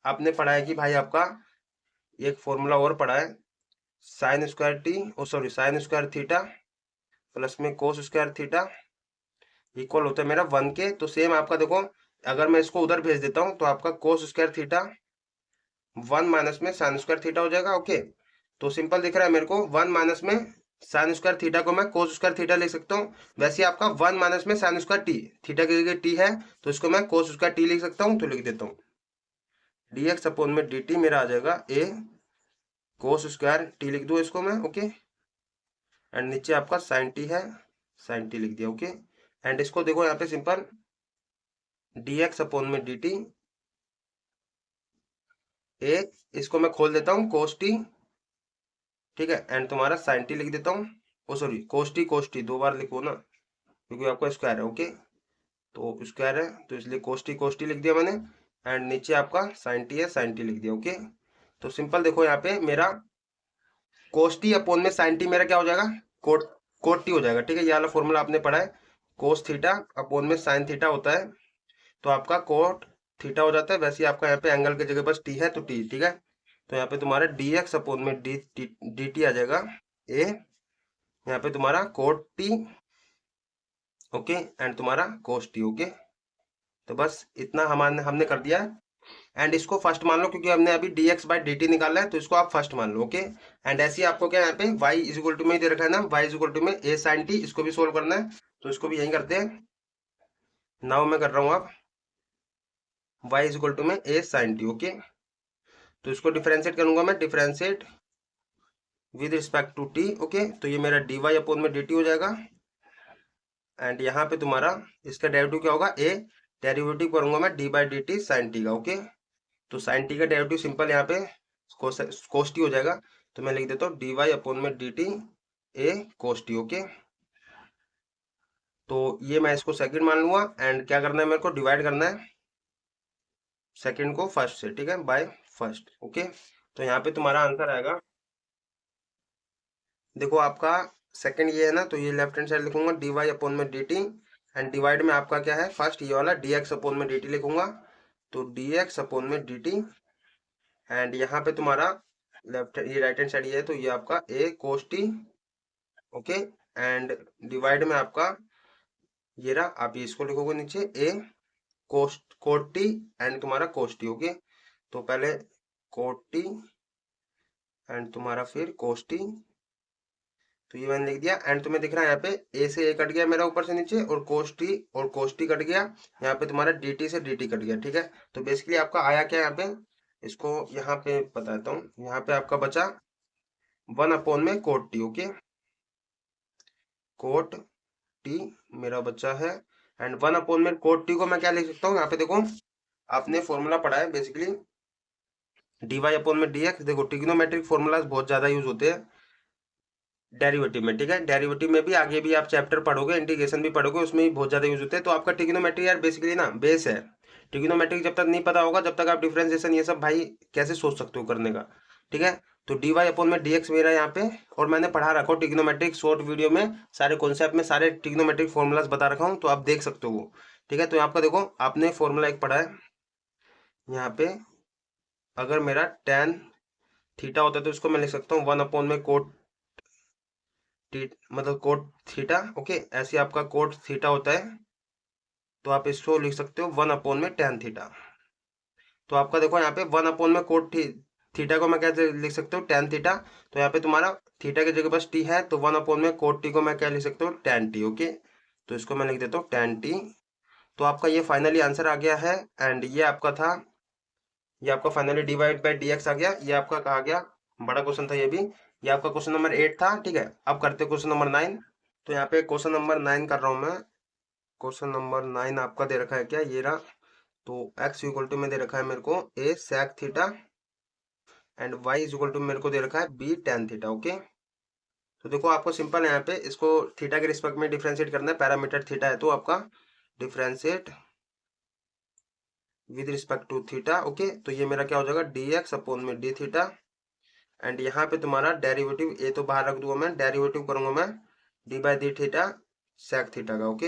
आपने पढ़ा है कि भाई आपका एक फॉर्मूला और पढ़ा है, sine square t oh sorry sine square theta plus में कोस स्क्वायर थीटा इक्वल होता है मेरा वन के। तो सेम आपका देखो अगर मैं इसको उधर भेज देता हूँ तो आपका कोस स्क्वायर थीटा वन माइनस में साइन स्क्वायर थीटा हो जाएगा। ओके, तो सिंपल दिख रहा है मेरे को, वन माइनस में साइन स्क्वायर थीटा को मैं कोस स्क्वायर थीटा लिख सकता हूँ। वैसे आपका वन माइनस में साइन स्क्वायर टी, थीटा की जगह टी है तो इसको मैं कोस स्क्वायर टी लिख सकता हूँ, तो लिख देता हूँ डी एक्स अपॉन में डी टी मेरा आ जाएगा ए कोस स्क्वायर टी लिख दो इसको मैं। ओके, एंड नीचे आपका साइन टी है, साइन टी लिख दिया। ओके, एंड इसको देखो यहाँ पे सिंपल डी एक्स अपॉन में डी टी ए, इसको मैं खोल देता हूँ कोस टी, ठीक है, एंड तुम्हारा साइन टी लिख देता हूँ। ओ सॉरी कोस टी दो बार लिखो ना क्योंकि आपका स्क्वायर है। ओके, तो स्क्वायर है तो इसलिए कोस टी लिख दिया मैंने, एंड नीचे आपका साइन टी है, साइन टी लिख दिया। ओके, तो सिंपल देखो यहाँ पे मेरा कोस टी अपोन में साइन टी मेरा क्या हो जाएगा, कोट कोट टी हो जाएगा। ठीक है, ये वाला फॉर्मूला आपने पढ़ा है, कोस थीटा अपोन में साइन थीटा होता है तो आपका कोट थीटा हो जाता है। वैसे ही आपका यहाँ पे एंगल की जगह बस टी है तो टी, ठीक है, तो यहाँ पे तुम्हारा डी एक्स अपोन में डी टी आ जाएगा ए, यहाँ पे तुम्हारा कोट टी ओके, एंड तुम्हारा कोस टी। ओके, तो बस इतना हमने कर दिया है। एंड इसको फर्स्ट मान लो क्योंकि हमने अभी dx बाई dt निकाला है तो इसको आप फर्स्ट मान लो। ओके, एंड ऐसे ही आपको क्या यहाँ पे y इज इक्वल टू में ही दे रखा है ना, y इज इक्वल टू में a sin t, इसको भी सोल्व करना है तो इसको भी यही करते हैं। नाउ मैं कर रहा हूँ अब y इज इक्वल टू में a sin t। ओके, तो इसको डिफरेंशिएट करूंगा मैं, differentiate with respect to t। Okay, तो ये मेरा dy अपॉन में dt हो जाएगा, एंड यहाँ पे तुम्हारा इसका डेरिवेटिव क्या होगा, a डेरिवेटिव करूंगा मैं d by d t sine t का। ओके, तो साइन टी का डेरिवेटिव सिंपल यहाँ पे कोस टी हो जाएगा, तो मैं लिख देता हूँ डी वाई अपॉन में d T A cos t. Okay, तो ये मैं इसको सेकंड मान लूंगा, एंड क्या करना है मेरे को, डिवाइड करना है सेकंड को फर्स्ट से, ठीक है, बाय फर्स्ट। ओके, तो यहाँ पे तुम्हारा आंसर आएगा, देखो आपका सेकंड ये है ना, तो ये लेफ्ट हैंड साइड लिखूंगा डी वाई अपॉन में डी टी, एंड डिवाइड में आपका क्या है फर्स्ट ये वाला डी एक्स अपॉन में डी टी लिखूंगा, तो डी एक्स अपॉन में डी टी, एंड यहाँ पे तुम्हारा लेफ्ट ये राइट हैंड साइड ये है तो ये आपका ए कोस टी। ओके, एंड डिवाइड में आपका ये रहा, आप ये इसको लिखोगे नीचे ए कोट टी एंड तुम्हारा कोस टी। ओके, तो पहले कोट टी एंड तुम्हारा फिर कोस टी, तो ये मैंने लिख दिया, एंड तुम्हें दिख रहा है यहाँ पे ए से ए कट गया मेरा ऊपर से नीचे, और कोस टी कट गया, यहाँ पे तुम्हारा डी टी से डी टी कट गया। ठीक है, तो बेसिकली आपका आया क्या यहाँ पे, इसको यहाँ पे बताता हूँ, यहाँ पे आपका बचा वन अपॉन में cot t. Okay, cot t मेरा बच्चा है, एंड वन अपॉन में कोट टी को मैं क्या लिख सकता हूँ, यहाँ पे देखो आपने फॉर्मूला पढ़ा है बेसिकली डी वाई अपॉन में डी एक्स। देखो ट्रिग्नोमेट्रिक फॉर्मूलाज बहुत ज्यादा यूज होते हैं डेरिवेटिव में, ठीक है, डेरिवेटिव में भी आगे भी आप चैप्टर पढ़ोगे, इंटीग्रेशन भी पढ़ोगे, उसमें भी बहुत ज्यादा यूज होते हैं। तो आपका ट्रिग्नोमेट्री यार बेसिकली ना बेस है, ट्रिग्नोमेट्रिक जब तक नहीं पता होगा जब तक आप डिफरेंशिएशन ये सब भाई कैसे सोच सकते हो करने का। ठीक है, तो डी वाई अपॉन में डी एक्स मेरा यहाँ पे, और मैंने पढ़ा रखा हूँ ट्रिग्नोमेट्रिक शॉर्ट वीडियो में, सारे कॉन्सेप्ट में सारे ट्रिग्नोमेट्रिक फॉर्मूलाज बता रखा हूँ, तो आप देख सकते हो वो। ठीक है, तो आपका देखो आपने फॉर्मूला एक पढ़ा है यहाँ पे, अगर मेरा टेन थीटा होता है तो इसको मैं लिख सकता हूँ वन अपॉन में कोट मतलब कोट थीटा। ओके, ऐसे आपका कोट थीटा होता है तो आप इसको लिख सकते हो वन अपॉन में टेन थीटा। तो आपका देखो यहाँ पे वन अपॉन में कोट थीटा को मैं कैसे लिख सकता हूँ, टेन थीटा, तो यहाँ पे तुम्हारा थीटा की जगह बस टी है तो वन अपॉन में कोट टी को मैं क्या लिख सकता हूँ, टेन टी। ओके, तो इसको मैं लिख देता हूँ टेन टी। तो आपका ये फाइनली आंसर आ गया है, एंड ये आपका था, ये आपका finally divide by d x आ गया, ये आपका कहा गया बड़ा क्वेश्चन था ये भी, ये आपका क्वेश्चन नंबर 8 था। ठीक है, अब करते क्वेश्चन नंबर 9। तो यहाँ पे क्वेश्चन नंबर 9 कर रहा हूँ मैं, क्वेश्चन नंबर 9 आपका दे रखा है क्या, ये रहा, तो x इक्वल टू में दे रखा है मेरे को a sec थीटा, and y is equal to मेरे को दे रखा है b tan थीटा। ओके, तो देखो आपको सिंपल है यहाँ पे इसको थीटा के रिस्पेक्ट में डिफरेंशिएट करना है, पैरामीटर थीटा है तो आपका differentiate with respect to theta. Okay, तो ये मेरा क्या हो जाएगा डी एक्स अपॉन में डी थीटा, एंड यहाँ पे तुम्हारा डेरिवेटिव ए तो बाहर रख दूंगा मैं, डेरिवेटिव करूंगा मैं d by d theta sec theta का। ओके,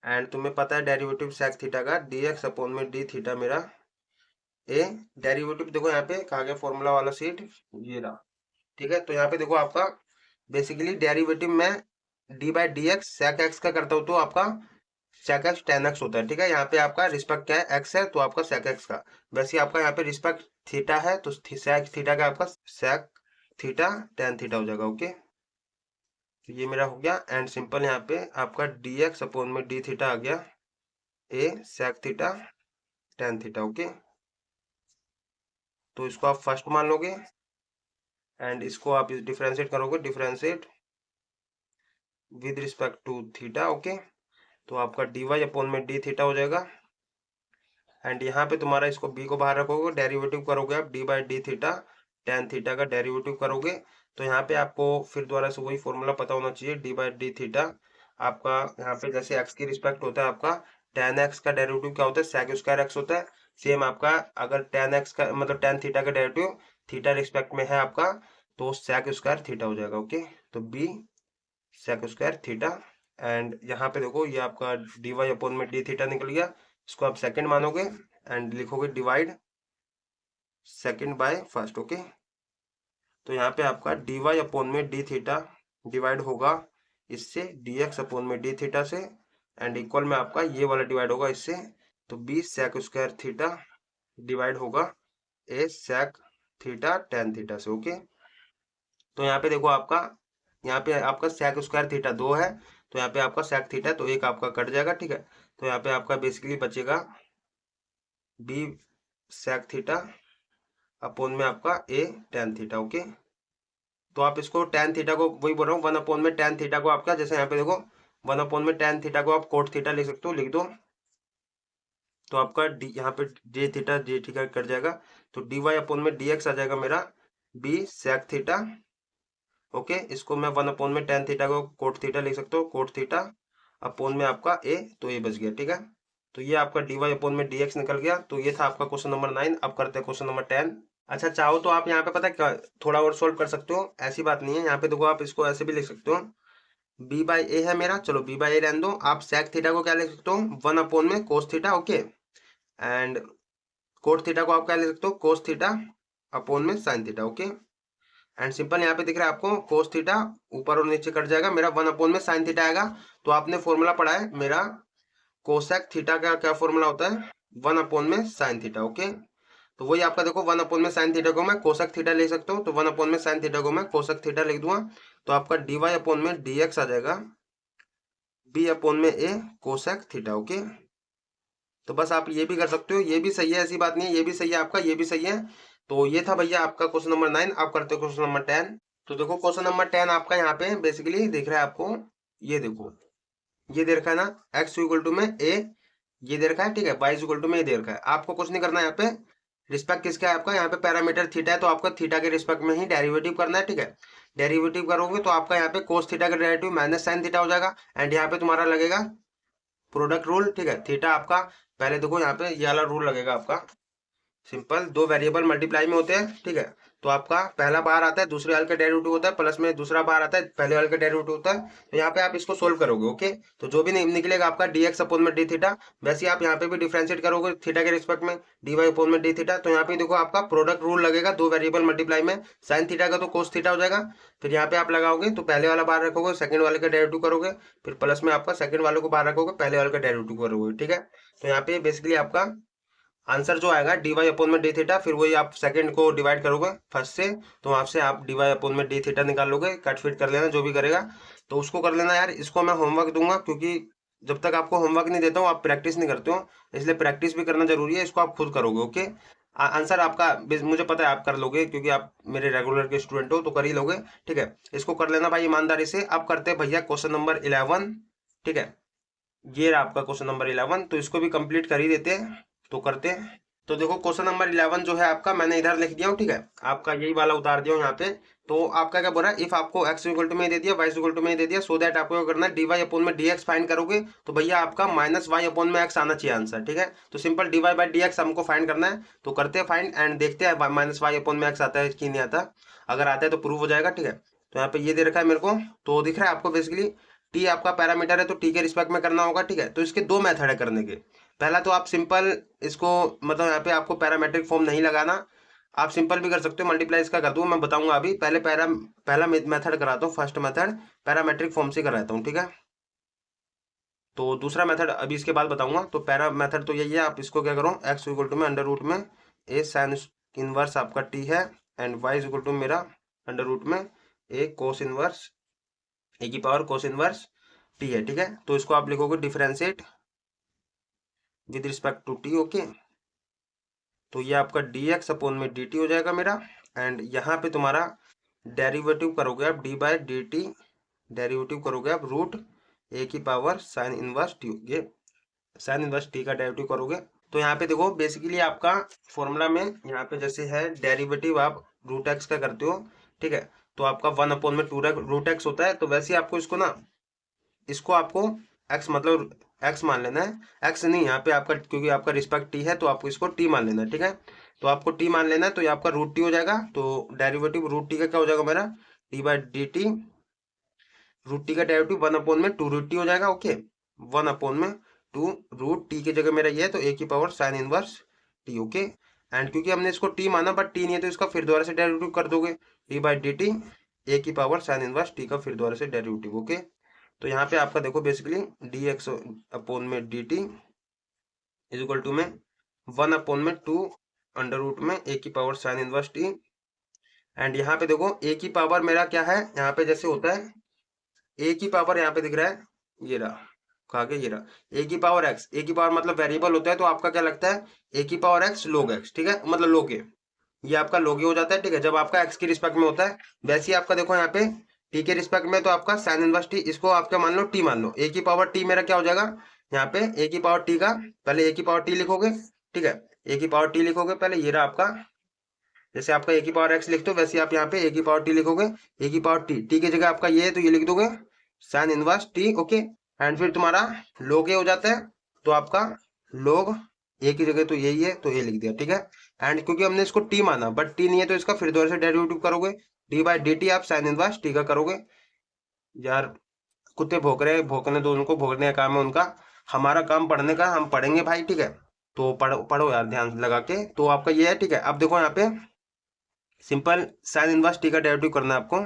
एंड तुम्हें पता है डेरिवेटिव सेक थीटा का डी एक्स अपॉन में डी थीटा मेरा ए। डेरिवेटिव देखो यहाँ पे कहा गया फॉर्मूला वाला सीट ये रहा, ठीक है। तो यहाँ पे देखो आपका बेसिकली डेरिवेटिव में d by d x sec x का करता हूँ तो आपका सेक एक्स टेन एक्स होता है, ठीक है। यहाँ पे आपका रिस्पेक्ट क्या है, एक्स है, तो आपका सेक एक्स का। वैसे आपका यहाँ पे रिस्पेक्ट थीटा है तो सेक थीटा का आपका सेक थीटा टेन थीटा हो जाएगा। ओके, तो ये मेरा हो गया। एंड सिंपल यहाँ पे आपका डी एक्स अपॉन में डी थीटा आ गया a sec theta tan theta. Okay, तो इसको आप फर्स्ट मान लोगे एंड इसको आप डिफरेंशिएट करोगे, differentiate with respect to theta. Okay, तो आपका डी वाई अपॉन में डी थीटा हो जाएगा। एंड यहाँ पे तुम्हारा इसको बी को बाहर रखोगे, डेरिवेटिव करोगे आप D by d theta tan theta का डेरिवेटिव करोगे। तो यहाँ पे आपको फिर दोबारा से वही फॉर्मूला पता होना चाहिए, डी बाई डी थीटा आपका यहाँ पे जैसे एक्स की रिस्पेक्ट होता है आपका टेन एक्स का डेरिवेटिव क्या होता है, सेक स्क्वायर एक्स होता है। सेम आपका अगर टेन एक्स का मतलब टेन थीटा का डेरिवेटिव थीटा रिस्पेक्ट में है आपका तो सेक स्क्वायर थीटा हो जाएगा। ओके, तो b sec square theta. And यहाँ पे देखो ये आपका डी वाई अपॉन में डी थीटा निकल गया, इसको आप सेकंड मानोगे एंड लिखोगे divide second by first. Okay, तो यहाँ पे आपका डी वाई अपॉन में डी थीटा डिवाइड होगा इससे डी एक्स अपॉन में डी थीटा से एंड इक्वल में आपका ये वाला डिवाइड होगा इससे, तो b sec square theta divide होगा ए सेक थीटा टेन थीटा से। ओके, तो यहाँ पे देखो आपका यहाँ पे आपका सेक स्क्वायर थीटा दो है तो यहाँ पे आपका सेक थीटा तो एक आपका कट जाएगा, ठीक है। तो यहाँ पे आपका बेसिकली बचेगा बी सेक थीटा अपॉन में आपका ए टेन थीटा। ओके, तो आप इसको टेन थीटा को वही बोल रहा हूँ वन अपॉन में टेन थीटा को आपका जैसे यहाँ पे देखो वन अपॉन में टेन थीटा को आप कोट थीटा लिख सकते हो, लिख दो तो आपका डी यहाँ पे जे थीटा कट जाएगा तो डी वाई अपॉन में डी एक्स आ जाएगा मेरा बी सेक थीटा। ओके, इसको मैं वन अपॉन में टेन थीटा को कोट थीटा लिख सकता हूँ, कोट थीटा अपॉन में आपका ए, तो ए बच गया, ठीक है। तो ये आपका डी वाई अपॉन में डी एक्स निकल गया। तो ये था आपका क्वेश्चन नंबर 9। अब करते हैं क्वेश्चन नंबर 10। अच्छा, चाहो तो आप यहाँ पे पता क्या थोड़ा और सोल्व कर सकते हो, ऐसी बात नहीं है। यहाँ पे देखो आप इसको ऐसे भी लिख सकते हो, बी बाई ए है मेरा, चलो बी बाई ए रहने दो। आप सेक थीटा को क्या लिख सकते हो, वन अपॉन में cos theta. Okay, and cot theta को आप क्या लिख सकते हो, कोस थीटा अपॉन में sine theta. Okay, and simple यहाँ पे दिख रहा है आपको कोस थीटा ऊपर और नीचे कट जाएगा, मेरा वन अपॉन में साइन थीटा आएगा। तो आपने फॉर्मूला पढ़ा है मेरा कोसेक थीटा का क्या फॉर्मूला होता है, वन अपॉन में साइन थीटा। ओके, तो वही आपका देखो वन अपॉन में साइन थीटा को मैं कोसेक थीटा ले सकता हूँ, तो वन अपॉन में साइन थीटा को मैं कोसेक थीटा लिख दूंगा। तो आपका डी वाई अपॉन में डी एक्स आ जाएगा बी अपॉन में ए कोसेक थीटा। ओके, तो बस आप ये भी कर सकते हो, ये भी सही है, ऐसी बात नहीं है, ये भी सही है आपका, ये भी सही है। तो ये था भैया आपका क्वेश्चन नंबर 9। आप करते हो क्वेश्चन नंबर 10। तो देखो क्वेश्चन नंबर 10 आपका यहाँ पे बेसिकली दिख रहा है आपको, ये देखो ये दे रखा है ना, एक्स इक्वल टू में ए ये दे रखा है, ठीक है, वाई इक्वल टू में ये दे रखा है। आपको कुछ नहीं करना है, यहाँ पे रिस्पेक्ट किसका है आपका, यहाँ पे पैरामीटर थीटा है तो आपका थीटा के रिस्पेक्ट में ही डेरिवेटिव करना है, ठीक है। डेरिवेटिव करोगे तो आपका यहाँ पे कोस थीटा का डेरिवेटिव माइनस साइन थीटा हो जाएगा एंड यहाँ पे तुम्हारा लगेगा प्रोडक्ट रूल, ठीक है। थीटा आपका पहले देखो यहाँ पे ये वाला रूल लगेगा आपका, सिंपल दो वेरिएबल मल्टीप्लाई में होते हैं, ठीक है। तो आपका पहला बाहर आता है दूसरे वाले का डेरिवेटिव होता है, प्लस में दूसरा बाहर आता है पहले वाले का डेरिवेटिव होता है। तो यहाँ पे आप इसको सोल्व करोगे। ओके, तो जो भी निकलेगा आपका डी एक्स अपॉन में डी थीटा, वैसे ही आप यहाँ पे भी डिफरेंशिएट करोगे थीटा के रिस्पेक्ट में डी वाई अपॉन में डी थीटा। तो यहाँ पे देखो आपका प्रोडक्ट रूल लगेगा दो वेरिएबल मल्टीप्लाई में, साइन थीटा का तो कोस थीटा हो जाएगा। फिर यहाँ पे आप लगाओगे तो पहले वाला बाहर रखोगे, सेकंड वाले का डेरिवेटिव करोगे, फिर प्लस में आपका सेकंड वाले को बाहर रखोगे, पहले वाले का डेरिवेटिव करोगे, ठीक है। तो यहाँ पे बेसिकली आपका आंसर जो आएगा डी वाई अपॉन में डी थीटा, फिर वही आप सेकंड को डिवाइड करोगे फर्स्ट से, तो वहां से आप डी वाई अपॉन में डी थीटा निकाल लोगे, कट फिट कर लेना जो भी करेगा तो उसको कर लेना। यार इसको मैं होमवर्क दूंगा क्योंकि जब तक आपको होमवर्क नहीं देता हूँ आप प्रैक्टिस नहीं करते हो, इसलिए प्रैक्टिस भी करना जरूरी है, इसको आप खुद करोगे। ओके, आंसर आपका मुझे पता है आप कर लोगे क्योंकि आप मेरे रेगुलर के स्टूडेंट हो तो कर ही लोगे, ठीक है। इसको कर लेना भाई ईमानदारी से। अब करते हैं भैया क्वेश्चन नंबर 11, ठीक है। ये रहा आपका क्वेश्चन नंबर 11, तो इसको भी कंप्लीट कर ही देते हैं, तो करते हैं। तो देखो क्वेश्चन नंबर 11 जो है आपका मैंने इधर लिख दिया हूँ, ठीक है, आपका यही वाला उतार दिया हूँ यहाँ पे। तो आपका क्या बोल रहा है, इफ आपको x इक्वल टू में दे दिया, y इक्वल टू में दे दिया, सो दैट आपको क्या करना है, डी वाई अपॉन में डी एक्स फाइंड करोगे तो भैया आपका माइनस वाई अपॉन में x आना चाहिए आंसर, ठीक है। तो simple d y by d x हमको फाइंड करना है, तो करते हैं फाइंड एंड देखते हैं माइनस वाई अपॉन में x आता है कि नहीं आता। अगर आता है तो प्रूव हो जाएगा, ठीक है। तो यहाँ पे ये दे रखा है मेरे को, तो दिख रहा है आपको बेसिकली टी आपका पैरामीटर है, तो टी के रिस्पेक्ट में करना होगा, ठीक है। तो इसके दो मेथड है करने के। पहला तो आप सिंपल इसको मतलब यहाँ पे आपको पैरामेट्रिक फॉर्म नहीं लगाना, आप सिंपल भी कर सकते हो, मल्टीप्लाई इसका कर दूँ मैं बताऊंगा अभी। पहले पहला मेथड कराता हूँ, फर्स्ट मेथड पैरामेट्रिक फॉर्म से कराता हूँ, ठीक है। तो दूसरा मेथड अभी इसके बाद बताऊंगा। तो पैरा मेथड तो यही है, आप इसको क्या करो, एक्स इक्वल टू में अंडर रूट में ए साइन इनवर्स आपका टी है, एंड वाई इक्वल टू मेरा अंडर रूट में ए कोस इनवर्स ए की पावर कोस इनवर्स टी है, ठीक है। तो इसको आप लिखोगे differentiate with respect to t, okay. तो ये आपका डी एक्स अपॉन में डी टी हो जाएगा मेरा, एंड यहाँ पे तुम्हारा डेरिवेटिव करोगे आप D by d T, derivative करोगे आप रूट ए की पावर साइन इनवर्स टी, ये साइन इनवर्स टी का डेरिवेटिव करोगे। तो यहाँ पे देखो बेसिकली आपका फॉर्मूला में यहाँ पे जैसे है डेरिवेटिव आप रूट एक्स का करते हो, ठीक है। तो आपका वन अपॉन में टू रूट एक्स होता है, तो वैसे ही आपको इसको ना, इसको आपको x मतलब x मान लेना है, x नहीं यहाँ पे आपका, क्योंकि आपका रिस्पेक्ट t है तो आपको इसको t मान लेना है, ठीक है। तो आपको t मान लेना है, तो ये आपका रूट टी हो जाएगा। तो डेरिवेटिव रूट टी का क्या हो जाएगा मेरा, t by d t, root t का डेरिवेटिव वन अपॉन में टू रूट टी हो जाएगा, ओके। वन अपॉन में टू रूट टी की जगह मेरा ये है, तो ए की power sine inverse t, okay. And क्योंकि हमने इसको टी माना बट टी नहीं है, तो इसका फिर दोबारा से डेरिवेटिव कर दोगे, T by d T A की पावर साइन इनवर्स टी का फिर दोबारा से डेरिवेटिव, ओके। तो यहाँ पे आपका देखो बेसिकली डी एक्स अपॉन में d t is equal to में वन अपॉन में टू अंडर रूट में ए की power sine inverse t. And यहाँ पे देखो ए की पावर मेरा क्या है, यहाँ पे जैसे होता है ए की पावर, यहाँ पे दिख रहा है ये रहा, कहा गया ये रहा ए की पावर एक्स, ए की पावर मतलब वेरिएबल होता है, तो आपका क्या लगता है ए की पावर एक्स लोग एक्स, ठीक है, मतलब लोगे, ये आपका लोगे हो जाता है, ठीक है, जब आपका एक्स के रिस्पेक्ट में होता है। वैसे ही आपका देखो यहाँ पे टी के रिस्पेक्ट में, तो आपका साइन इनवर्स टी, इसको आपका मान लो टी मान लो, ए की पावर टी मेरा क्या हो जाएगा, यहाँ पे ए की पावर टी का पहले ए की पावर टी लिखोगे, ठीक है, ए की पावर टी लिखोगे पहले, ये रहा आपका, जैसे आपका ए की पावर एक्स लिखते हो वैसे आप यहाँ पे ए की पावर टी लिखोगे, ए की पावर टी, टी की जगह आपका ये है तो ये लिख दोगे sign inverse t, okay. And फिर तुम्हारा लोग हो जाता है, तो आपका लोग ए की जगह तो यही है तो ये लिख दिया, ठीक है। एंड क्योंकि हमने इसको टी माना बट टी नहीं है, तो इसका फिर दोबारा से डेरिवेटिव करोगे, डी बाई डी टी आप साइन इनवर्स टी का करोगे। यार कुत्ते भौंक रहे हैं, भौंकने दो उनको, भौंकने का काम है उनका, हमारा काम पढ़ने का, हम पढ़ेंगे भाई, ठीक है। तो पढ़ो पढ़ो यार ध्यान लगा के। तो आपका ये है, ठीक है। अब देखो यहाँ पे सिंपल साइन इनवर्स टी का डेरिवेटिव करना है आपको,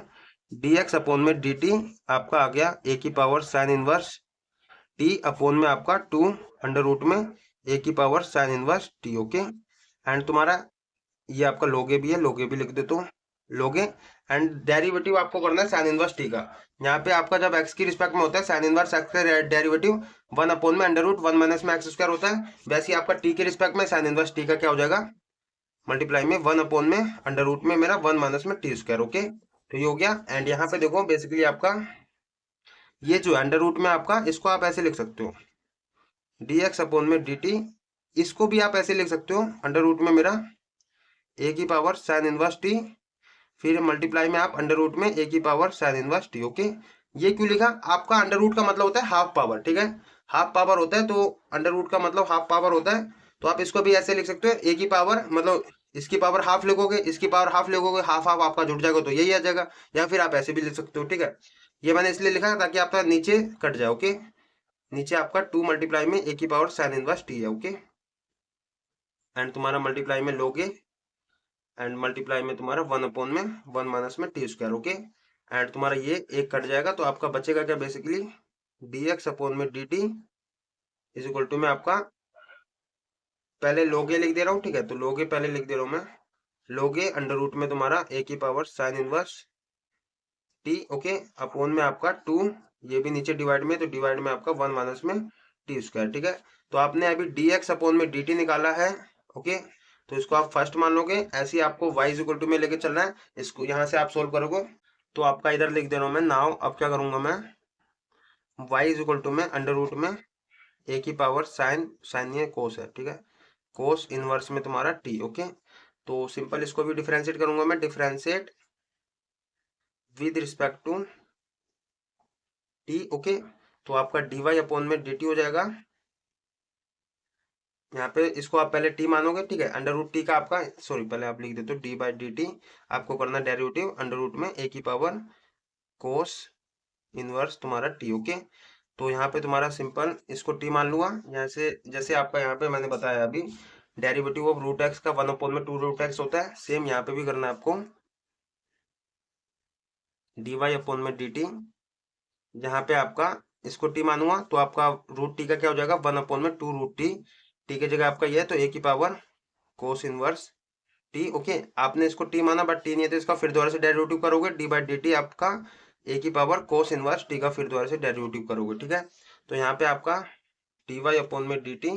डी एक्स अपॉन में डी टी आपका आ गया ए की power sine inverse T upon में आपका टू अंडर रूट में ए की power sine inverse t, okay. And तुम्हारा ये आपका लोगे भी है, लोगे भी लिख देता हूँ, लोगे। एंड डेरिवेटिव आपको करना है साइन इनवर्स टी का। यहाँ पे आपका जब एक्स की रिस्पेक्ट में होता है साइन इनवर्स एक्स का डेरिवेटिव वन अपॉन में अंडर रूट वन माइनस में एक्स स्क्वायर होता है, वैसे ही आपका टी के रिस्पेक्ट में साइन इनवर्स टी का क्या हो जाएगा, मल्टीप्लाई में वन अपॉन में अंडर रूट में मेरा वन माइनस में टी स्क्वायर, ओके। तो ये हो गया। एंड यहाँ पे देखो बेसिकली आपका ये जो अंडर रूट में आपका, इसको आप ऐसे लिख सकते हो डी एक्स अपॉन में डी टी, इसको भी आप ऐसे लिख सकते हो अंडर रूट में मेरा ए की पावर साइन इनवर्स टी, फिर मल्टीप्लाई में आप अंडर रूट में ए की power sine inverse t, okay. ये क्यों लिखा, आपका अंडर रूट का मतलब होता है हाफ पावर, ठीक है, हाफ पावर होता है, तो अंडर रूट का मतलब हाफ पावर होता है। तो आप इसको भी ऐसे लिख सकते हो ए की पावर मतलब इसकी पावर हाफ लिखोगे, इसकी पावर हाफ लिखोगे, हाफ हाफ आपका जुड़ जाएगा तो यही आ जाएगा, या फिर आप ऐसे भी लिख सकते हो, ठीक है। ये मैंने इसलिए लिखा ताकि आपका नीचे कट जाए, ओके। नीचे आपका टू मल्टीप्लाई में ए की पावर साइन इनवर्स टी है, ओके। एंड तुम्हारा मल्टीप्लाई में लोगे, एंड मल्टीप्लाई में तुम्हारा वन अपॉन में वन माइनस में टी स्क्वायर, ओके। एंड तुम्हारा ये एक कट जाएगा, तो आपका बचेगा क्या बेसिकली डी एक्स अपॉन में d t is equal to में आपका, पहले लोगे लिख दे रहा हूँ, ठीक है, तो लोगे पहले लिख दे रहा हूँ मैं, लोगे अंडर रूट में तुम्हारा ए की power sine inverse t, okay, upon में आपका टू, ये भी नीचे डिवाइड में, तो डिवाइड में आपका वन माइनस में टी स्क्वायर, ठीक है। तो आपने अभी डी एक्स अपॉन में डी टी निकाला है, ओके। तो इसको आप फर्स्ट मान लोगे, ऐसे ही आपको y इक्वल टू में लेके चलना है, इसको यहाँ से आप सोल्व करोगे, तो आपका इधर लिख दे रहा हूँ मैं नाउ। अब क्या करूंगा मैं, y इक्वल टू में अंडर रूट में ए की पावर साइन, साइन ये कोस है, ठीक है, कोस इनवर्स में तुम्हारा टी। ओके, तो सिंपल इसको भी डिफरेंशिएट करूंगा मैं, differentiate with respect to t. Okay, तो आपका डी वाई अपॉन में डी टी हो जाएगा। यहाँ पे इसको आप पहले टी मानोगे, ठीक है, अंडर रूट टी का आपका, सॉरी पहले आप लिख देते हो डी बाई डी टी, आपको करना डेरिवेटिव अंडर रूट में ए की पावर कोस इनवर्स तुम्हारा टी। ओके, तो यहाँ पे तुम्हारा सिंपल इसको टी मान लूंगा। यहाँ से जैसे आपका यहाँ पे मैंने बताया अभी डेरिवेटिव ऑफ रूट एक्स का 1 में 2 रूट एक्स होता है, सेम यहाँ पे भी करना है आपको डी वाई अपॉन में डी टी। जहाँ पे आपका इसको टी मानूंगा तो आपका रूट टी का क्या हो जाएगा 1/2 रूट टी। टी की जगह आपका ये है तो ए की power cos inverse t. Okay, आपने इसको टी माना बट टी नहीं है तो इसका फिर दोबारा से डेरिवेटिव करोगे डी बाई डी टी, आपका ए की पावर कोस इनवर्स टी का फिर दोबारा से डेरिवेटिव करोगे। ठीक है, तो यहाँ पे आपका डी वाई अपॉन में डी टी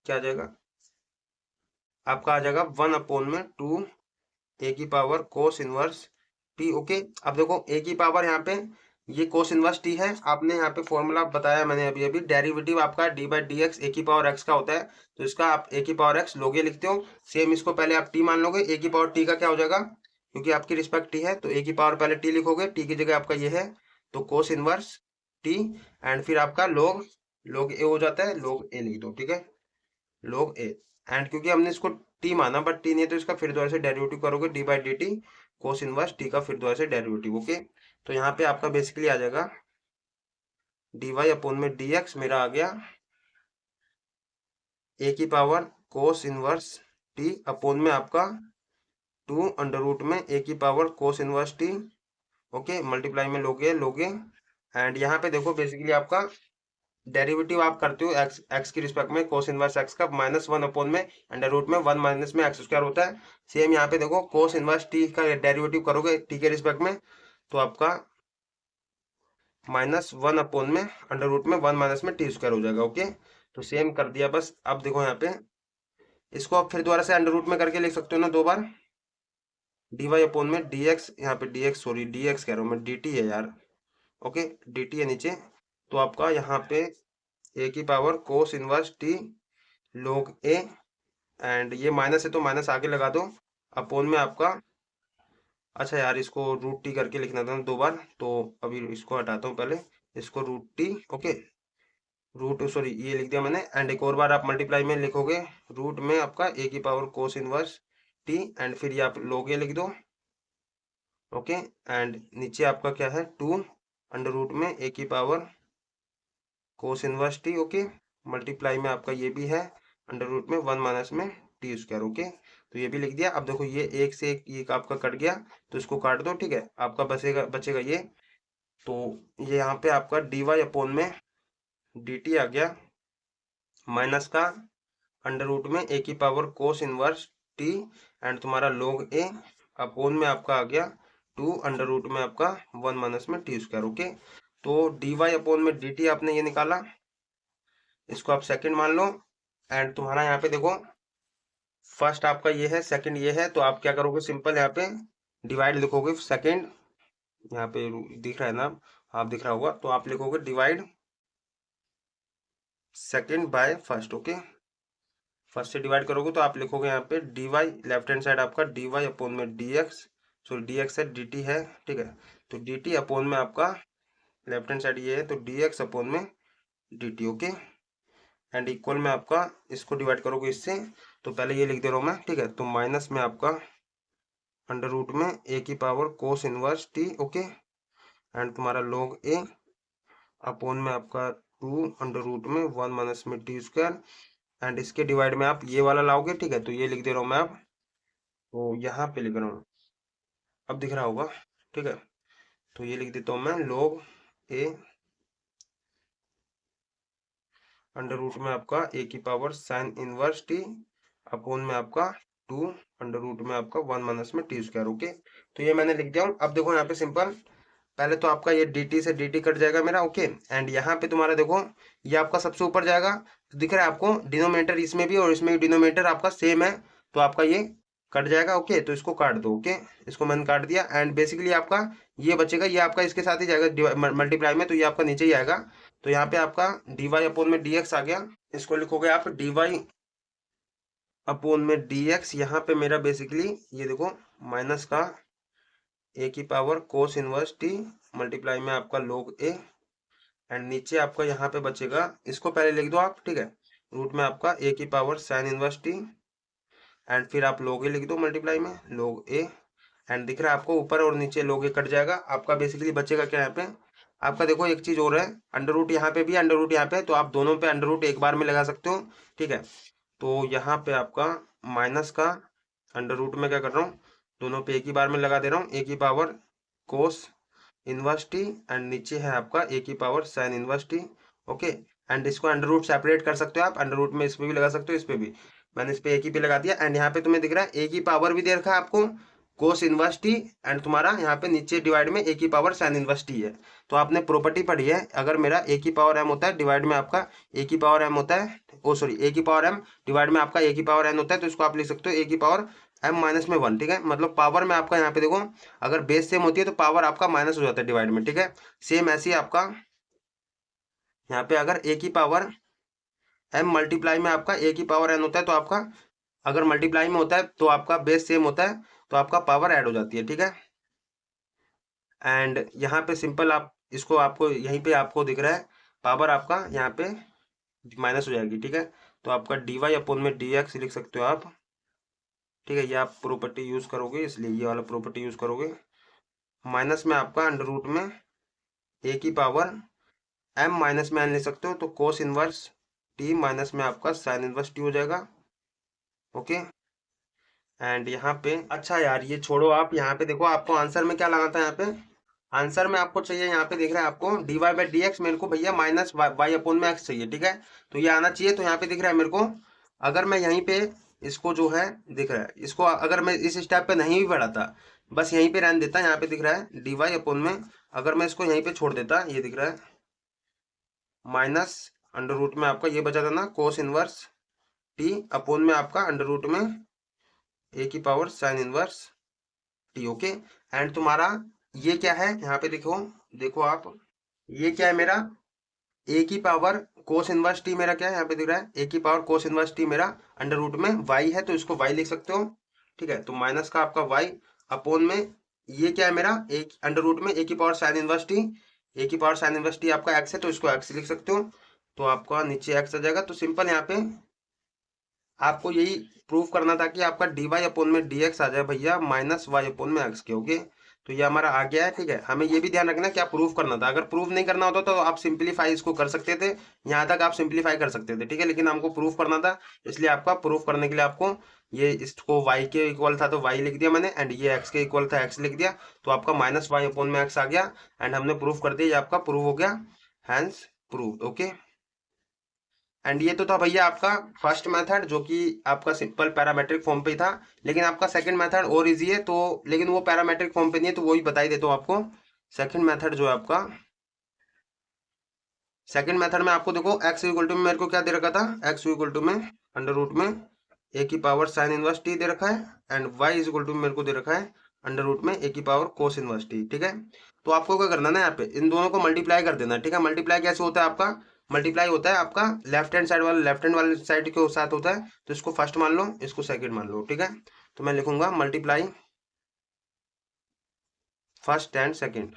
क्या आ जाएगा, आपका आ जाएगा 1/2 ए की power cos inverse t. Okay, अब देखो ए की पावर यहाँ पे ये कोस इनवर्स टी है, आपने यहाँ पे फॉर्मूला बताया मैंने अभी अभी, डेरिवेटिव आपका डी बाई डी एक्स ए की पावर एक्स का होता है, तो इसका आप ए की पावर एक्स लोगे लिखते हो, सेम इसको पहले आप टी मान लोगे, ए की पावर टी का क्या हो जाएगा, क्योंकि आपकी रिस्पेक्ट टी है तो ए की पावर पहले टी लिखोगे, टी की जगह आपका ये है तो कोस इनवर्स टी, एंड फिर आपका लोग लोग ए हो जाता है, लोग ए लिख दो। ठीक है, लोग ए, एंड क्योंकि हमने इसको टी माना बट टी नहीं है तो इसका फिर दोबारा से डेरिवेटिव करोगे d by d t cos inverse T का फिर दोबारा से डेरिवेटिव। ओके, तो यहाँ पे आपका बेसिकली आ जाएगा डी वाई अपॉन में डी एक्स मेरा आ गया ए की power cos inverse T upon में आपका 2 अंडर रूट में ए की power cos inverse t. Okay, multiply में लोगे लोगे, एंड यहाँ पे देखो बेसिकली आपका डेरिवेटिव आप करते हो एक्स एक्स की रिस्पेक्ट में कोस इनवर्स एक्स का -1 अपॉन में अंडर रूट में 1 माइनस में एक्स स्क्वायर होता है। सेम यहाँ पे देखो कोस इनवर्स टी का डेरिवेटिव करोगे टी के रिस्पेक्ट में तो आपका -1 अपॉन में अंडर रूट में 1 माइनस में टी स्क्वायर हो जाएगा। ओके, तो सेम कर दिया बस। अब देखो यहाँ पे इसको आप फिर दोबारा से अंडर रूट में करके लिख सकते हो ना 2 बार, डी वाई अपॉन में डी एक्स, यहाँ पे d x sorry d x कह रहा हूँ मैं, डी टी है यार। ओके, डी टी है नीचे, तो आपका यहाँ पे ए की पावर कोस इनवर्स टी लोग ए, एंड ये माइनस है तो माइनस आगे लगा दो अपॉन में आपका, अच्छा यार इसको रूट टी करके लिखना था 2 बार, तो अभी इसको हटाता हूँ पहले, इसको root t. Okay, root sorry ये लिख दिया मैंने, एंड एक और बार आप मल्टीप्लाई में लिखोगे रूट में आपका ए की power cos inverse t, and फिर ये आप लोगे लिख दो। ओके, एंड नीचे आपका क्या है 2 अंडर रूट में ए की power cos inverse t. Okay, multiply में आपका ये भी है अंडर रूट में 1 माइनस में टी स्क्वायर। ओके, तो ये भी लिख दिया। अब देखो ये एक से एक ये आपका कट गया तो इसको काट दो। ठीक है, आपका बचेगा ये, तो ये यहाँ पे आपका डी वाई अपॉन में डी टी आ गया माइनस का अंडर रूट में ए की power cos inverse t, and तुम्हारा लोग ए अपॉन में आपका आ गया 2 अंडर रूट में आपका 1 माइनस में टी स्क्वायर। ओके, तो डी वाई अपॉन में डी टी आपने ये निकाला, इसको आप सेकंड मान लो, एंड तुम्हारा यहाँ पे देखो फर्स्ट आपका ये है, सेकंड ये है, तो आप क्या करोगे सिंपल यहाँ पे डिवाइड लिखोगे सेकंड, यहाँ पे दिख रहा है ना, आप दिख रहा होगा, तो आप लिखोगे divide second by first. Okay, first से डिवाइड करोगे तो आप लिखोगे यहाँ पे d y, left hand side आपका डी वाई अपॉन में d x, sorry d x है डी टी है। ठीक है, तो डी टी अपॉन में आपका लेफ्ट हैंड साइड ये है तो डी एक्स अपॉन में d T. Okay, and equal में आपका इसको डिवाइड करोगे इससे, तो पहले ये लिख दे रहा हूँ मैं। ठीक है, तो माइनस में आपका अंडर रूट में ए की power cos inverse t. Okay, and तुम्हारा लोग ए अपॉन में आपका 2 अंडर रूट में 1 माइनस में टी स्क्वायर, एंड इसके डिवाइड में आप ये वाला लाओगे। ठीक है, तो ये लिख दे रहा हूँ मैं, आप तो यहाँ पे लिख रहा हूँ, अब दिख रहा होगा। ठीक है, तो ये लिख देता हूँ मैं लोग ए अंडर रूट में आपका ए की power sine inverse T upon में आपका 2 अंडर रूट में आपका 1 माइनस में टी स्क्वायर। ओके, तो ये मैंने लिख दिया हूँ। अब देखो यहाँ पे सिंपल, पहले तो आपका ये dt से dt कट जाएगा मेरा। ओके, एंड यहाँ पे तुम्हारा देखो ये आपका सबसे ऊपर जाएगा, तो दिख रहा है आपको डिनोमिनेटर इसमें भी और इसमें भी डिनोमिनेटर आपका सेम है, तो आपका ये कट जाएगा। ओके, तो इसको काट दो। ओके, इसको मैंने काट दिया, एंड बेसिकली आपका ये बचेगा, ये आपका इसके साथ ही जाएगा मल्टीप्लाई में, तो ये आपका नीचे ही आएगा। तो यहाँ पे आपका डी वाई अपॉन में डी एक्स आ गया, इसको लिखोगे आप डी वाई अपोन में dx, यहाँ पे मेरा बेसिकली ये देखो माइनस का a की power cos inverse t multiply में आपका log a, एंड नीचे आपका यहाँ पे बचेगा, इसको पहले लिख दो आप, ठीक है, रूट में आपका a की power sine inverse t, and फिर आप log a लिख दो मल्टीप्लाई में log a, एंड दिख रहा है आपको ऊपर और नीचे log a कट जाएगा, आपका बेसिकली बचेगा क्या यहाँ पे, आपका देखो एक चीज और है, अंडर रूट यहाँ पे भी, अंडर रूट यहाँ पे, तो आप दोनों पे अंडर रूट एक बार में लगा सकते हो, ठीक है। तो यहाँ पे आपका माइनस का अंडर रूट में क्या कर रहा हूँ, दोनों पे एक ही बार में लगा दे रहा हूँ, ए की power cos inverse t, and नीचे है आपका ए की power sine inverse t, okay. And इसको अंडर रूट सेपरेट कर सकते हो आप, अंडर रूट में इस पे भी लगा सकते हो, इस पे भी, मैंने इस पे एक ही पे लगा दिया, एंड यहाँ पे तुम्हें दिख रहा है ए की पावर भी दे रखा है आपको कोस इनवर्स टी, एंड तुम्हारा यहाँ पे नीचे डिवाइड में ए की पावर साइन इनवर्स टी है। तो आपने प्रॉपर्टी पढ़ी है, अगर मेरा ए की पावर एम होता है डिवाइड में आपका ए की पावर एम होता है, ओ सॉरी ए की पावर एम डिवाइड में आपका ए की पावर एन होता है, तो इसको आप लिख सकते हो ए की पावर एम माइनस में वन, ठीक है। मतलब पावर में आपका यहाँ पे देखो, अगर बेस सेम होती है तो पावर आपका माइनस हो जाता है डिवाइड में, ठीक है। सेम ऐसे ही आपका यहाँ पे अगर ए की पावर एम मल्टीप्लाई में आपका ए की पावर एन होता है, तो आपका अगर मल्टीप्लाई में होता है तो आपका बेस सेम होता है, तो आपका पावर ऐड हो जाती है, ठीक है। एंड यहाँ पे सिंपल आप इसको, आपको यहीं पे आपको दिख रहा है पावर आपका यहाँ पे माइनस हो जाएगी, ठीक है। तो आपका डी वाई अपॉन में डी एक्स लिख सकते हो आप, ठीक है। ये आप प्रॉपर्टी यूज करोगे, इसलिए ये वाला प्रॉपर्टी यूज करोगे, माइनस में आपका अंडर रूट में ए की पावर एम माइनस में एन ले सकते हो, तो कोस इनवर्स टी माइनस में आपका साइन इनवर्स टी हो जाएगा, ओके। एंड यहाँ पे अच्छा यार ये छोड़ो, आप यहाँ पे देखो आपको आंसर में क्या लगाना था, यहाँ पे आंसर में आपको चाहिए, यहाँ पे देख रहा है आपको d y by d x, मेरे को भैया माइनस वाई अपॉन में एक्स चाहिए, ठीक है। तो ये आना चाहिए, तो यहाँ पे दिख रहा है मेरे को, अगर मैं यहीं पे इसको जो है दिख रहा है, इसको अगर मैं इस स्टेप पे नहीं भी बढ़ाता, बस यहीं पे रहने देता, यहाँ पे दिख रहा है डी वाई अपॉन में, अगर मैं इसको यहीं पे छोड़ देता, ये दिख रहा है माइनस अंडर रूट में आपका ये बचा था ना कोस इनवर्स टी अपॉन में आपका अंडर रूट में ए की power sine inverse t, okay. And तुम्हारा ये क्या है, यहाँ पे देखो, देखो आप, ये क्या है मेरा ए की पावर कोस इनवर्स टी, मेरा क्या है यहाँ पे दिख रहा है ए की पावर कोस इनवर्स टी, मेरा अंडर रूट में वाई है, तो इसको वाई लिख सकते हो, ठीक है। तो माइनस का आपका वाई अपॉन में ये क्या है मेरा ए अंडर रूट में ए की पावर साइन इनवर्स टी, ए की पावर साइन इनवर्स टी आपका एक्स है, तो इसको एक्स लिख सकते हो, तो आपका नीचे एक्स आ जाएगा। तो सिंपल यहाँ पे आपको यही प्रूव करना था कि आपका डी वाई अपॉन में डी एक्स आ जाए भैया माइनस वाई अपॉन में एक्स के, ओके। तो ये हमारा आ गया है, ठीक है। हमें ये भी ध्यान रखना क्या प्रूव करना था, अगर प्रूव नहीं करना होता तो आप सिंप्लीफाई इसको कर सकते थे, यहाँ तक आप सिंप्लीफाई कर सकते थे, ठीक है, लेकिन हमको प्रूव करना था, इसलिए आपका प्रूव करने के लिए आपको ये इसको y के इक्वल था तो y लिख दिया मैंने, एंड ये x के इक्वल था x लिख दिया, तो आपका माइनस वाई अपॉन में x आ गया, एंड हमने प्रूव कर दिया, ये आपका प्रूव हो गया, हैंस प्रूव, ओके। एंड ये तो था भैया आपका फर्स्ट मेथड, जो कि आपका सिंपल पैरामेट्रिक फॉर्म पे ही था, लेकिन आपका सेकंड मेथड और इजी है, तो लेकिन वो पैरामेट्रिक फॉर्म पे नहीं है, तो वही बता ही देता हूँ आपको। सेकंड मेथड जो है आपका, सेकंड मेथड में आपको देखो एक्स इक्वल टू में मेरे को क्या दे रखा था, एक्स इक्वल टू में अंडर रूट में ए की पावर साइन इनवर्स टी दे रखा है, एंड वाई इक्वल टू मेरे को दे रखा है अंडर रूट में ए की पावर कोस इनवर्स टी, ठीक है। तो आपको क्या करना ना, यहाँ पे इन दोनों को मल्टीप्लाई कर देना, ठीक है। मल्टीप्लाई कैसे होता है आपका, मल्टीप्लाई होता है आपका लेफ्ट हैंड साइड वाला लेफ्ट हैंड वाले साइड के साथ होता है, तो इसको फर्स्ट मान लो, इसको सेकंड मान लो, ठीक है। तो मैं लिखूंगा multiply first and second,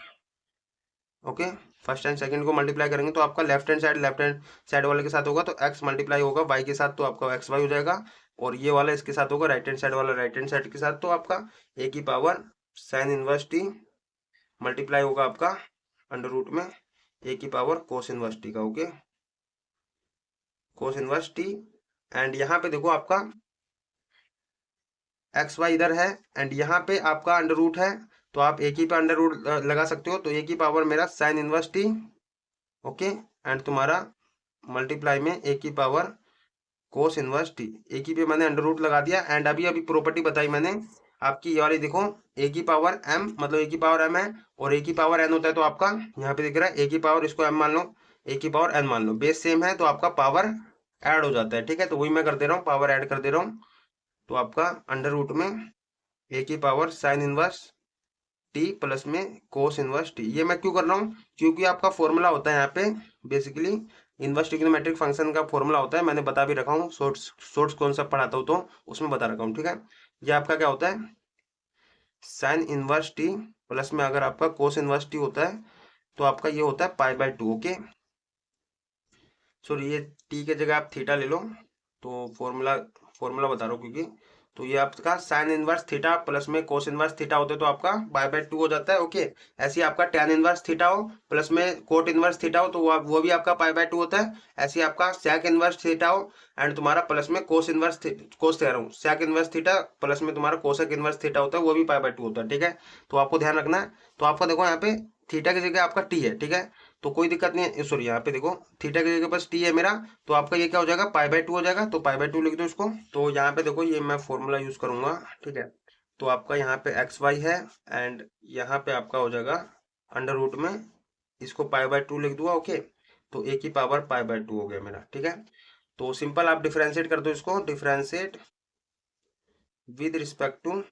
okay. First and second को मल्टीप्लाई करेंगे तो आपका लेफ्ट हैंड साइड वाले के साथ होगा, तो एक्स मल्टीप्लाई होगा वाई के साथ, तो आपका एक्स वाई हो जाएगा, और ये वाला इसके साथ होगा राइट हैंड साइड वाला राइट हैंड साइड के साथ, तो आपका ए की power sine inverse T multiply होगा आपका अंडर रूट में ए की पावर कोस इनवर्स टी का, okay, cos inverse t. And यहाँ पे देखो आपका एक्स वाई इधर है, एंड यहाँ पे आपका अंडर रूट है, तो आप एक ही पे अंडर रूट लगा सकते हो, तो एक ही पावर मेरा sign inverse t, okay. And तुम्हारा मल्टीप्लाई में एक ही पावर कोस इनवर्स टी, एक ही पे मैंने अंडर रूट लगा दिया, एंड अभी अभी प्रॉपर्टी बताई मैंने आपकी ये वाली, देखो ए की पावर एम मतलब ए की पावर एम है, और ए की पावर एन होता है, तो आपका यहाँ पे दिख रहा है ए की पावर, इसको एम मान लो, ए की पावर एन मान लो, बेस सेम है, तो आपका पावर ऐड हो जाता है, ठीक है। तो वही मैं कर दे रहा हूँ, पावर ऐड कर दे रहा हूँ, तो आपका अंडर रूट में ए की power sine inverse T plus में कोस इनवर्स टी, ये मैं क्यों कर रहा हूँ, क्योंकि आपका फॉर्मूला होता है यहाँ पे बेसिकली इनवर्स ट्रिग्नोमेट्रिक फंक्शन का फॉर्मूला होता है, मैंने बता भी रखा हूँ, सोर्स कॉन्सेप्ट पढ़ाता हूँ तो उसमें बता रखा हूँ, ठीक है। ये आपका क्या होता है, साइन इनवर्स टी प्लस में अगर आपका कोस इनवर्स टी होता है तो आपका ये होता है पाई/2। ओके, सॉरी ये टी के जगह आप थीटा ले लो, तो फॉर्मूला फॉर्मूला बता रहा हूँ क्योंकि, तो ये आपका साइन इनवर्स थीटा प्लस में कोस इनवर्स थीटा होते तो आपका पाई/2 हो जाता है। ओके, ऐसे ही आपका टैन इनवर्स थीटा हो प्लस में कोट इनवर्स थीटा हो तो वो भी आपका पाई/2 होता है। ऐसे ही आपका सेक इनवर्स थीटा हो एंड तुम्हारा प्लस में कोस इनवर्स कोस कह रहा हूँ, सेक इनवर्स थीटा प्लस में तुम्हारा कोसेक इनवर्स थीटा होता है, वो भी पाई/2 होता है, ठीक है। तो आपको ध्यान रखना है। तो आपका देखो यहाँ पे थीटा की जगह आपका टी है, ठीक है, तो कोई दिक्कत नहीं है। सॉरी यहाँ पे देखो थीटा की जगह बस टी है मेरा, तो आपका ये क्या हो जाएगा, पाई/2 हो जाएगा, तो पाई/2 लिख दो इसको। तो यहाँ पे देखो ये मैं फॉर्मूला यूज करूंगा, ठीक है। तो आपका यहाँ पे एक्स वाई है एंड यहाँ पे आपका हो जाएगा अंडर रूट में, इसको पाई/2 लिख दूंगा। ओके, तो ए की पावर पाई/2 हो गया मेरा, ठीक है। तो सिंपल आप डिफरेंशिएट कर दो इसको, differentiate with respect to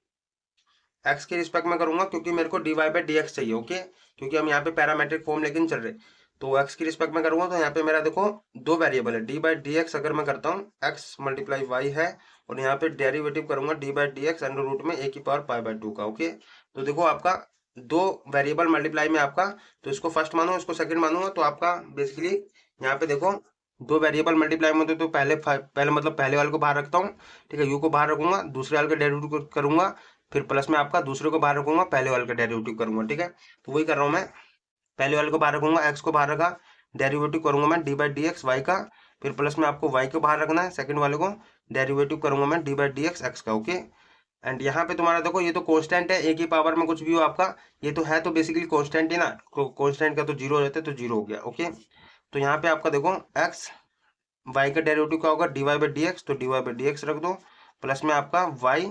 x के रिस्पेक्ट में करूंगा क्योंकि मेरे को dy/dx चाहिए। ओके, क्योंकि हम यहाँ पे पैरामेट्रिक फॉर्म लेकिन चल रहे, तो एक्स की रिस्पेक्ट में करूंगा। तो यहाँ पे मेरा देखो दो वेरिएबल है, dy/dx अगर मैं करता हूँ x मल्टीप्लाई y है, और यहाँ पे डेरिवेटिव करूंगा dy/dx अंडर रूट में a की पावर पाई/2 का। ओके, तो देखो आपका दो वेरिएबल मल्टीप्लाई में आपका, तो इसको फर्स्ट मानो इसको सेकंड मानूंगा, तो आपका बेसिकली यहाँ पे देखो दो वेरिएबल मल्टीप्लाई में तो पहले मतलब पहले वाले को बाहर रखता हूँ, ठीक है, यू को बाहर रखूंगा, दूसरे वाले का डेरिवेटिव करूंगा, फिर प्लस में आपका दूसरे को बाहर रखूंगा, पहले वाले का डेरिवेटिव करूंगा, ठीक है। तो वही कर रहा हूँ मैं, पहले वाले को बाहर रखूंगा, एक्स को बाहर रखा, डेरिवेटिव करूंगा मैं dy/dx वाई का, फिर प्लस में आपको वाई को बाहर रखना है, सेकंड वाले को डेरिवेटिव करूंगा मैं dy/dx एक्स का। ओके, एंड यहाँ पे तुम्हारा देखो ये तो कांस्टेंट है, ए की पावर में कुछ भी हो आपका, ये तो है तो बेसिकली कांस्टेंट ही ना, कांस्टेंट का तो जीरो हो जाता है, तो जीरो हो गया। ओके, तो यहाँ पे आपका देखो एक्स वाई का डेरिवेटिव क्या होगा, dy/dx, तो dy/dx रख दो, प्लस में आपका वाई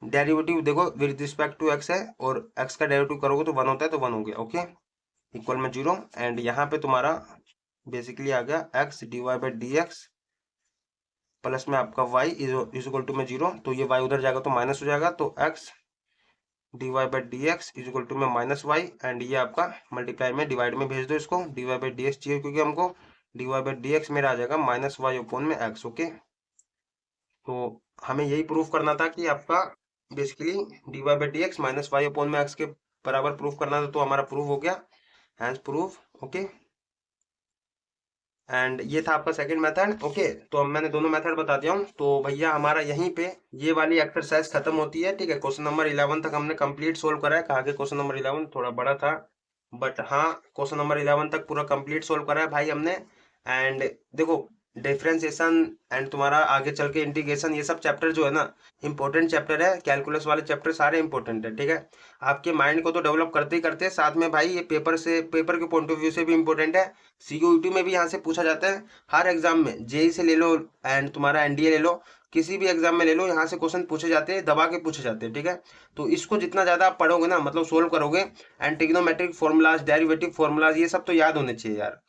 डेरिवेटिव देखो विद रिस्पेक्ट टू एक्स है, और एक्स का डेरिवेटिव करोगे तो 1 होता है, तो 1 हो गया। ओके, इक्वल में 0, एंड यहाँ पे तुम्हारा बेसिकली आ गया x dy/dx प्लस में आपका y इज इक्वल टू में 0, तो ये y उधर जाएगा तो माइनस हो जाएगा, तो x dy/dx is equal to में -y, एंड ये आपका मल्टीप्लाई में डिवाइड में भेज दो इसको, dy/dx चाहिए क्योंकि हमको dy/dx मेरा आ जाएगा -y अपॉन में x। ओके, तो हमें यही प्रूफ करना था कि आपका बेसिकली dy/dx -y अपॉन में x के बराबर प्रूफ करना था, तो हमारा प्रूफ हो गया, हैंस प्रूफ। ओके, एंड ये था आपका सेकंड मेथड। ओके, तो अब मैंने दोनों मेथड बता दिया हूँ, तो भैया हमारा यहीं पे ये वाली एक्सरसाइज खत्म होती है, ठीक है। क्वेश्चन नंबर 11 तक हमने कंप्लीट सोल्व करा है, कहा कि क्वेश्चन नंबर 11 थोड़ा बड़ा था, बट हाँ क्वेश्चन नंबर 11 तक पूरा कंप्लीट सोल्व करा है भाई हमने। एंड देखो डिफरेंशिएशन एंड तुम्हारा आगे चल के इंटीग्रेशन, ये सब चैप्टर जो है ना इंपॉर्टेंट चैप्टर है, कैलकुलस वाले चैप्टर सारे इंपॉर्टेंट है, ठीक है। आपके माइंड को तो डेवलप करते ही करते साथ में भाई ये पेपर के पॉइंट ऑफ व्यू से भी इंपॉर्टेंट है, सीयूईटी में भी यहाँ से पूछा जाता है, हर एग्जाम में, जेई से ले लो एंड तुम्हारा एनडीए ले लो, किसी भी एग्जाम में ले लो, यहाँ से क्वेश्चन पूछे जाते हैं, दबा के पूछे जाते हैं, ठीक है। तो इसको जितना ज्यादा आप पढ़ोगे ना, मतलब सोल्व करोगे, and trigonometric formulas derivative formulas ये सब तो याद होने चाहिए यार,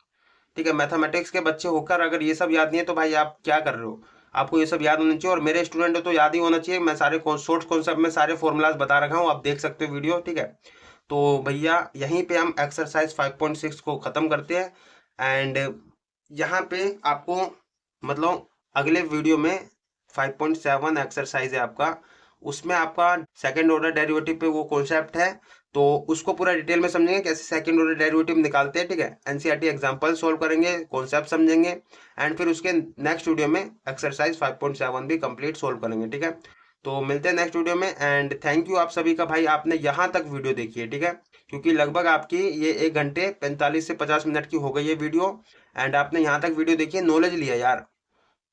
ठीक है। मैथमेटिक्स के बच्चे होकर अगर ये सब याद नहीं है तो भाई आप क्या कर रहे हो, आपको ये सब याद होना चाहिए, और मेरे स्टूडेंट हो तो याद ही होना चाहिए। मैं सारे शॉर्ट कॉन्सेप्ट में सारे फॉर्मूलाज बता रखा हूँ, आप देख सकते हो वीडियो, ठीक है। तो भैया यहीं पे हम एक्सरसाइज 5.6 को खत्म करते हैं, एंड यहाँ पे आपको मतलब अगले वीडियो में 5.7 एक्सरसाइज है आपका, उसमें आपका सेकंड ऑर्डर डेरिवेटिव पे वो कॉन्सेप्ट है, तो उसको पूरा डिटेल में समझेंगे कैसे सेकंड ऑर्डर डेरिवेटिव निकालते हैं, ठीक है। एनसीईआरटी एग्जांपल सॉल्व करेंगे, कॉन्सेप्ट समझेंगे, एंड फिर उसके नेक्स्ट वीडियो में एक्सरसाइज 5.7 भी कंप्लीट सॉल्व करेंगे, ठीक है। तो मिलते हैं नेक्स्ट वीडियो में, एंड थैंक यू आप सभी का भाई, आपने यहाँ तक वीडियो देखी है, ठीक है, क्योंकि लगभग आपकी ये 1 घंटे 45 से 50 मिनट की हो गई है वीडियो, एंड आपने यहाँ तक वीडियो देखी है, नॉलेज लिया यार,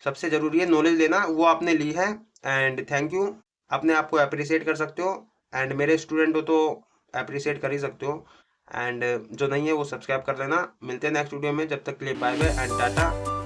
सबसे जरूरी है नॉलेज लेना, वो आपने ली है, एंड थैंक यू। अपने आप को अप्रिशिएट कर सकते हो, एंड मेरे स्टूडेंट हो तो अप्रिशिएट कर ही सकते हो, एंड जो नहीं है वो सब्सक्राइब कर लेना। मिलते हैं नेक्स्ट वीडियो में, जब तक के लिए बाय बाय एंड टाटा।